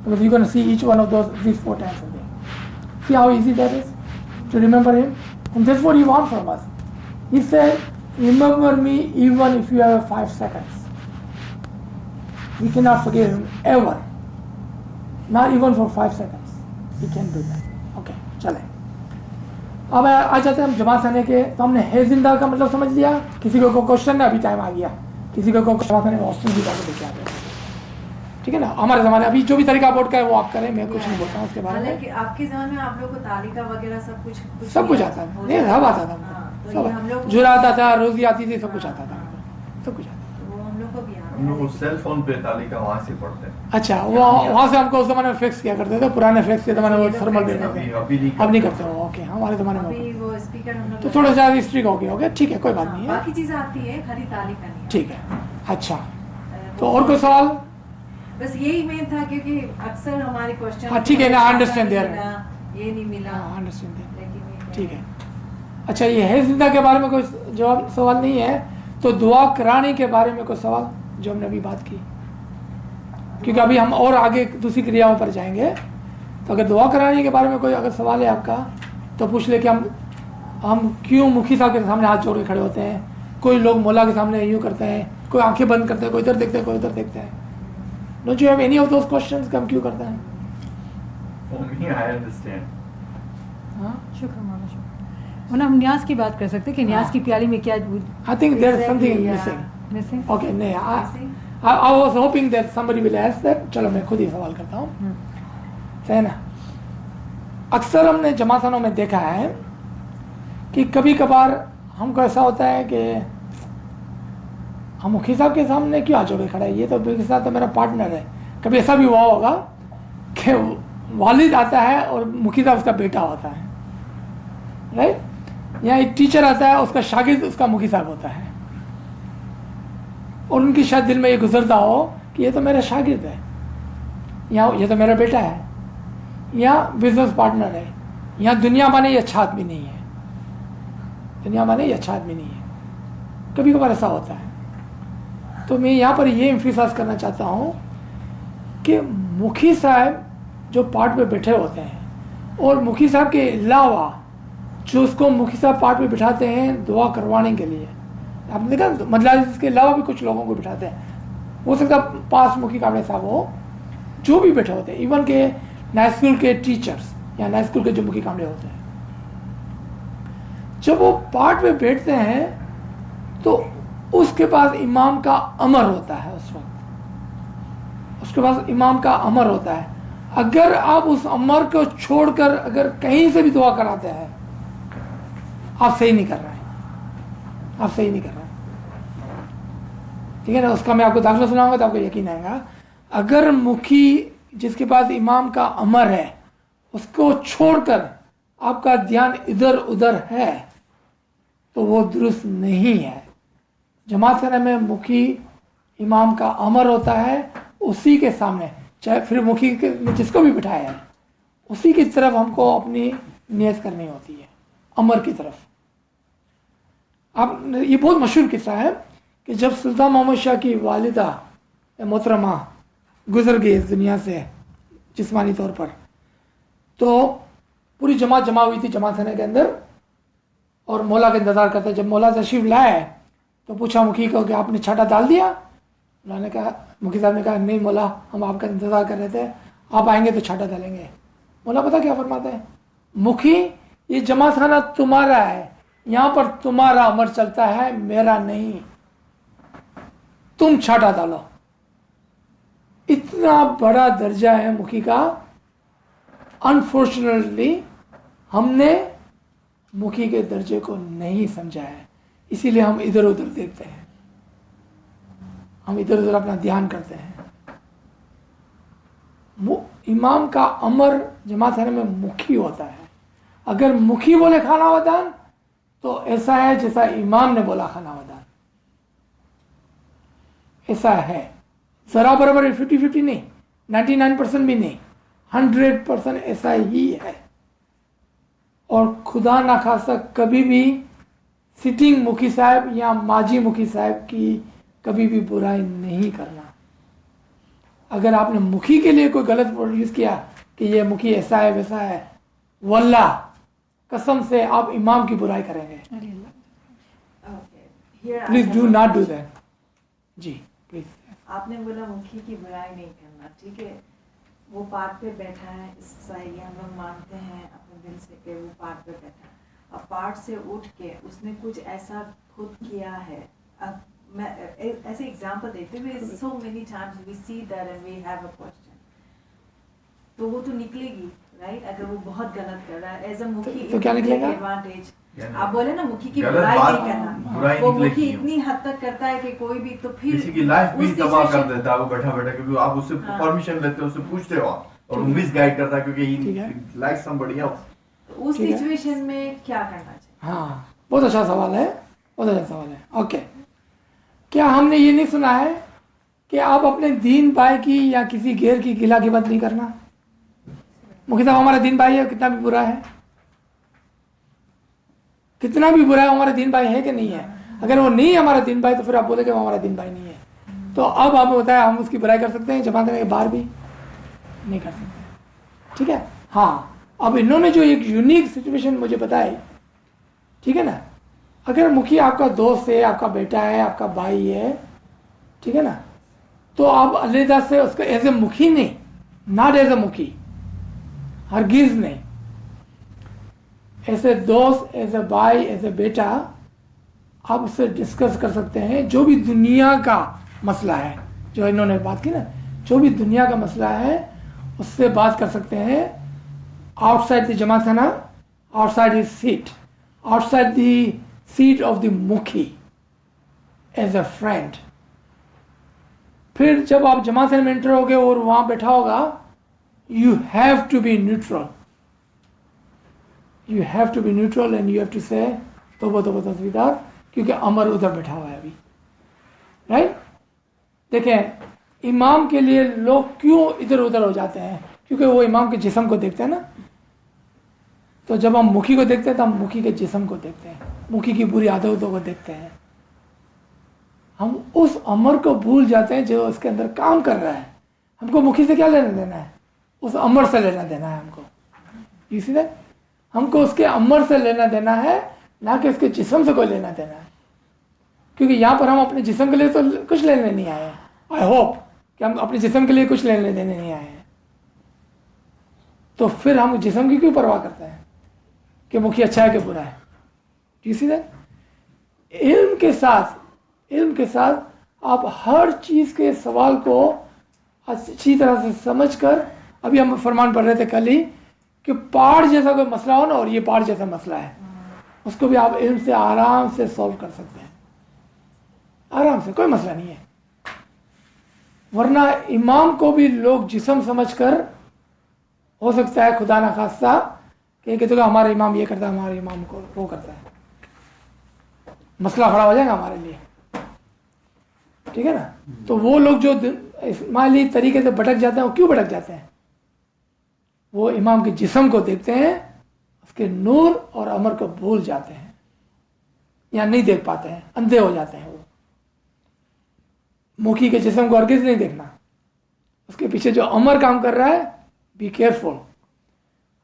Because you're going to see each one of these 4 times a day. See how easy that is to remember him? And that's what he wants from us. He said, remember me even if you have 5 seconds. We cannot forget him ever. Not even for 5 seconds. He can do that. Okay, chale. अब आ जाते हैं हम जमात खाने के। तो हमने है जिंदा का मतलब समझ लिया। किसी को क्वेश्चन है, अभी टाइम आ गया, किसी को क्वेश्चन है, ऑप्शन की बात लेके आते हैं। ठीक है ना. हमारे ज़माने अभी जो भी तरीका बोर्ड का है वो आप करें, मैं कुछ नहीं बोलता हूँ उसके बारे में. हालांकि आपके ज़माने में आप लोग को तालिका वगैरह सब कुछ आता था. नहीं, सब आता था हमको. सब जुरा आता था, रोजी आती थी, सब कुछ आता था हमको, सब कुछ आता था. वो हम लोग को भी हम लोग सेल फोन पे तालिका वहाँ से पढ़ते हैं. अच्छा, वो वहाँ से हमको उस ज़माने में फैक्स किया करते थे. पुराने फैक्स के ज़माने में वो थर्मल भेज देते थे. अब नहीं करते हो. ओके, हमारे ज़माने में अभी वो स्पीकर हम लोग तो थोड़ा सा स्ट्रिक हो गया. ओके, ठीक है, कोई बात नहीं है. बाकी चीज़ें आती है, खाली तालिका नहीं. ठीक है. अच्छा, तो और कोई सवाल? बस यही मेन था क्योंकि अक्सर हमारे क्वेश्चन. हाँ, ठीक है ना, अंडरस्टैंड देयर. ये नहीं मिला. Understand there. लेकिन ठीक है. अच्छा, ये है जिंदा के बारे में कोई जवाब सवाल नहीं है, तो दुआ कराने के बारे में कोई सवाल जो हमने अभी बात की, क्योंकि अभी हम और आगे दूसरी क्रियाओं पर जाएंगे. तो अगर दुआ कराने के बारे में कोई अगर सवाल है आपका तो पूछ ले कि हम क्यों मुखी साहब के सामने हाथ जोड़ के खड़े होते हैं. कोई लोग मौला के सामने यूँ करते हैं, कोई आंखें बंद करते हैं, कोई इधर देखते हैं, कोई उधर देखते हैं. Don't you have any of those questions कि हम क्यों करते हैं? For me, I understand. हाँ, शुक्र मौला शुक्र. वरना हम न्याज की बात कर सकते हैं कि न्याज की प्याली में क्या I think there is something missing. Missing. Okay, नहीं, I was hoping that somebody will ask that. चलो मैं खुद ही सवाल करता हूँ. है ना, अक्सर हमने जमाखानों में देखा है कि कभी कभार हमको ऐसा होता है कि हम मुखी साहब के सामने क्यों हाथ जोड़े खड़ा है, ये तो मुखी साहब तो मेरा पार्टनर है. कभी ऐसा भी हुआ होगा कि वालिद आता है और मुखी साहब उसका बेटा होता है, राइट. या एक टीचर आता है, उसका शागिर्द उसका मुखी साहब होता है, और उनकी शायद दिल में ये गुजरता हो कि ये तो मेरा शागिर्द है, या ये तो मेरा बेटा है, या बिजनेस पार्टनर है, या दुनिया माने ये अच्छा आदमी नहीं है, दुनिया माने ये अच्छा आदमी नहीं है. कभी कभार ऐसा होता है. तो मैं यहाँ पर ये एम्फिसाइज करना चाहता हूँ कि मुखी साहब जो पार्ट पे बैठे होते हैं, और मुखी साहब के अलावा जो उसको मुखी साहब पार्ट पे बिठाते हैं दुआ करवाने के लिए, आपने देखा मजलिस के अलावा भी कुछ लोगों को बिठाते हैं. हो सकता है पास मुखी कामड़े साहब हो, जो भी बैठे होते हैं, इवन के नाइट स्कूल के टीचर्स या नाइट स्कूल के जो मुखी कामड़े होते हैं, जब वो पार्ट पे बैठते हैं तो उसके पास इमाम का अमर होता है. उस वक्त उसके पास इमाम का अमर होता है. अगर आप उस अमर को छोड़कर अगर कहीं से भी दुआ कराते हैं, आप सही नहीं कर रहे हैं, आप सही नहीं कर रहे हैं. ठीक है ना. उसका मैं आपको दाखिला सुनाऊंगा तो आपको यकीन आएगा. अगर मुखी जिसके पास इमाम का अमर है उसको छोड़कर आपका ध्यान इधर उधर है तो वो दुरुस्त नहीं है. जमात खाने में मुखी इमाम का अमर होता है, उसी के सामने, चाहे फिर मुखी ने जिसको भी बिठाया है उसी की तरफ हमको अपनी नियत करनी होती है, अमर की तरफ. आप, ये बहुत मशहूर किस्सा है कि जब सुल्तान मोहम्मद शाह की वालिदा मोहतरमा गुजर गई इस दुनिया से जिस्मानी तौर पर, तो पूरी जमात जमा हुई थी जमात खाने के अंदर और मौला का इंतज़ार करते. जब मौला तशरीफ लाए तो पूछा मुखी को कि आपने छाटा डाल दिया. मौला ने कहा, मुखी साहब ने कहा, नहीं मौला, हम आपका इंतज़ार कर रहे थे, आप आएंगे तो छाटा डालेंगे. मौला पता क्या फरमाते हैं, मुखी ये जमात खाना तुम्हारा है, यहाँ पर तुम्हारा अमर चलता है, मेरा नहीं, तुम छाटा डालो. इतना बड़ा दर्जा है मुखी का. अनफॉर्चुनेटली हमने मुखी के दर्जे को नहीं समझा है, इसीलिए हम इधर उधर देखते हैं, हम इधर उधर अपना ध्यान करते हैं. इमाम का अमर जमात खाने में मुखी होता है. अगर मुखी बोले खाना वदान तो ऐसा है जैसा इमाम ने बोला खाना वदान, ऐसा है. जरा बराबर 50-50 नहीं, 99% भी नहीं, 100% ऐसा ही है. और खुदा ना खासा कभी भी सिटिंग मुखी साहब या माजी मुखी साहब की कभी भी बुराई नहीं करना. अगर आपने मुखी के लिए कोई गलत वर्ड यूज़ किया कि ये मुखी ऐसा है वैसा है, वल्लाह कसम से आप इमाम की बुराई करेंगे. Please do not do that. जी प्लीज. आपने बोला मुखी की बुराई नहीं करना, ठीक है, वो पार्ट पे बैठा है, इसका ये हम लोग मानते हैं अपने दिल से कि वो पार्ट पे बैठा है. अब पार्ट से उठ के उसने कुछ ऐसा खुद किया है, अब मैं ऐसे एग्जांपल देते हुए so many times we see that and we have a question, तो वो तो निकलेगी राइट, अगर वो बहुत गलत कर रहा है एज अ मुखी तो क्या निकलेगा? एडवांटेज आप बोले ना मुखी की गलत बुराई बात, नहीं करना, बुराई वो निकलेगी। मुखी इतनी हद तक करता है कि कोई भी तो फिर किसी की लाइफ भी उस तबाह कर situation- देता है वो बैठा बैठा, क्योंकि आप उससे हाँ। परमिशन लेते हो, उससे पूछते हो आप, और वो मिस गाइड करता है क्योंकि ठीक है। ही लाइक समबडी एल्स। तो उस ठीक है। सिचुएशन में क्या करना चाहिए? हाँ, बहुत अच्छा सवाल है, बहुत अच्छा सवाल है। ओके, क्या हमने ये नहीं सुना है कि आप अपने दीन भाई की या किसी गैर की गिला गिबत नहीं करना? मुखी साहब हमारा दीन भाई है, कितना भी बुरा है, कितना भी बुरा है, हमारा दीन भाई है कि नहीं है? अगर वो नहीं है हमारा दीन भाई तो फिर आप बोले कि वो हमारा दीन भाई नहीं है। तो अब आप बताया हम उसकी बुराई कर सकते हैं, जमात में के बाहर भी नहीं कर सकते, ठीक है? हाँ, अब इन्होंने जो एक यूनिक सिचुएशन मुझे बताई, ठीक है ना, अगर मुखी आपका दोस्त है, आपका बेटा है, आपका भाई है, ठीक है ना, तो आप अलहदा से उसको एज ए मुखी नहीं, नॉट एज ए मुखी, हरगिज नहीं, एज ए दोस्त, एज ए भाई, एज ए बेटा आप उससे डिस्कस कर सकते हैं जो भी दुनिया का मसला है, जो इन्होंने बात की ना, जो भी दुनिया का मसला है उससे बात कर सकते हैं आउटसाइड द जमात खाना, outside his seat, outside the seat of the मुखी, एज अ फ्रेंड। फिर जब आप जमात में एंटर होगे और वहां बैठा होगा, you have to be neutral, you have to be neutral and you have to say तोबा तोबा तस्वीदार, क्योंकि अमर उधर बैठा हुआ है अभी, राइट? देखें, इमाम के लिए लोग क्यों इधर उधर हो जाते हैं? क्योंकि वो इमाम के जिस्म को देखते हैं ना। तो जब हम मुखी को देखते हैं तो हम मुखी के जिस्म को देखते हैं, मुखी की बुरी आदतों को देखते हैं, हम उस अमर को भूल जाते हैं जो उसके अंदर काम कर रहा है। हमको मुखी से क्या लेना देना है? उस अमर से लेना देना है हमको, इसीलिए हमको उसके अमर से लेना देना है, ना कि उसके जिस्म से कोई लेना देना है। क्योंकि यहाँ पर हम अपने जिस्म के लिए तो कुछ लेने नहीं आए हैं। आई होप कि हम अपने जिस्म के लिए कुछ लेने देने नहीं आए हैं। तो फिर हम जिस्म की क्यों परवाह करते हैं कि मुखी अच्छा है कि बुरा है? इसीलिए इल्म के साथ आप हर चीज़ के सवाल को अच्छी तरह से समझकर, अभी हम फरमान पढ़ रहे थे कल ही कि पहाड़ जैसा कोई मसला हो ना, और ये पहाड़ जैसा मसला है, उसको भी आप इल्म से आराम से सॉल्व कर सकते हैं, आराम से, कोई मसला नहीं है। वरना इमाम को भी लोग जिस्म समझकर, हो सकता है खुदा ना खास्ता कि तो हमारा इमाम ये करता है, हमारे इमाम को वो करता है, मसला खड़ा हो जाएगा हमारे लिए, ठीक है ना? तो वो लोग जो इस्माइली तरीके से भटक जाते हैं, वो क्यों भटक जाते हैं? वो इमाम के जिस्म को देखते हैं, उसके नूर और अमर को भूल जाते हैं या नहीं देख पाते हैं, अंधे हो जाते हैं। वो मुखी के जिस्म को हरगिज़ नहीं देखना, उसके पीछे जो अमर काम कर रहा है, बी केयरफुल।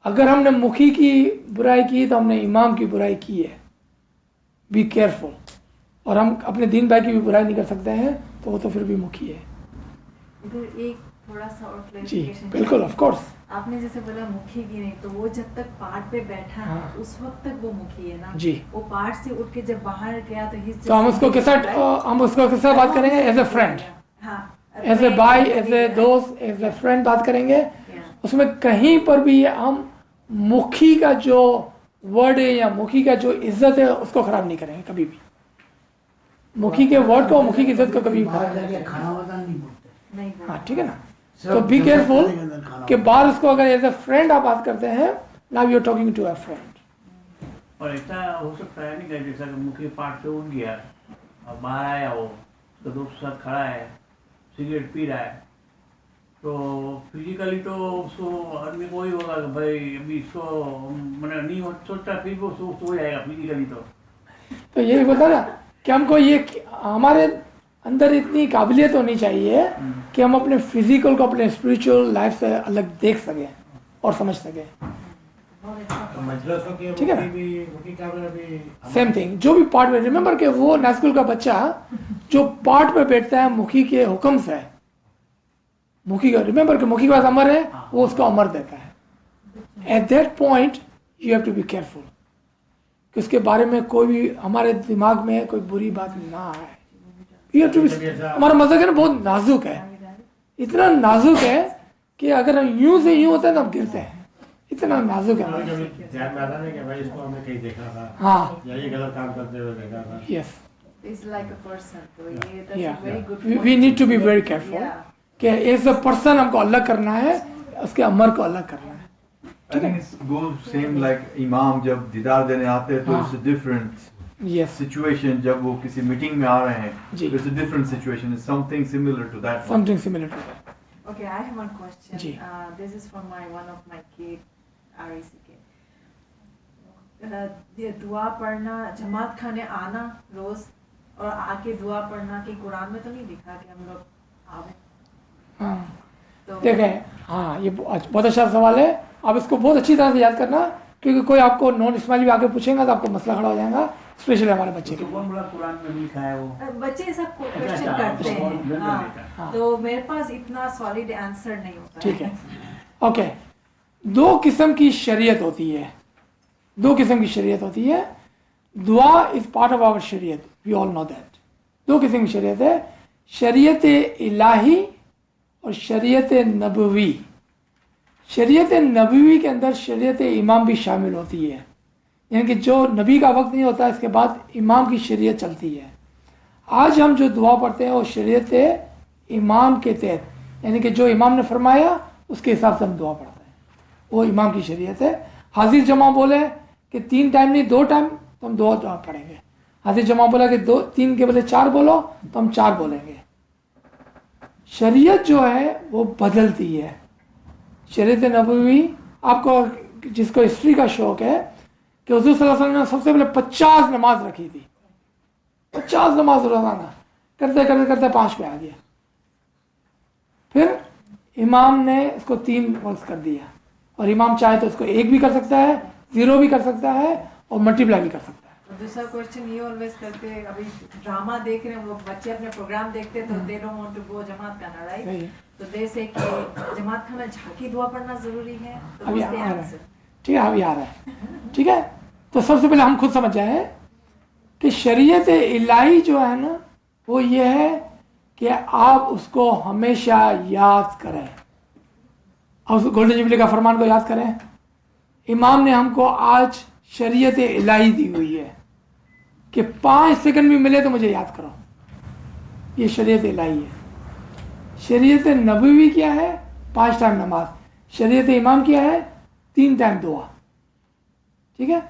अगर हमने मुखी की बुराई की तो हमने इमाम की बुराई की है, बी केयरफुल। और हम अपने दीन भाई की भी बुराई नहीं कर सकते हैं, तो वो तो फिर भी मुखी है। इधर एक थोड़ा सा और जी क्लैरिफिकेशन, बिल्कुल, ऑफ कोर्स। आपने जैसे बोला मुखी की नहीं, तो वो जब तक पार्ट पे बैठा है हाँ। उस वक्त तक वो मुखी है ना जी। वो पार्ट से उठ के जब बाहर गया तो तो हम उसको किस साथ बात करेंगे? As a friend, as a भाई, एज ए दोस्त, एज ए फ्रेंड बात करेंगे। उसमें कहीं पर भी हम मुखी का जो वर्ड है या मुखी का जो इज्जत है उसको खराब नहीं करेंगे कभी भी। मुखी के वर्ड को, मुखी की इज्जत को कभी बाहर खराब नहीं जाके करेंगे। खाना वाना नहीं बोलते। नहीं हाँ, ठीक है ना? सब तो बी जब केयरफुल के अंदर खाना कि बाहर उसको अगर एज ए फ्रेंड आप बात करते हैं, now you are talking to a friend. और ऐसा हो सकता है नहीं, जैसा कि मुखी पार्ट से उठ गया और बाहर आया हो, तो दोस्त के साथ खड़ा है, सिगरेट पी रहा है, तो फिजिकली तो उसको आदमी को ही होगा कि भाई अभी इसको मैंने नहीं सोचता, फिर वो सो जाएगा फिजिकली। तो यही बोलता ना कि हमको ये हमारे अंदर इतनी काबिलियत होनी चाहिए कि हम अपने फिजिकल को अपने स्पिरिचुअल लाइफ से अलग देख सकें और समझ सकें। ठीक है ना? सेम थिंग, जो भी पार्ट में, रिमेंबर कि वो नास्कुल का बच्चा जो पार्ट में बैठता है मुखी के हुक्म से, मुखी का, रिमेंबर कि मुखी के पास अमर है, वो उसको अमर देता है। At that point you have to be careful कि उसके बारे में कोई भी हमारे दिमाग में कोई बुरी बात ना आए। You have to be- हमारा मज़हब है ना बहुत नाजुक है, इतना नाजुक है कि अगर हम यूं से यूं होते हैं तो हम गिरते हैं, इतना नाजुक है हमारा। कभी ध्यान में आता नहीं कि भाई इसको हमने कहीं देखा था हाँ, या ये गलत काम करते हुए देखा था। Yes, It's like a person. तो ये that's yeah, a very good we point. need to be very careful Yeah. कि एज अ पर्सन हमको अलग करना है, उसके अमर को अलग करना है। I think it's goes same like imam जब दीदार देने आते हैं तो हाँ। it's a different yes, situation, जब वो किसी मीटिंग में आ रहे हैं जी। it's a different situation, it's something similar to that one. Something similar to that. Okay, I have one question. जी। This is from one of my kid, REC kid. ये दुआ पढ़ना, जमात खाने आना रोज और आके दुआ पढ़ना कि कुरान में तो नहीं लिखा कि हम लोग आवे। हाँ, तो देखें, हाँ ये बहुत अच्छा सवाल है, आप इसको बहुत अच्छी तरह से याद करना, क्योंकि कोई आपको नॉन इस्माइली भी आके पूछेगा तो आपको मसला खड़ा हो जाएगा, स्पेशली हमारे बच्चे के तो कौन बोला कुरान में लिखा है वो? बच्चे ऐसा क्वेश्चन अच्छा, करते अच्छा, हैं, हाँ, हाँ। तो मेरे पास इतना सॉलिड आंसर नहीं होता ठीक है, ओके। दो किस्म की शरीयत होती है, दो किस्म की शरीयत होती है। दुआ इज पार्ट ऑफ आवर शरीयत, वी ऑल नो दैट। दो किस्म की शरीयत है, शरीयत इलाही और शरीयत नबवी। शरीयत नबवी के अंदर शरीयत इमाम भी शामिल होती है, यानी कि जो नबी का वक्त नहीं होता इसके बाद इमाम की शरीयत चलती है। आज हम जो दुआ पढ़ते हैं वो शरीयत इमाम के तहत, यानी कि जो इमाम ने फरमाया उसके हिसाब से हम दुआ पढ़ते हैं, वो इमाम की शरीयत है। हाजिर जमा बोले कि 3 टाइम नहीं 2 टाइम तो हम 2 दुआ पढ़ेंगे। हाजिर जमा बोला कि 3 के बदले 4 बोलो तो हम 4 बोलेंगे। शरीयत जो है वो बदलती है। शरीयत नबवी, आपको जिसको हिस्ट्री का शौक है कि हुज़ूर सल्लल्लाहु अलैहि वसल्लम ने सबसे पहले 50 नमाज रखी थी, 50 नमाज रोजाना, करते करते करते 5 पे आ गया। फिर इमाम ने इसको 3 वक्त कर दिया, और इमाम चाहे तो इसको 1 भी कर सकता है, 0 भी कर सकता है और मल्टीप्लाई भी कर सकता है। दूसरा क्वेश्चन ये ऑलवेज करते हैं, अभी ड्रामा देख रहे हैं वो बच्चे, अपने प्रोग्राम देखते हैं तो they don't want to go जमात खाना, सही राइट? है। तो दे से कि जमात खाना झांकी दुआ पढ़ना जरूरी है, तो अभी what's आ the रहा है, answer? ठीक है, अभी आ रहा है, ठीक है। तो सबसे पहले हम खुद समझ जाए कि शरीयत इलाही जो है ना वो ये है कि आप उसको हमेशा याद करें, और उस गोल्डन जुबली का फरमान को याद करें। इमाम ने हमको आज शरीयत इलाही दी हुई है कि 5 सेकंड भी मिले तो मुझे याद करो, ये शरीयत इलाही है। शरीयत नबवी क्या है? 5 टाइम नमाज। शरीयत इमाम क्या है? 3 टाइम दुआ, ठीक है।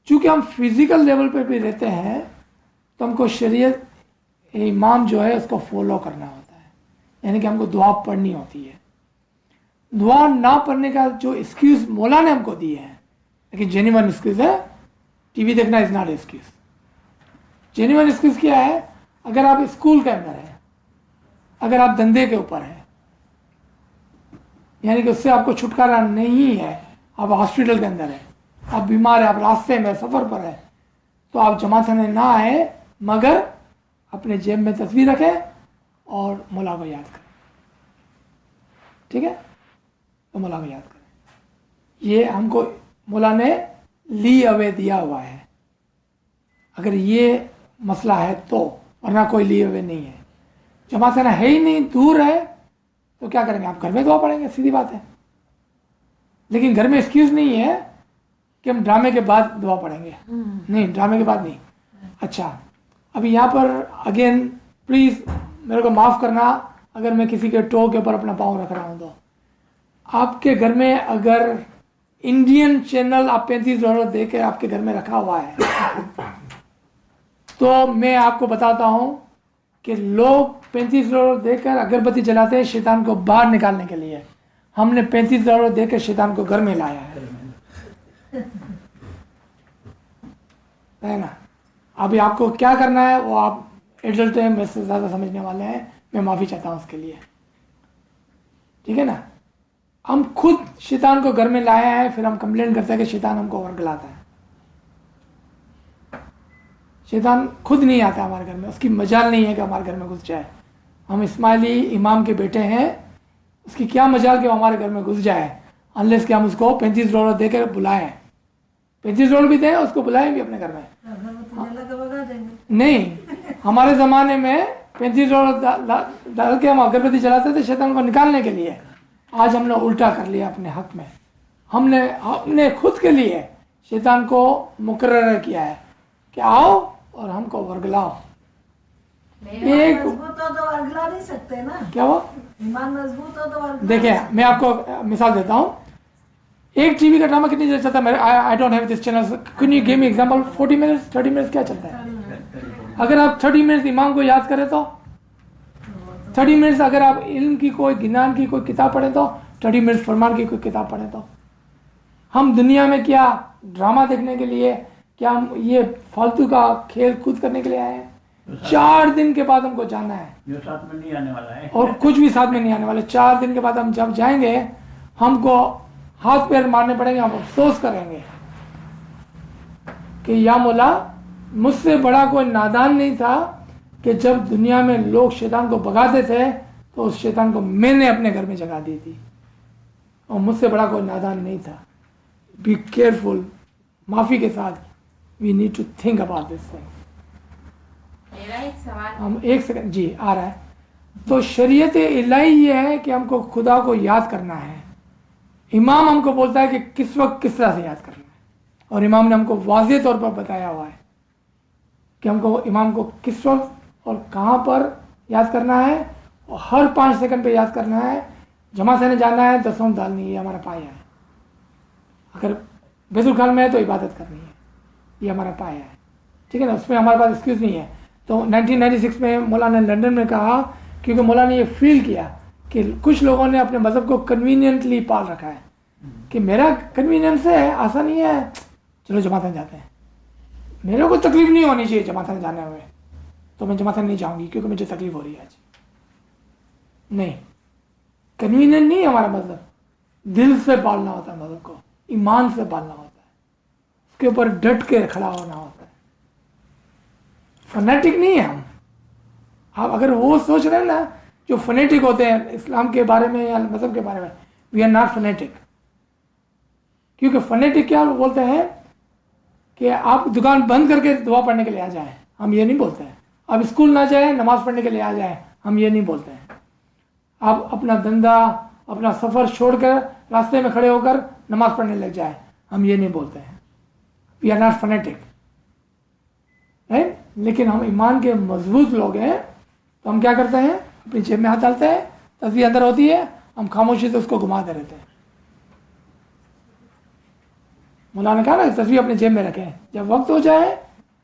चूंकि हम फिजिकल लेवल पे भी रहते हैं तो हमको शरीयत इमाम जो है उसको फॉलो करना होता है, यानी कि हमको दुआ पढ़नी होती है। दुआ ना पढ़ने का जो एक्सक्यूज मौला ने हमको दिए हैं, लेकिन जेन्युइन एक्सक्यूज है, टीवी देखना is not excuse. Genuine excuse क्या है? अगर आप स्कूल के अंदर हैं, अगर आप धंधे के ऊपर हैं, यानी कि उससे आपको छुटकारा नहीं है, आप हॉस्पिटल के अंदर हैं, आप बीमार हैं, आप रास्ते में सफ़र पर हैं, तो आप जमात खाने ना आए, मगर अपने जेब में तस्वीर रखें और मौला को याद करें, ठीक है। तो मौला को याद करें, ये हमको मौला ने ली अवे दिया हुआ है। अगर ये मसला है तो, वरना कोई ली अवे नहीं है। जमात खाना है ही नहीं, दूर है, तो क्या करेंगे? आप घर में दुआ पढ़ेंगे, सीधी बात है। लेकिन घर में एक्सक्यूज नहीं है कि हम ड्रामे के बाद दुआ पढ़ेंगे, नहीं, ड्रामे के बाद नहीं। अच्छा, अभी यहाँ पर अगेन प्लीज़ मेरे को माफ़ करना अगर मैं किसी के टो के ऊपर अपना पाँव रख रहा हूँ। तो आपके घर में अगर इंडियन चैनल आप $35 दे के आपके घर में रखा हुआ है, तो मैं आपको बताता हूँ कि लोग $35 देकर अगरबत्ती जलाते हैं शैतान को बाहर निकालने के लिए। हमने $35 देकर शैतान को घर में लाया है ना। अभी आपको क्या करना है वो आप एडल्ट हैं, मेरे से ज़्यादा समझने वाले हैं, मैं माफ़ी चाहता हूँ उसके लिए, ठीक है ना। हम खुद शैतान को घर में लाए हैं, फिर हम कंप्लेंट करते हैं कि शैतान हमको वर्गलाता है। शैतान खुद नहीं आता हमारे घर में, उसकी मजाल नहीं है कि हमारे घर में घुस जाए। हम इस्माइली इमाम के बेटे हैं, उसकी क्या मजाल कि वो हमारे घर में घुस जाए, अनलेस कि हम उसको $35 देकर बुलाएं। $35 भी दें, उसको बुलाएं भी अपने घर में। नहीं, हमारे ज़माने में $35 डाल के हम अगरबत्ती जलाते थे शैतान को निकालने के लिए। आज हमने उल्टा कर लिया अपने हक में। हमने खुद के लिए शैतान को मुकर्रर किया है कि आओ और हमको वर्गलाओ। एक मजबूत हो तो वर्गला नहीं सकते ना। क्या वो ईमान मजबूत हो तो वर्गला। देखिए मैं आपको मिसाल देता हूँ। एक टीवी का ड्रामा कितनी देर चलता है? I don't have this channel, can you give me example? 40 minutes 30 minutes क्या चलता है? अगर आप 30 मिनट्स इमाम को याद करें तो 30 मिनट्स, अगर आप इल्म की कोई ज्ञान की कोई किताब पढ़ें तो 30 मिनट्स फरमान की कोई किताब पढ़ें तो। हम दुनिया में क्या ड्रामा देखने के लिए, क्या हम ये फालतू का खेल कूद करने के लिए आए हैं? 4 दिन के बाद हमको जाना है, जो साथ में नहीं आने वाला है और कुछ भी साथ में नहीं आने वाले। 4 दिन के बाद हम जब जाएंगे हमको हाथ पैर मारने पड़ेंगे, हम अफसोस करेंगे कि या मौला मुझसे बड़ा कोई नादान नहीं था कि जब दुनिया में लोग शैतान को भगाते थे तो उस शैतान को मैंने अपने घर में जगा दी थी, और मुझसे बड़ा कोई नादान नहीं था। बी केयरफुल, माफ़ी के साथ, we need to think about this thing. मेरा एक सवाल हम एक सेकंड जी आ रहा है। तो शरीयत इलाही ये है कि हमको खुदा को याद करना है। इमाम हमको बोलता है कि किस वक्त किस तरह से याद करना है, और इमाम ने हमको वाज़ेह तौर पर बताया हुआ है कि हमको इमाम को किस वक्त और कहाँ पर याद करना है, और हर 5 सेकंड पे याद करना है। जमात से जाना है, दसों डालनी है, ये हमारा पाया है। अगर बैतुल खाल में है तो इबादत करनी है, ये हमारा पाया है, ठीक है ना। उसमें हमारे पास एक्सक्यूज़ नहीं है। तो 1996 में मौलाना ने लंदन में कहा, क्योंकि मौलाना ने ये फील किया कि कुछ लोगों ने अपने मज़हब को कन्वीनियंटली पाल रखा है कि मेरा कन्वीनियंस है, आसानी है, चलो जमात में जाते हैं, मेरे को तकलीफ नहीं होनी चाहिए जमात में जाने में, तो मैं जमात में नहीं जाऊंगी क्योंकि मुझे तकलीफ हो रही है आज। नहीं, कन्वीनियंट नहीं है हमारा मज़हब। दिल से पालना होता है मज़हब को, ईमान से पालना होता है, उसके ऊपर डट के खड़ा होना होता है। फनेटिक नहीं है हम। आप अगर वो सोच रहे हैं ना जो फनेटिक होते हैं इस्लाम के बारे में या मज़हब के बारे में, वी आर नॉट फनेटिक। क्योंकि फनेटिक क्या बोलते हैं कि आप दुकान बंद करके दुआ पढ़ने के लिए आ जाएं, हम ये नहीं बोलते हैं। आप स्कूल ना जाएं, नमाज़ पढ़ने के लिए आ जाएं, हम ये नहीं बोलते हैं। आप अपना धंधा, अपना सफ़र छोड़कर रास्ते में खड़े होकर नमाज़ पढ़ने लग जाए, हम ये नहीं बोलते हैं। वी आर नॉट फनेटिक है। लेकिन हम ईमान के मजबूत लोग हैं, तो हम क्या करते हैं, अपनी जेब में हाथ डालते हैं, तस्वीर अंदर होती है, हम खामोशी से उसको घुमाते रहते हैं। मौलाना ने कहा ना तस्वीर अपने जेब में रखें, जब वक्त हो जाए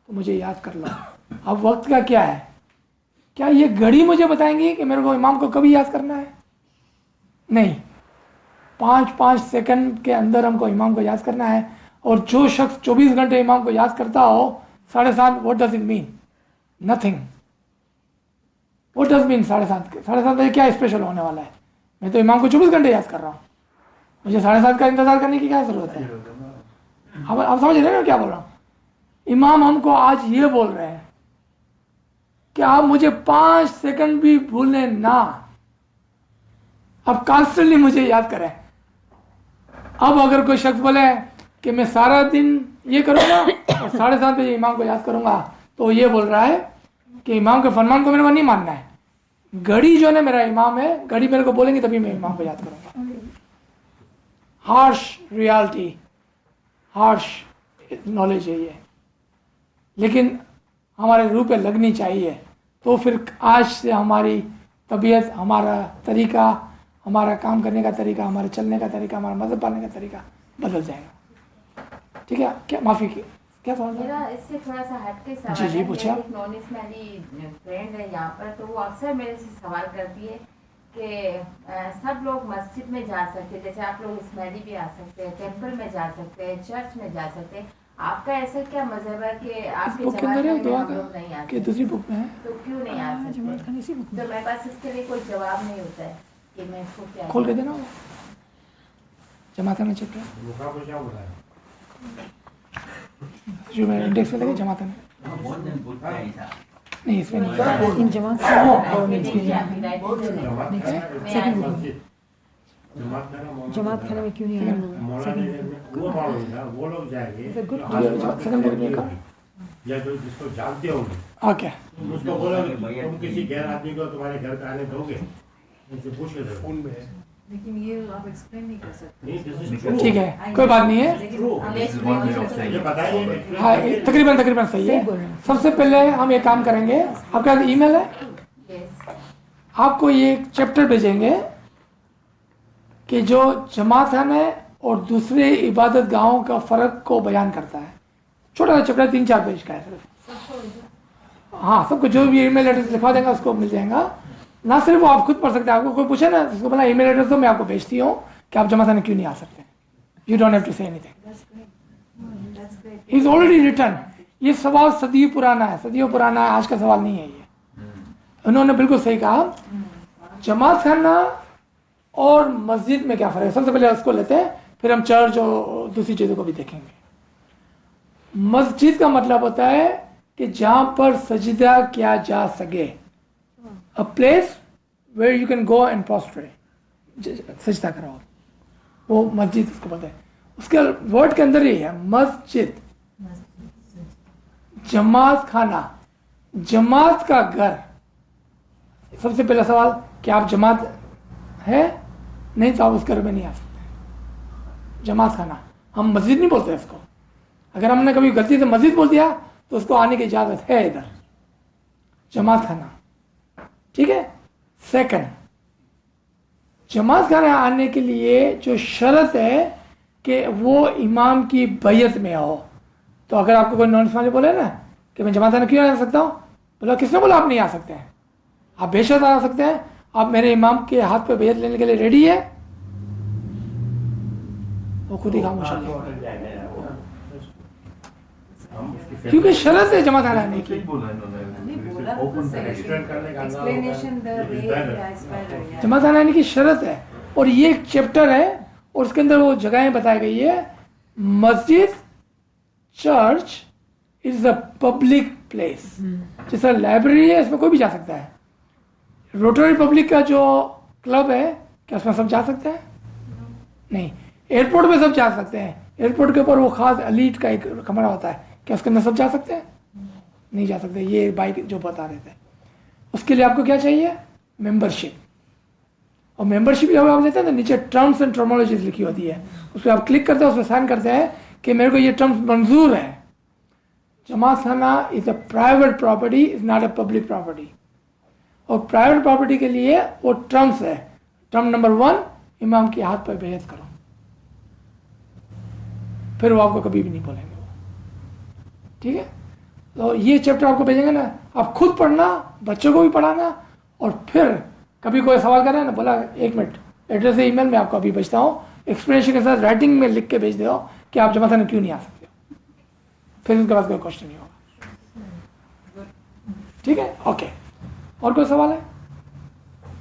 तो मुझे याद कर लो। अब वक्त का क्या है? क्या ये घड़ी मुझे बताएंगी कि मेरे को इमाम को कभी याद करना है? नहीं, 5-5 सेकंड के अंदर हमको इमाम को याद करना है। और जो शख्स 24 घंटे इमाम को याद करता हो 7:30, what does it mean? Nothing. What does mean 7:30 बजे क्या स्पेशल होने वाला है? मैं तो इमाम को 24 घंटे याद कर रहा हूँ, मुझे 7:30 का इंतजार करने की क्या जरूरत है? आप समझ रहे हैं ना क्या बोल रहा हूँ? इमाम हमको आज ये बोल रहे हैं कि आप मुझे 5 सेकंड भी भूलें ना, अब कॉन्स्टेंटली मुझे याद करें। अब अगर कोई शख्स बोले कि मैं सारा दिन ये करूँगा और 7:30 बजे इमाम को याद करूँगा, तो ये बोल रहा है कि इमाम के फरमान को मेरे को नहीं मानना है। घड़ी जो है मेरा इमाम है, घड़ी मेरे को बोलेंगे तभी मैं इमाम को याद करूँगा। हार्श रियलिटी, हार्श नॉलेज है ये, लेकिन हमारे रूह पे लगनी चाहिए। तो फिर आज से हमारी तबीयत, हमारा तरीका, हमारा काम करने का तरीका, हमारे चलने का तरीका, हमारा मज़हब पालने का तरीका बदल जाएगा। ठीक है? क्या माफ़ी की क्या सवाल? मेरा इससे थोड़ा सा हटके सवाल जी, है। पूछिए। एक नॉन इस्लामी फ्रेंड है यहाँ पर, तो वो अक्सर मेरे से सवाल करती है कि सब लोग मस्जिद में जा सकते हैं, जैसे आप लोग इस्माइली भी आ सकते हैं, टेंपल में जा सकते हैं, चर्च में जा सकते हैं, आपका ऐसा क्या मजहब है कि आपके बुक के अंदर है जमात में दुआ हम का लोग नहीं आ कि सकते? दूसरी बुक में है? तो क्यों नहीं आ सकते? तो मेरे पास इसके लिए कोई जवाब नहीं होता है कि मैं इसको क्या खोल के देना वो जमात में चेक किया मुखा को क्या बोला है? जो मैं इंडेक्स में लगे जमात में नहीं, इसमें नहीं। इन जमात जमात खाने में क्यों नहीं आया? वो लोग जाएंगे सेकंड बुक नहीं का या जो जिसको जानते होंगे ओके उसको बोलो तुम किसी गैर आदमी को तुम्हारे घर पे आने दोगे, उनसे पूछ लेते फोन में है। लेकिन ये आप एक्सप्लेन नहीं कर सकते। नहीं, this is true. ठीक है, कोई बात नहीं है। ये बताइए हाँ, तकरीबन सही है। सबसे पहले हम ये काम करेंगे, आपका ईमेल है, Yes. आपको ये एक चैप्टर भेजेंगे कि जो जमात खाना और दूसरे इबादत गाहों का फ़र्क को बयान करता है। छोटा सा चैप्टर 3-4 पेज का है सिर्फ। हाँ, सबको जो भी ईमेल एड्रेस लिखवा देंगे उसको मिल जाएगा। ना सिर्फ वो आप खुद पढ़ सकते हैं, आपको कोई पूछे ना उसको बोला ईमेल एड्रेस तो मैं आपको भेजती हूँ कि आप जमात खाना क्यों नहीं आ सकते। You don't have to say anything, That's great. He is already return. ये सवाल सदियों पुराना है, सदियों पुराना है, आज का सवाल नहीं है ये। उन्होंने बिल्कुल सही कहा। जमात खाना और मस्जिद में क्या फ़र्क है, सबसे पहले उसको लेते हैं, फिर हम चर्च और दूसरी चीज़ों को भी देखेंगे। मस्जिद का मतलब होता है कि जहाँ पर सजदा किया जा सके, a place where you can go and prostrate, सजदा कराओ, वो मस्जिद उसको बोलते हैं। उसके वर्ड के अंदर ही है मस्जिद। जमात खाना, जमात का घर। सबसे पहला सवाल कि आप जमात है, नहीं तो आप उस घर में नहीं आ सकते। जमात खाना, हम मस्जिद नहीं बोलते इसको। अगर हमने कभी गलती से मस्जिद बोल दिया तो उसको आने की इजाज़त है इधर, जमात खाना, ठीक है। सेकंड, जमात खाना आने के लिए जो शर्त है कि वो इमाम की बैयत में हो। तो अगर आपको कोई नॉन इस्लामी बोले ना कि मैं जमात खाना क्यों आ सकता हूँ, बोला किसने बोला आप नहीं आ सकते हैं, आप बेशक आ सकते हैं। आप मेरे इमाम के हाथ पे बैयत लेने के लिए रेडी है, वो खुद ही खामोश हो जाएगा, क्योंकि शरत है जमात खाना आने की। नहीं बोला तो सही। Explanation the way yeah, it's better, yeah. जमात खाना आने की शरत है। और ये एक चैप्टर है और उसके अंदर वो जगहें बताई गई है। मस्जिद, church is a public place. जैसा लाइब्रेरी है, इसमें कोई भी जा सकता है। रोटरी पब्लिक का जो क्लब है, क्या उसमें सब जा सकते हैं? नहीं। एयरपोर्ट पे सब जा सकते हैं। एयरपोर्ट के ऊपर वो खास एलीट का एक कमरा होता है, क्या उसके अंदर सब जा सकते हैं? नहीं जा सकते। ये बाइक जो बता रहे थे, उसके लिए आपको क्या चाहिए? मेंबरशिप। और मेंबरशिप जब आप लेते हैं तो नीचे टर्म्स एंड टर्मोलॉजीज लिखी होती है, उस पर आप क्लिक करते हैं, उस पर साइन करते हैं कि मेरे को ये टर्म्स मंजूर है। जमात खाना is a private property, is not a public property. और प्राइवेट प्रॉपर्टी के लिए वो टर्म्स है। टर्म नंबर 1, इमाम के हाथ पर बैयत करो, फिर वो आपको कभी भी नहीं बोलेंगे वो, ठीक है। तो ये चैप्टर आपको भेजेंगे ना, आप खुद पढ़ना, बच्चों को भी पढ़ाना, और फिर कभी कोई सवाल कर रहा है ना, बोला 1 मिनट, एड्रेस है ईमेल में आपको अभी भेजता हूँ, एक्सप्लेनेशन के साथ राइटिंग में लिख के भेज दो कि आप जमात खाना क्यों नहीं आ सकते, फिर उसके बाद कोई क्वेश्चन नहीं होगा, ठीक है। ओके, और कोई सवाल है?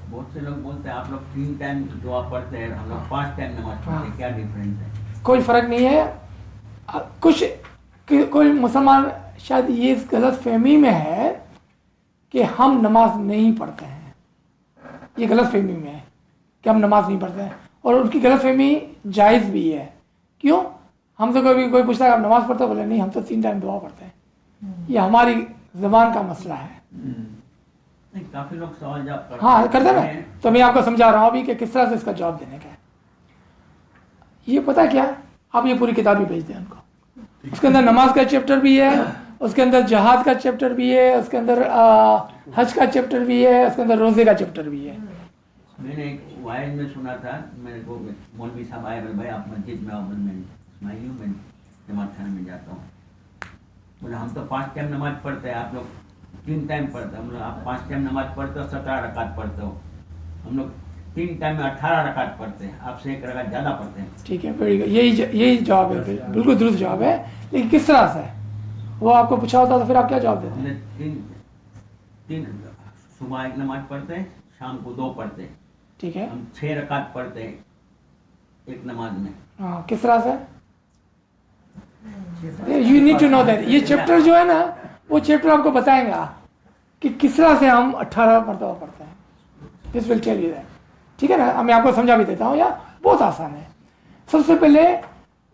बहुत से लोग बोलते हैं आप लोग 3 टाइम दुआ पढ़ते हैं, हम लोग 5 टाइम नमाज पढ़ते हैं, क्या डिफरेंस है? कोई फ़र्क नहीं है। कोई मुसलमान शायद ये गलत फहमी में है कि हम नमाज नहीं पढ़ते हैं, ये गलत फहमी में है कि हम नमाज नहीं पढ़ते हैं, और उनकी गलत फहमी जायज़ भी है। क्यों? हमसे कभी कोई पूछता है आप नमाज पढ़ते हो, बोले नहीं हम तो 3 टाइम दुआ पढ़ते हैं। ये हमारी ज़बान का मसला है। नहीं, काफी लोग सवाल जवाब करते हाँ करते हैं ना, तो मैं आपको समझा रहा हूँ अभी कि किस तरह से इसका जवाब देने का है। ये पता क्या, आप ये पूरी किताब ही भेज दें उनको, उसके अंदर नमाज का चैप्टर भी है, उसके अंदर जहाद का चैप्टर भी है, उसके अंदर हज का चैप्टर भी है, उसके अंदर रोज़े का चैप्टर भी है। मैंने एक वायद में सुना था, मेरे को मौलवी साहब आए, बोले भाई आप मस्जिद में आओ, मैं इस्माइली हूँ, मैं जमात खाना में जाता हूँ। बोले हम तो 5 टाइम नमाज पढ़ते हैं, आप लोग 3 टाइम पढ़ते हैं। हम लोग आप 5 टाइम नमाज पढ़ते हो, 17 रकात पढ़ते हो, हम लोग 3 टाइम में 18 रकात पढ़ते हैं, आपसे 1 रकात ज़्यादा पढ़ते हैं। ठीक है, वेरी गुड, यही जवाब है, बिल्कुल दुरुस्त जवाब है। लेकिन किस तरह से वो आपको पूछा होता तो फिर आप क्या जवाब देते हैं? 3 सुबह 1 नमाज पढ़ते हैं, शाम को 2 पढ़ते हैं, ठीक है। हम 6 रकात पढ़ते हैं एक नमाज में। हाँ, किस तरह से? You need to know that. ये चैप्टर जो है ना, वो चैप्टर आपको बताएगा कि किस तरह से हम 18 मरतबा पढ़ते हैं। This will tell you that, ठीक है ना। मैं आपको समझा भी देता हूँ, या बहुत आसान है। सबसे पहले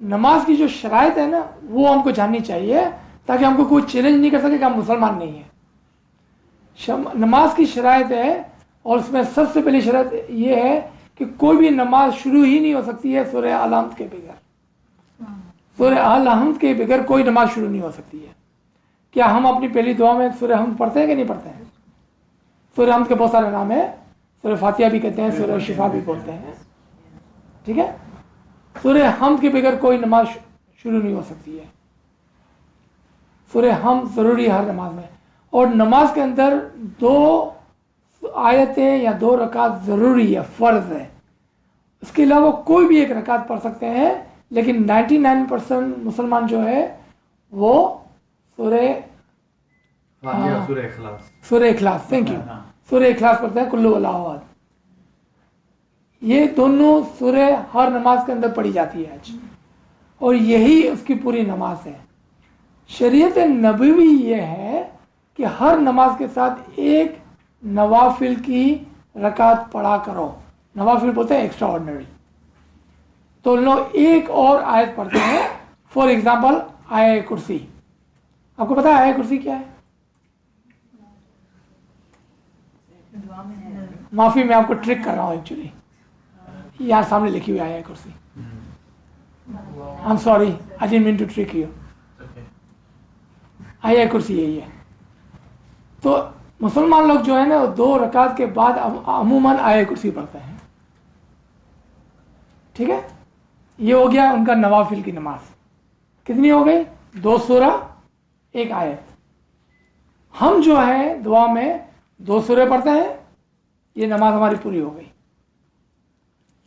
नमाज की जो शराइत है ना, वो हमको जाननी चाहिए, ताकि हमको कोई चैलेंज नहीं कर सके कि हम मुसलमान नहीं हैं। नमाज की शराइत है और उसमें सबसे पहली शर्त ये है कि कोई भी नमाज शुरू ही नहीं हो सकती है सूरह अल हम्द के बगैर। सूरह अल हम्द के बगैर कोई नमाज शुरू नहीं हो सकती है। क्या हम अपनी पहली दुआ में सूरह हम्द पढ़ते हैं कि नहीं पढ़ते हैं? सूरह हम्द के बहुत सारे नाम है, सूरह फातिहा भी कहते हैं, सूरह शिफा भी बोलते हैं, ठीक है। सूरह हम्द के बगैर कोई नमाज शुरू नहीं हो सकती है। सूरह हम्द ज़रूरी है हर नमाज में। और नमाज के अंदर 2 आयतें या 2 रकात ज़रूरी है, फ़र्ज़ है। इसके अलावा कोई भी एक रकात पढ़ सकते हैं, लेकिन 99% मुसलमान जो है वो सूरह इखलास, थैंक यू, सूरह इखलास पढ़ते हैं, कुल्लू वल्लाहु अहद। ये दोनों सूरह हर नमाज के अंदर पढ़ी जाती है आज, और यही उसकी पूरी नमाज है। शरीयत नबवी ये है कि हर नमाज के साथ एक नवाफिल की रकात पढ़ा करो। नवाफिल बोलते हैं एक्स्ट्रा ऑर्डिनरी। तो लोग एक और आयत पढ़ते हैं, फॉर एग्जाम्पल आया कुर्सी। आपको पता है आया कुर्सी क्या है? माफी, मैं आपको ट्रिक कर रहा हूँ एक्चुअली। यहाँ सामने लिखी हुई आया कुर्सी। I am sorry, I didn't mean to trick you. आया कुर्सी यही है। तो मुसलमान लोग जो है ना 2 रकात के बाद अमूमन आया कुर्सी पढ़ते हैं, ठीक है। ये हो गया उनका नवाफिल की नमाज। कितनी हो गई? 2 सूरह 1 आयत। हम जो है दुआ में 2 सूरह पढ़ते हैं, ये नमाज हमारी पूरी हो गई।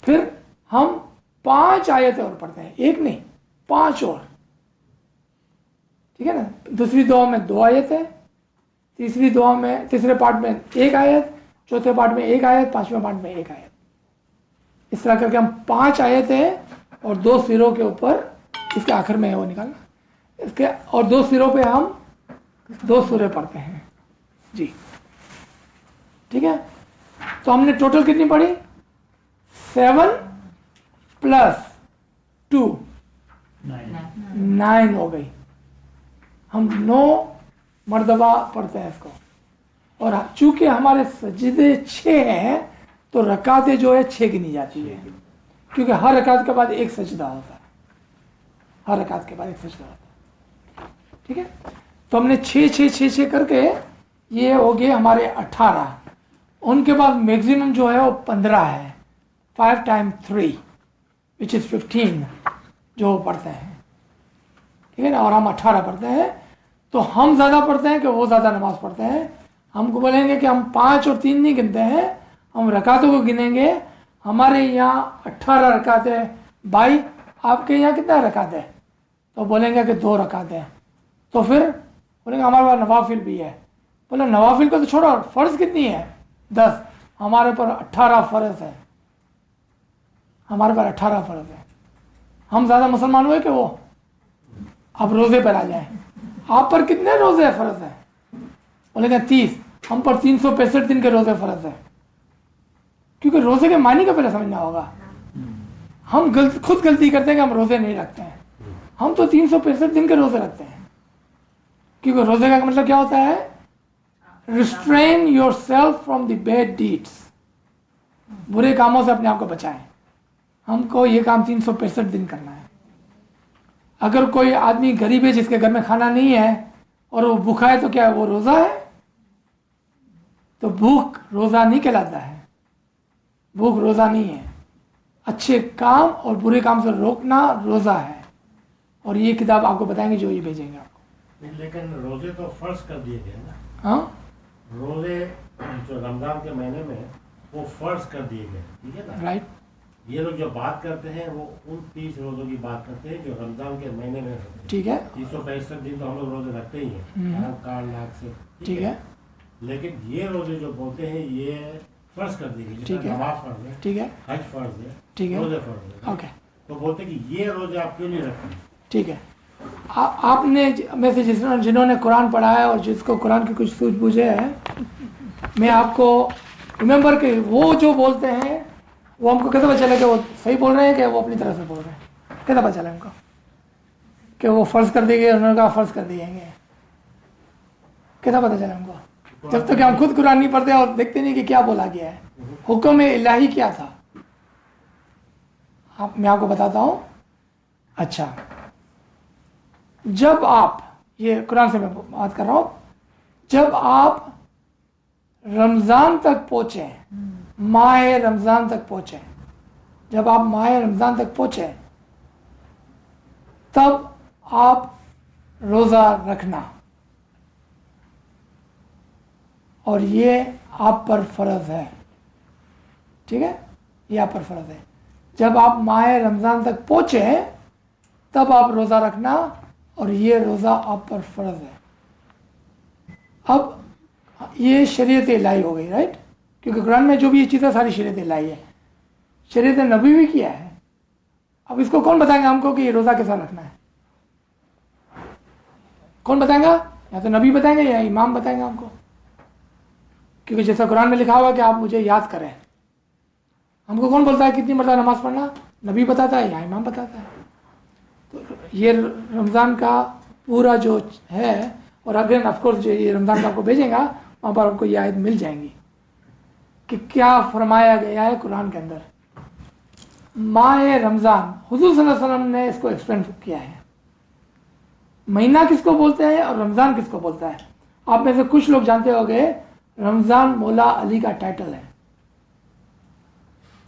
फिर हम 5 आयतें और पढ़ते हैं, 1 नहीं 5 और, ठीक है ना। दूसरी दुआ में 2 आयतें, तीसरी दुआ में तीसरे पार्ट में 1 आयत, चौथे पार्ट में 1 आयत, 5वें पार्ट में 1 आयत। इस तरह करके हम 5 आयतें और 2 सिरों के ऊपर, इसके आखिर में है वो निकालना, इसके और 2 सिरों पे हम 2 सूरह पढ़ते हैं जी, ठीक है। तो हमने टोटल कितनी पढ़ी? 7 + 2 9 हो गई। हम 9 मर्तबा पढ़ते हैं इसको। और चूंकि हमारे सजदे 6 हैं तो रकातें जो है 6 गिनी जाती है, क्योंकि हर रकात के बाद एक सजदा होता है। हर रकात के बाद एक सजदा होता है, ठीक है। तो हमने 6 6 6 6 करके ये हो गए हमारे 18। उनके बाद मैक्सिमम जो है वो 15 है, 5 × 3 विच इज़ 15 जो पढ़ते हैं, ठीक है ना। और हम 18 पढ़ते हैं। तो हम ज़्यादा पढ़ते हैं कि वो ज़्यादा नमाज पढ़ते हैं? हमको बोलेंगे कि हम 5 और 3 नहीं गिनते हैं, हम रकातों को गिनेंगे। हमारे यहाँ 18 रकात है भाई, आपके यहाँ कितना रकात है? तो बोलेंगे कि 2 रकात है। तो फिर बोलेंगे हमारे पास नवाफिल भी है। बोले नवाफिल को तो छोड़ो, फ़र्ज़ कितनी है? 10। हमारे पर 18 फ़र्ज़ है, हमारे पर 18 फ़र्ज़ है। हम ज़्यादा मुसलमान हुए कि वो? अब रोज़े पर आ जाए, आप पर कितने रोज़े फ़र्ज़ है? बोलेंगे 30। हम पर 365 दिन के रोज़े फ़र्ज़ है, क्योंकि रोज़े के मानी का पहले समझना होगा। हम खुद गलती करते हैं कि हम रोज़े नहीं रखते हैं। हम तो 365 दिन के रोज़े रखते हैं, क्योंकि रोज़े का मतलब क्या होता है? Restrain your self from the bad deeds, बुरे कामों से अपने आप को बचाएं। हमको ये काम 365 दिन करना है। अगर कोई आदमी गरीब है जिसके घर में खाना नहीं है और वो भूखा है, तो क्या वो रोज़ा है? तो भूख रोज़ा नहीं कहलाता है, भूख रोज़ा नहीं है। अच्छे काम और बुरे काम से रोकना रोज़ा है। और ये किताब आपको बताएंगे जो ये भेजेंगे आपको। लेकिन रोजे तो फर्ज कर दिए गए ना। हाँ, रोजे जो रमजान के महीने में वो फर्ज कर दिए गए, ठीक है ना। राइट। ये लोग जो बात करते हैं वो उन 30 रोजों की बात करते हैं जो रमजान के महीने में होते हैं, ठीक है। 365 दिन तो हम लोग रोजे रखते ही हैं काल नाक से, ठीक है। लेकिन ये रोजे जो बोलते हैं ये फर्ज कर दिए गए। ठीक है। नमाज फर्ज है, ठीक है, हज फर्ज है, ठीक है, रोजे फर्ज है। ओके, तो बोलते हैं कि ये रोजे आप क्यों नहीं रखते? ठीक है। आपने में से जिन्होंने कुरान पढ़ा है और जिसको कुरान की कुछ सूझबूझ है, मैं आपको रिमेंबर कि वो जो बोलते हैं वो हमको कैसे पता चला कि वो सही बोल रहे हैं कि वो अपनी तरफ से बोल रहे हैं? कैसे पता चला हमको कि वो फ़र्ज़ कर दिए गए, उन्होंने कहा फ़र्ज़ कर दिए गए? कैसा पता चला हमको? जब तक हम खुद कुरान नहीं पढ़ते और देखते नहीं कि क्या बोला गया है, हुक्म इलाही क्या था। मैं आपको बताता हूं। अच्छा, जब आप, ये कुरान से मैं बात कर रहा हूं, जब आप रमज़ान तक पहुंचे, माह रमज़ान तक पहुंचे, जब आप माह रमज़ान तक पहुंचे, तब आप रोज़ा रखना, और ये आप पर फ़र्ज़ है। ठीक है, ये आप पर फ़र्ज़ है। जब आप माह रमज़ान तक पहुंचे तब आप रोज़ा रखना, और ये रोज़ा आप पर फ़र्ज़ है। अब ये शरीयत इलाही हो गई, राइट, क्योंकि कुरान में जो भी ये चीज़ें सारी शरीयत इलाही है, शरीयत नबी भी किया है। अब इसको कौन बताएंगा हमको कि ये रोज़ा कैसा रखना है? कौन बताएगा? या तो नबी बताएंगे या इमाम बताएंगे हमको, क्योंकि जैसा कुरान में लिखा हुआ कि आप मुझे याद करें। हमको कौन बोलता है कितनी मरतबा नमाज पढ़ना? नबी बताता है या इमाम बताता है। तो ये रमज़ान का पूरा जो है, और अगेन ऑफकोर्स जो ये रमज़ान का आपको भेजेगा वहाँ पर आपको ये आयत मिल जाएंगी कि क्या फरमाया गया है कुरान के अंदर। माह रमज़ान, हुज़ूर सल्लल्लाहु अलैहि वसल्लम ने इसको एक्सप्लेन किया है। महीना किसको बोलते हैं और रमज़ान किसको बोलता है? आप में से कुछ लोग जानते होंगे रमज़ान मौला अली का टाइटल है,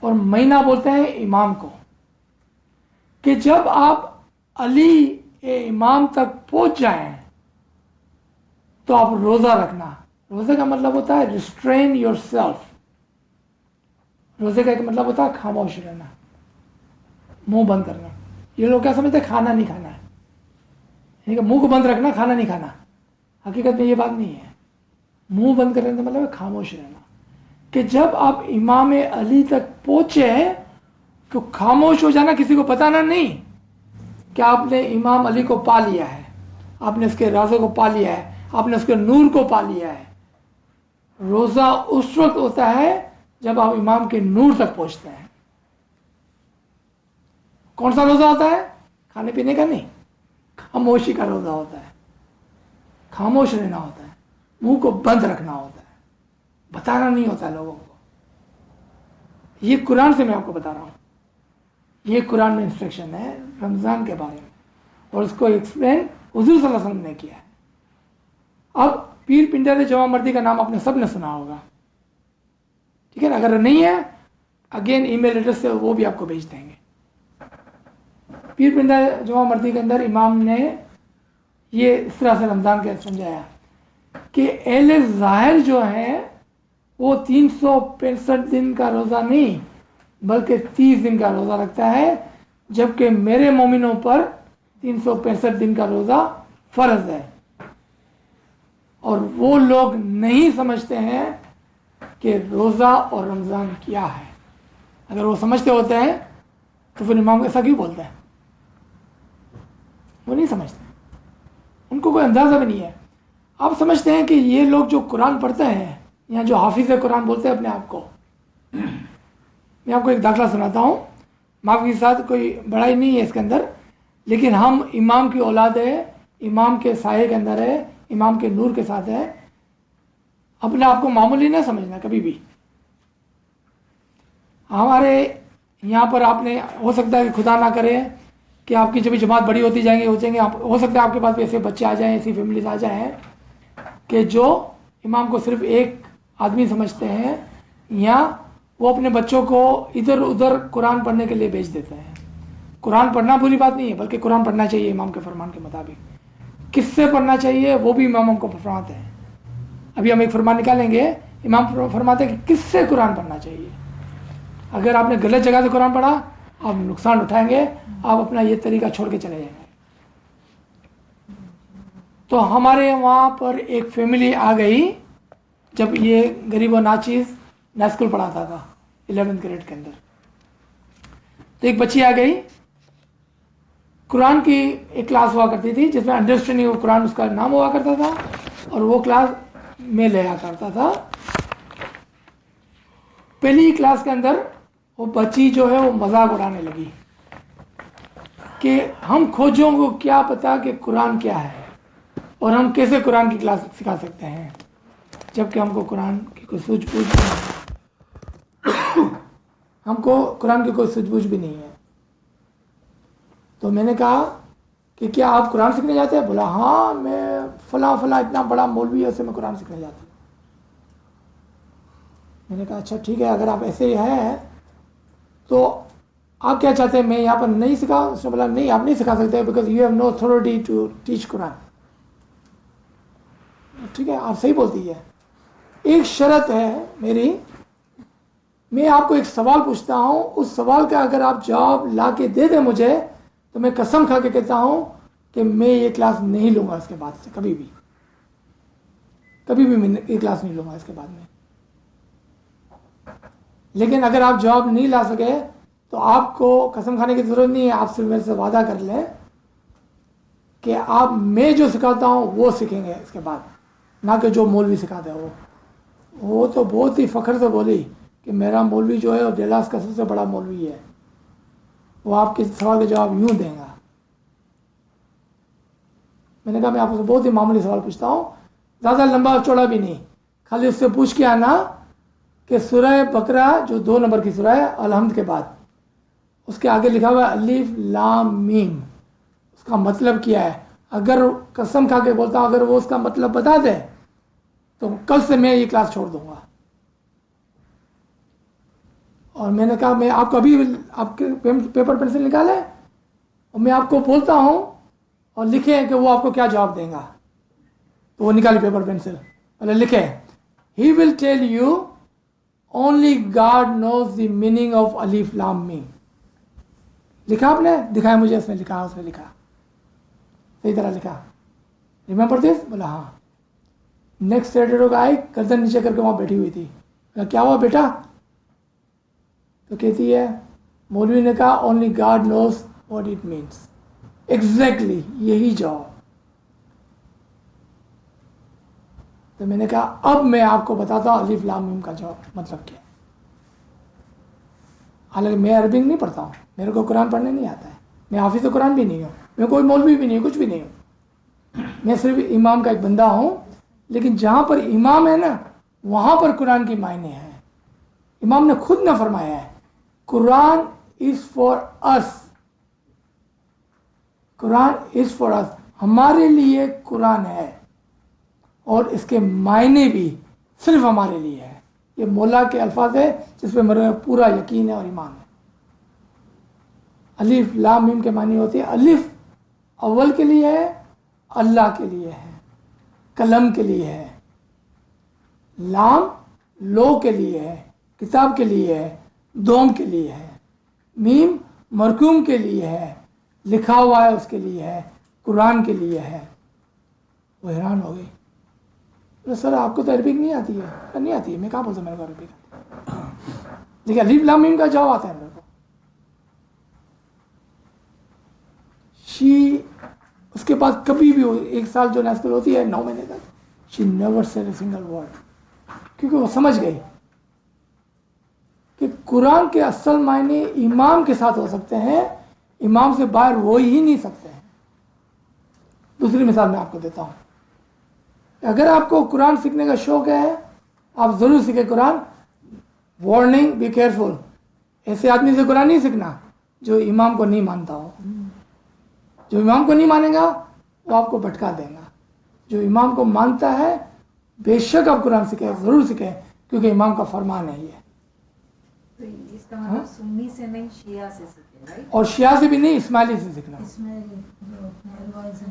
और महीना बोलते हैं इमाम को। कि जब आप अली इमाम तक पहुंच जाएं तो आप रोज़ा रखना। रोज़े का मतलब होता है रिस्ट्रेन योर सेल्फ। रोज़े का एक मतलब होता है खामोश रहना, मुंह बंद करना। ये लोग क्या समझते हैं? खाना नहीं खाना है, यानी कि मुंह को बंद रखना, खाना नहीं खाना। हकीकत में ये बात नहीं है। मुंह बंद करने का मतलब है खामोश रहना। कि जब आप इमाम अली तक पहुंचे तो खामोश हो जाना, किसी को बताना नहीं कि आपने इमाम अली को पा लिया है, आपने उसके राज़ों को पा लिया है, आपने उसके नूर को पा लिया है। रोज़ा उस वक्त होता है जब आप इमाम के नूर तक पहुंचते हैं। कौन सा रोज़ा होता है? खाने पीने का नहीं, खामोशी का रोज़ा होता है। खामोश रहना होता है, मुंह को बंद रखना होता है, बताना नहीं होता है लोगों को। ये कुरान से मैं आपको बता रहा हूँ, ये कुरान में इंस्ट्रक्शन है रमज़ान के बारे में, और उसको एक्सप्लेन हुज़ूर सल्लल्लाहु अलैहि वसल्लम ने किया है। अब पीर पिंडर जमा मर्दी का नाम आपने सब ने सुना होगा, ठीक है ना? अगर नहीं है, अगेन ईमेल एड्रेस से वो भी आपको भेज देंगे। पीर पिंडर जमा मर्दी के अंदर इमाम ने ये इस तरह से रमज़ान के समझाया कि अहले ज़ाहिर जो है वो 365 दिन का रोज़ा नहीं बल्कि 30 दिन का रोज़ा रखता है, जबकि मेरे मोमिनों पर 365 दिन का रोज़ा फ़र्ज़ है। और वो लोग नहीं समझते हैं कि रोज़ा और रमज़ान क्या है। अगर वो समझते होते हैं तो फिर इमाम ऐसा क्यों बोलते हैं? वो नहीं समझते, उनको कोई अंदाज़ा भी नहीं है। आप समझते हैं कि ये लोग जो कुरान पढ़ते हैं, या जो हाफिज़ कुरान बोलते हैं अपने आप को, मैं आपको एक दाखला सुनाता हूँ। माफ़ के साथ कोई बड़ाई नहीं है इसके अंदर, लेकिन हम इमाम की औलाद है, इमाम के साये के अंदर है, इमाम के नूर के साथ है। अपने आप को मामूली ना समझना कभी भी। हमारे यहाँ पर आपने, हो सकता है कि खुदा ना करे कि आपकी जब जमात बड़ी होती जाएंगी हो सकता है आपके पास भी ऐसे बच्चे आ जाएं, ऐसी फैमिलीज आ जाएं कि जो इमाम को सिर्फ एक आदमी समझते हैं, या वो अपने बच्चों को इधर उधर कुरान पढ़ने के लिए भेज देते हैं। कुरान पढ़ना बुरी बात नहीं है, बल्कि कुरान पढ़ना चाहिए इमाम के फरमान के मुताबिक। किससे पढ़ना चाहिए वो भी इमाम हमको फरमाते हैं। अभी हम एक फरमान निकालेंगे, इमाम फरमाते हैं कि किससे कुरान पढ़ना चाहिए। अगर आपने गलत जगह से कुरान पढ़ा आप नुकसान उठाएंगे, आप अपना ये तरीका छोड़ के चले जाएंगे। तो हमारे वहाँ पर एक फैमिली आ गई, जब ये गरीब और नाचीज़ ना स्कूल पढ़ाता था 11th ग्रेड के अंदर, तो एक बच्ची आ गई। कुरान की एक क्लास हुआ करती थी जिसमें अंडरस्टैंडिंग ऑफ कुरान उसका नाम हुआ करता था, और वो क्लास में लिया करता था। पहली क्लास के अंदर वो बच्ची जो है वो मजाक उड़ाने लगी कि हम खोजों को क्या पता कि कुरान क्या है और हम कैसे कुरान की क्लास सिखा सकते हैं। जबकि हमको कुरान की कोई सूझबूझ नहीं है। हमको कुरान की कोई सूझबूझ भी नहीं है। तो मैंने कहा कि क्या आप कुरान सीखने जाते हैं? बोला हाँ, मैं फला फला इतना बड़ा मौलवी है, उससे मैं कुरान सीखने जाता हूँ। मैंने कहा अच्छा ठीक है, अगर आप ऐसे ही हैं तो आप क्या चाहते हैं मैं यहाँ पर नहीं सिखाऊं? उसने बोला नहीं, आप नहीं सिखा सकते, because you have no authority to teach Quran. ठीक है, आप सही बोलती है। एक शर्त है मेरी, मैं आपको एक सवाल पूछता हूँ, उस सवाल का अगर आप जवाब ला के दे दें मुझे, तो मैं कसम खा के कहता हूँ कि मैं ये क्लास नहीं लूँगा इसके बाद से, कभी भी मैं ये क्लास नहीं लूँगा इसके बाद में। लेकिन अगर आप जवाब नहीं ला सके तो आपको कसम खाने की ज़रूरत नहीं है, आप सिर्फ मेरे से वादा कर लें कि आप मैं जो सिखाता हूँ वो सीखेंगे इसके बाद, ना कि जो मौलवी सिखाते हैं वो तो बहुत ही फ़ख्र से बोली कि मेरा मौलवी जो है वो डेलास का सबसे बड़ा मौलवी है, वो आपके सवाल के जवाब यूँ देगा। मैंने कहा मैं आपसे बहुत ही मामूली सवाल पूछता हूँ, ज़्यादा लंबा चौड़ा भी नहीं, खाली उससे पूछ के आना कि सूरह बकरा जो 2 नंबर की सूरह है अलहम्द के बाद, उसके आगे लिखा हुआ है अलिफ लाम मीम, उसका मतलब क्या है? अगर कसम खा के बोलता हूँ अगर वो उसका मतलब बता दे तो कल से मैं ये क्लास छोड़ दूंगा। और मैंने कहा मैं आपको अभी आपके पेपर पेंसिल निकालें और मैं आपको बोलता हूँ और लिखें कि वो आपको क्या जवाब देगा। तो वो निकाली पेपर पेंसिल, पहले लिखे ही will tell you only God knows the meaning of अलिफ लाम मीम। लिखा आपने? दिखाया मुझे, उसने लिखा, उसने लिखा सही तरह लिखा। Remember this? बोला हाँ। नेक्स्ट सैटरडे को आई, गर्दन नीचे करके वहाँ बैठी हुई थी। क्या हुआ बेटा? तो कहती है मौलवी ने कहा only God knows what it means. Exactly यही जवाब। तो मैंने कहा अब मैं आपको बताता हूँ अलिफ लाम मीम का जवाब मतलब क्या है। हालांकि मैं अरबी नहीं पढ़ता हूँ, मेरे को कुरान पढ़ने नहीं आता है, मैं हाफिज़ कुरान भी नहीं हूँ, मैं कोई मौलवी भी नहीं हूँ, कुछ भी नहीं हूँ, मैं सिर्फ इमाम का एक बंदा हूँ। लेकिन जहाँ पर इमाम है ना वहाँ पर कुरान की मायने हैं। इमाम ने खुद ने फरमाया है Quran is for us, Quran is for us, हमारे लिए कुरान है और इसके मायने भी सिर्फ हमारे लिए है। ये मौला के अल्फाज है जिस पे मेरा पूरा यकीन है और ईमान है। अलिफ लाम मीम के मानी होती है, अलिफ अव्वल के लिए है, अल्लाह के लिए है, कलम के लिए है, लाम लो के लिए है, किताब के लिए है, दोम के लिए है, मीम मरकूम के लिए है, लिखा हुआ है उसके लिए है, कुरान के लिए है। वो हैरान हो गई, तो सर आपको तो अरबिक नहीं आती है? नहीं आती है, मैं कहाँ बोलता मेरे को अरबिक आती है। देखिए अलिफ लाम मीम का जवाब आता है मेरे को। शी उसके बाद कभी भी एक साल जो नेशनल होती है 9 महीने तक, she never said a single word, क्योंकि वो समझ गई कि कुरान के असल मायने इमाम के साथ हो सकते हैं, इमाम से बाहर हो ही नहीं सकते हैं। दूसरी मिसाल मैं आपको देता हूँ, अगर आपको कुरान सीखने का शौक है आप ज़रूर सीखें कुरान। वार्निंग, बी केयरफुल, ऐसे आदमी से कुरान नहीं सीखना जो इमाम को नहीं मानता हो। जो इमाम को नहीं मानेगा वो आपको भटका देगा। जो इमाम को मानता है बेशक आप कुरान सीखें, ज़रूर सीखें, क्योंकि इमाम का फरमान है ये। तो इसका मतलब सुन्नी से नहीं शिया से सीखे, राइट? और शिया से भी नहीं, इस्माइली से सीखना,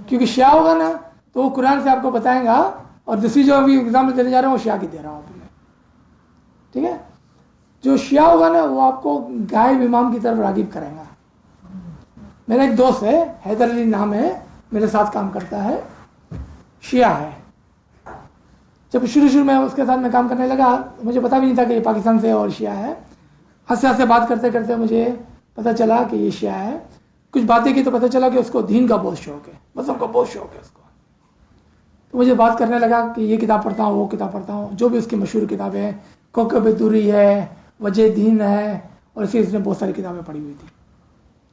क्योंकि शिया होगा ना तो वो कुरान से आपको बताएगा। और दूसरी जो अभी एग्जाम्पल देने जा रहा हूँ वो शिया की दे रहा हूँ अभी मैं, ठीक है? जो शिया होगा ना वो आपको गायब इमाम की तरफ रागिब करेगा। मेरा एक दोस्त है, हैदर अली नाम है, मेरे साथ काम करता है, शिया है। जब शुरू में उसके साथ मैं काम करने लगा मुझे पता भी नहीं था कि ये पाकिस्तान से और शिया है। हंसते हंसते बात करते करते मुझे पता चला कि ये शिया है। कुछ बातें की तो पता चला कि उसको दीन का बहुत शौक है, मज़हब का बहुत शौक है उसको। तो मुझे बात करने लगा कि ये किताब पढ़ता हूँ, वो किताब पढ़ता हूँ, जो भी उसकी मशहूर किताबें हैं, कोकब दूरी है, वजह दीन है, और इसी उसने बहुत सारी किताबें पढ़ी हुई थी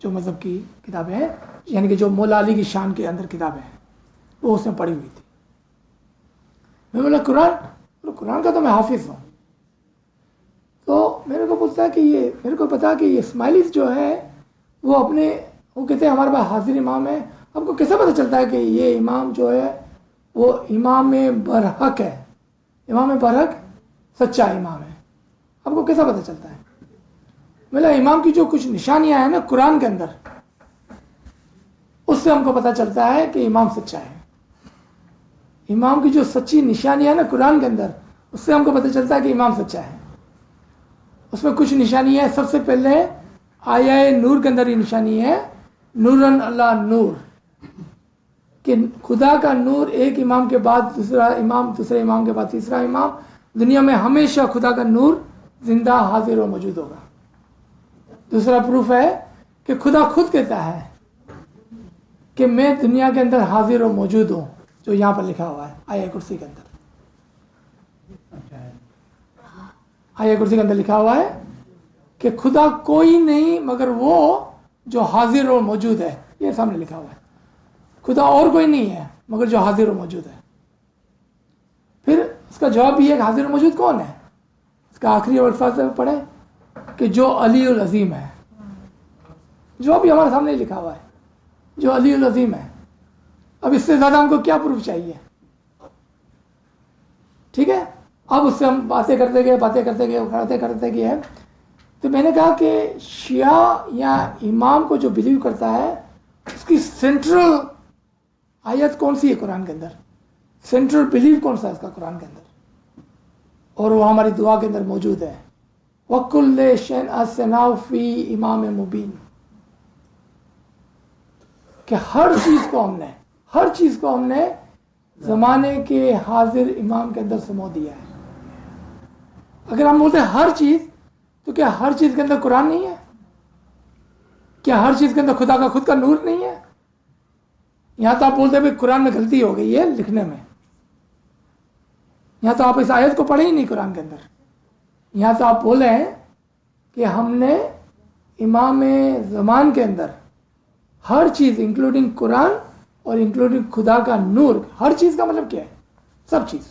जो मज़हब की किताबें हैं, यानी कि जो मौला अली की शान के अंदर किताबें हैं वो उसने पढ़ी हुई थी। मैं बोला कुरान? तो कुरान का तो मैं हाफिज़ हूँ। तो मेरे को पूछता है कि ये मेरे को पता कि ये इस्माइलीस जो है वो अपने वो कहते हैं हमारे पास हाजिर इमाम है। आपको कैसे पता चलता है कि ये इमाम जो है वो इमाम बरहक है? इमाम बरहक सच्चा इमाम है, आपको कैसा पता चलता है? मतलब इमाम की जो कुछ निशानियां हैं ना कुरान के अंदर, उससे हमको पता चलता है कि इमाम सच्चा है। इमाम की जो सच्ची निशानियां है ना कुरान के अंदर, उससे हमको पता चलता है कि इमाम सच्चा है। उसमें कुछ निशानियां हैं। सबसे पहले आया नूर के अंदर ये निशानी है, नूरन अल्लाह नूर, कि खुदा का नूर एक इमाम के बाद दूसरा इमाम, दूसरे इमाम के बाद तीसरा इमाम, दुनिया में हमेशा खुदा का नूर जिंदा हाजिर और मौजूद होगा। दूसरा प्रूफ है कि खुदा खुद कहता है कि मैं दुनिया के अंदर हाजिर और मौजूद हूँ, जो यहाँ पर लिखा हुआ है आया कुर्सी के अंदर। आया कुर्सी के अंदर लिखा हुआ है कि खुदा कोई नहीं मगर वो जो हाजिर और मौजूद है, ये सामने लिखा हुआ है। खुदा और कोई नहीं है मगर जो हाजिर और मौजूद है। फिर उसका जवाब भी है कि हाजिर और मौजूद कौन है? इसका आखिरी अल्फाज पढ़े कि जो अली उल अजीम है। जवाब भी हमारे सामने लिखा हुआ है, जो अली उल अजीम है। अब इससे ज़्यादा हमको क्या प्रूफ चाहिए? ठीक है, अब उससे हम बातें करते गए। तो मैंने कहा कि शिया या इमाम को जो बिलीव करता है उसकी सेंट्रल आयत कौन सी है कुरान के अंदर? सेंट्रल बिलीव कौन सा है इसका कुरान के अंदर? और वो हमारी दुआ के अंदर मौजूद है, वकुल्ले शैन अस्सनाउ फी इमाम मुबीन, कि हर चीज़ को हमने ज़माने के हाजिर इमाम के अंदर समो दिया है। अगर हम बोलते हैं हर चीज़, तो क्या हर चीज़ के अंदर कुरान नहीं है? क्या हर चीज़ के अंदर खुदा का खुद का नूर नहीं है? यहाँ तो आप बोलते हैं भाई कुरान में गलती हो गई है लिखने में। यहाँ तो आप इस आयत को पढ़े ही नहीं कुरान के अंदर। यहाँ तो आप बोले हैं कि हमने इमाम ज़मान के अंदर हर चीज़ इंक्लूडिंग कुरान और इंक्लूडिंग खुदा का नूर, हर चीज़ का मतलब क्या है? सब चीज़।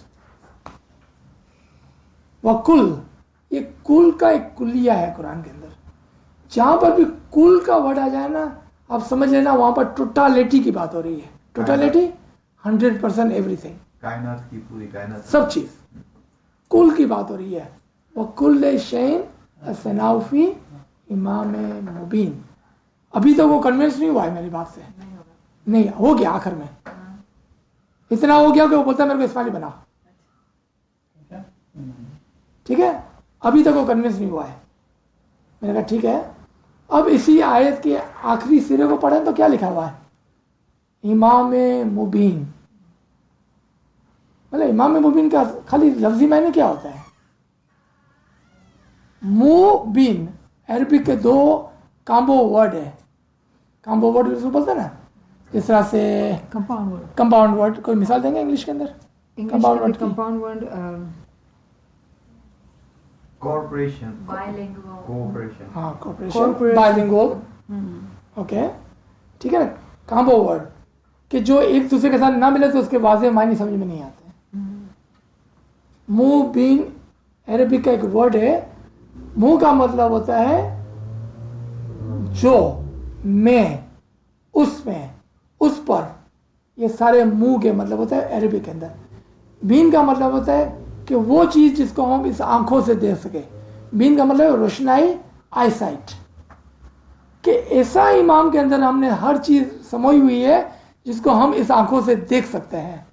वकुल, ये कुल का एक कुलिया है कुरान के अंदर। जहाँ पर भी कुल का वर्ड आ जाए ना, आप समझ लेना वहाँ पर टोटालिटी की बात हो रही है। टोटालिटी 100% एवरीथिंग, कायनात की पूरी कायनात, सब चीज़ कुल की बात हो रही है। वकुल शैन अस्सनाउफी इमाम मुबीन। अभी तो वो कन्विंस नहीं हुआ है मेरी बात से, नहीं हो गया आखिर में। इतना हो गया कि वो बोलता है मेरे को इस्माइली बना। ठीक है, अभी तक वो कन्विंस नहीं हुआ है। मैंने कहा ठीक है। अब इसी आयत के आखिरी सिरे को पढ़ें तो क्या लिखा हुआ है? इमाम मुबीन। मतलब इमाम मुबीन का खाली लफ्जी मायने क्या होता है? मुबीन अरबिक के दो काम्बो वर्ड है। काम्बो वर्ड उसको बोलते हैं ना, जिस तरह से कंपाउंड वर्ड। कोई मिसाल देंगे इंग्लिश के अंदर? Compound word corporation, Bilingual. Cooperation, हाँ कॉर्पोरेशन, बाइलिंगुअल। ओके, ठीक है ना। काम्बो वर्ड कि जो एक दूसरे के साथ ना मिले तो उसके वाज़ेह मायने समझ में नहीं आते। मुबीन अरबिक का एक वर्ड है। मुंह का मतलब होता है जो, में, उसमें, उस पर, ये सारे मुंह के मतलब होता है अरबिक के अंदर। बीन का मतलब होता है कि वो चीज़ जिसको हम इस आंखों से देख सके। बीन का मतलब रोशनाई, आई साइट, कि ऐसा इमाम के अंदर हमने हर चीज़ समोई हुई है जिसको हम इस आंखों से देख सकते हैं।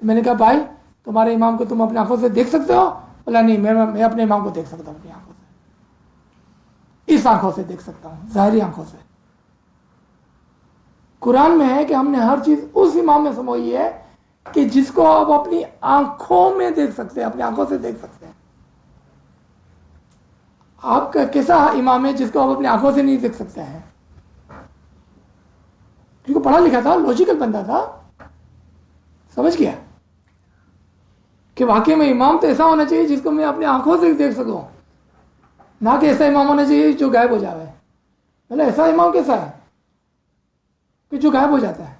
तो मैंने कहा भाई तुम्हारे इमाम को तुम अपनी आंखों से देख सकते हो? बोला नहीं, मैं अपने इमाम को देख सकता हूँ अपनी आंखों से, इस आंखों से देख सकता हूँ, ज़ाहिरी आंखों से। कुरान में है कि हमने हर चीज़ उस इमाम में समोई है कि जिसको आप अपनी आंखों में देख सकते हैं, अपनी आंखों से देख सकते हैं। आपका कैसा इमाम है जिसको आप अपनी आंखों से नहीं देख सकते हैं? क्योंकि पढ़ा लिखा था, लॉजिकल बंदा था, समझ गया कि वाकई में इमाम तो ऐसा होना चाहिए जिसको मैं अपनी आंखों से देख सकूं, ना कि ऐसा इमाम होना चाहिए जो गायब हो जाए। मतलब ऐसा इमाम कैसा है कि जो गायब हो जाता है,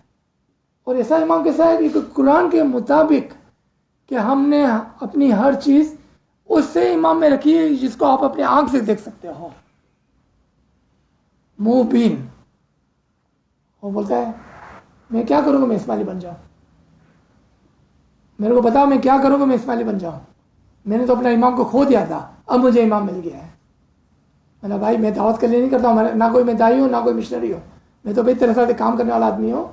और ऐसा इमाम कैसा है कि कुरान के मुताबिक کہ ہم نے اپنی ہر چیز اس سے امام میں رکھی ہے جس کو آپ اپنے آنکھ سے دیکھ سکتے ہو. مبین. وہ بولتا ہے میں کیا کروں گا میں اسماعیلی بن جاؤں, میرے کو بتاؤ میں کیا کروں گا میں اسماعیلی بن جاؤں, میں نے تو اپنا امام کو کھو دیا تھا, اب مجھے امام مل گیا ہے. میں نے بھائی میں دعوت کے لیے نہیں کرتا ہوں, نہ کوئی میں دائی ہوں نہ کوئی مشنری ہوں, میں تو بھائی تیرے ساتھ کام کرنے والا آدمی ہوں,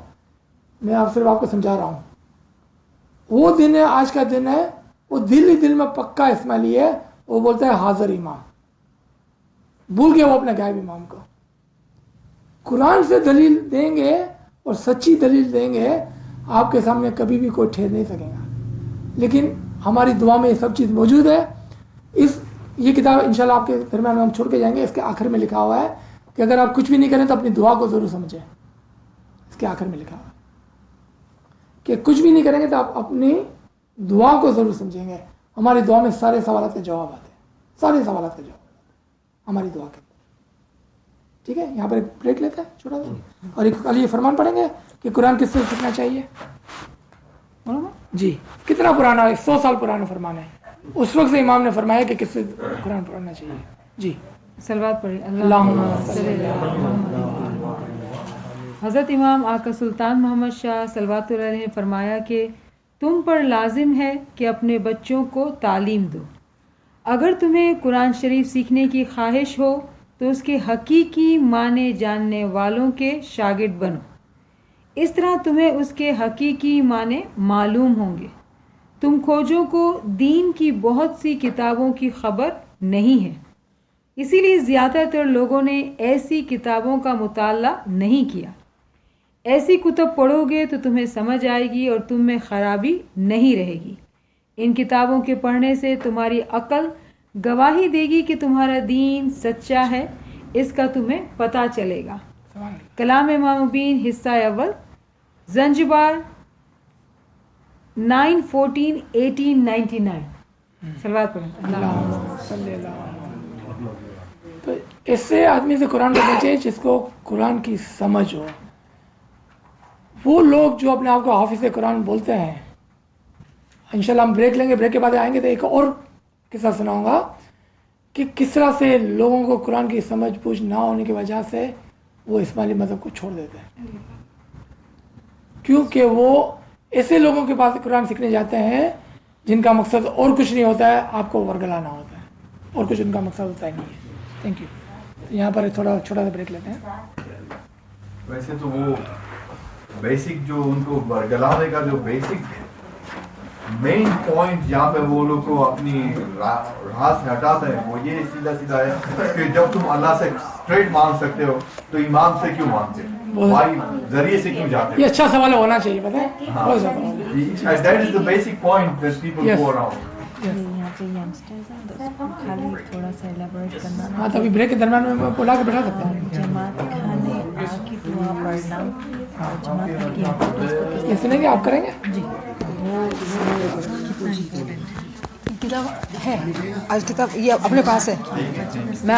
میں آپ صرف آپ کو سمجھا رہا ہوں. وہ دن ہے, آج کا دن ہے, وہ دل ہی دل میں پکا اسماعیلی ہے. وہ بولتا ہے حاضر امام, بھول گیا وہ اپنے غائب امام کو. قرآن سے دلیل دیں گے اور سچی دلیل دیں گے, آپ کے سامنے کبھی بھی کوئی ٹھہر نہیں سکے گا. لیکن ہماری دعا میں یہ سب چیز موجود ہے. یہ کتاب انشاءاللہ آپ کے درمیان میں ہم چھوڑ کے جائیں گے. اس کے آخر میں لکھا ہوا ہے کہ اگر آپ کچھ بھی نہیں کریں تو اپنی دعا کو ضرور سمجھیں. اس کے آخر میں لکھا ہوا ہے کہ کچھ بھی نہیں کریں گے تو آپ اپنی دعا کو ضرور سمجھیں گے. ہماری دعا میں سارے سوالات کے جواب آتے ہیں, سارے سوالات کے جواب ہماری دعا کے. ٹھیک ہے, یہاں پر ایک بریک لیتے ہیں چھوٹا سا, اور ایک کل یہ فرمان پڑھیں گے کہ قرآن کس سے سیکھنا چاہیے. جی, کتنا پرانا ہے, 100 سال پرانا فرمان ہے. اس وقت سے امام نے فرمایا کہ کس سے قرآن پڑھنا چاہیے. جی صلوات پڑھی. اللہم صلی اللہ علیہ. حضرت امام آقا سلطان محمد شاہ صلوات اللہ علیہ نے فرمایا کہ تم پر لازم ہے کہ اپنے بچوں کو تعلیم دو. اگر تمہیں قرآن شریف سیکھنے کی خواہش ہو تو اس کے حقیقی معنی جاننے والوں کے شاگرد بنو. اس طرح تمہیں اس کے حقیقی معنی معلوم ہوں گے. تم کھوجوں کو دین کی بہت سی کتابوں کی خبر نہیں ہے, اسی لیے زیادہ تر لوگوں نے ایسی کتابوں کا مطالعہ نہیں کیا. ایسی کتب پڑھو گے تو تمہیں سمجھ آئے گی اور تم میں خرابی نہیں رہے گی. ان کتابوں کے پڑھنے سے تمہاری عقل گواہی دے گی کہ تمہارا دین سچا ہے, اس کا تمہیں پتہ چلے گا. کلام امام مبین حصہ اول, زنجبار 9/14/1899. صلوات پڑھیں. تو اس سے آدمی سے قرآن کو بچے جس کو قرآن کی سمجھ ہو. وہ لوگ جو اپنے آپ کو حافظ قرآن بولتے ہیں, انشاءاللہ ہم بریک لیں گے, بریک کے بعد آئیں گے تو ایک اور قصہ سناؤں گا کہ کس طرح سے لوگوں کو قرآن کی سمجھ بوجھ نہ ہونے کی وجہ سے وہ اسماعیلی مذہب کو چھوڑ دیتے ہیں, کیونکہ وہ ایسے لوگوں کے پاس قرآن سیکھنے جاتے ہیں جن کا مقصد اور کچھ نہیں ہوتا ہے, آپ کو ورگلانا ہوتا ہے, اور کچھ ان کا مقصد ہوتا ہی نہیں ہے. Thank you. یہاں پر تھوڑا چھوٹا سا بریک لیتے ہیں. ویسے تو وہ بیسک جو ان کو ورگلانے کا جو بیسک مین پوائنٹ جہاں پہ وہ لوگ کو اپنی راہ سے ہٹاتے ہیں وہ یہ سیدھا سیدھا ہے کہ جب تم اللہ سے اسٹریٹ مانگ سکتے ہو تو امام سے کیوں مانگتے ہو, بھائی ذریعے سے کیوں جاتے ہو. یہ اچھا سوال ہونا چاہیے, پتہ ہے, that is the basic point that people go around. یہاں پہ ینگسٹرز ہیں تو اس کو خالی تھوڑا سا ایلیبوریٹ کرنا. ہاں, تو ابھی بریک کے درمیان میں بلا کے بٹھا سکتے ہیں. جماعت کھانے آ کی دعا پڑھنا اور جماعت میں کی امپورٹنس یہ سنیں گے, آپ کریں گے. جی وہ کتنا امپورٹنٹ کتاب ہے, آج کتاب یہ اپنے پاس ہے. میں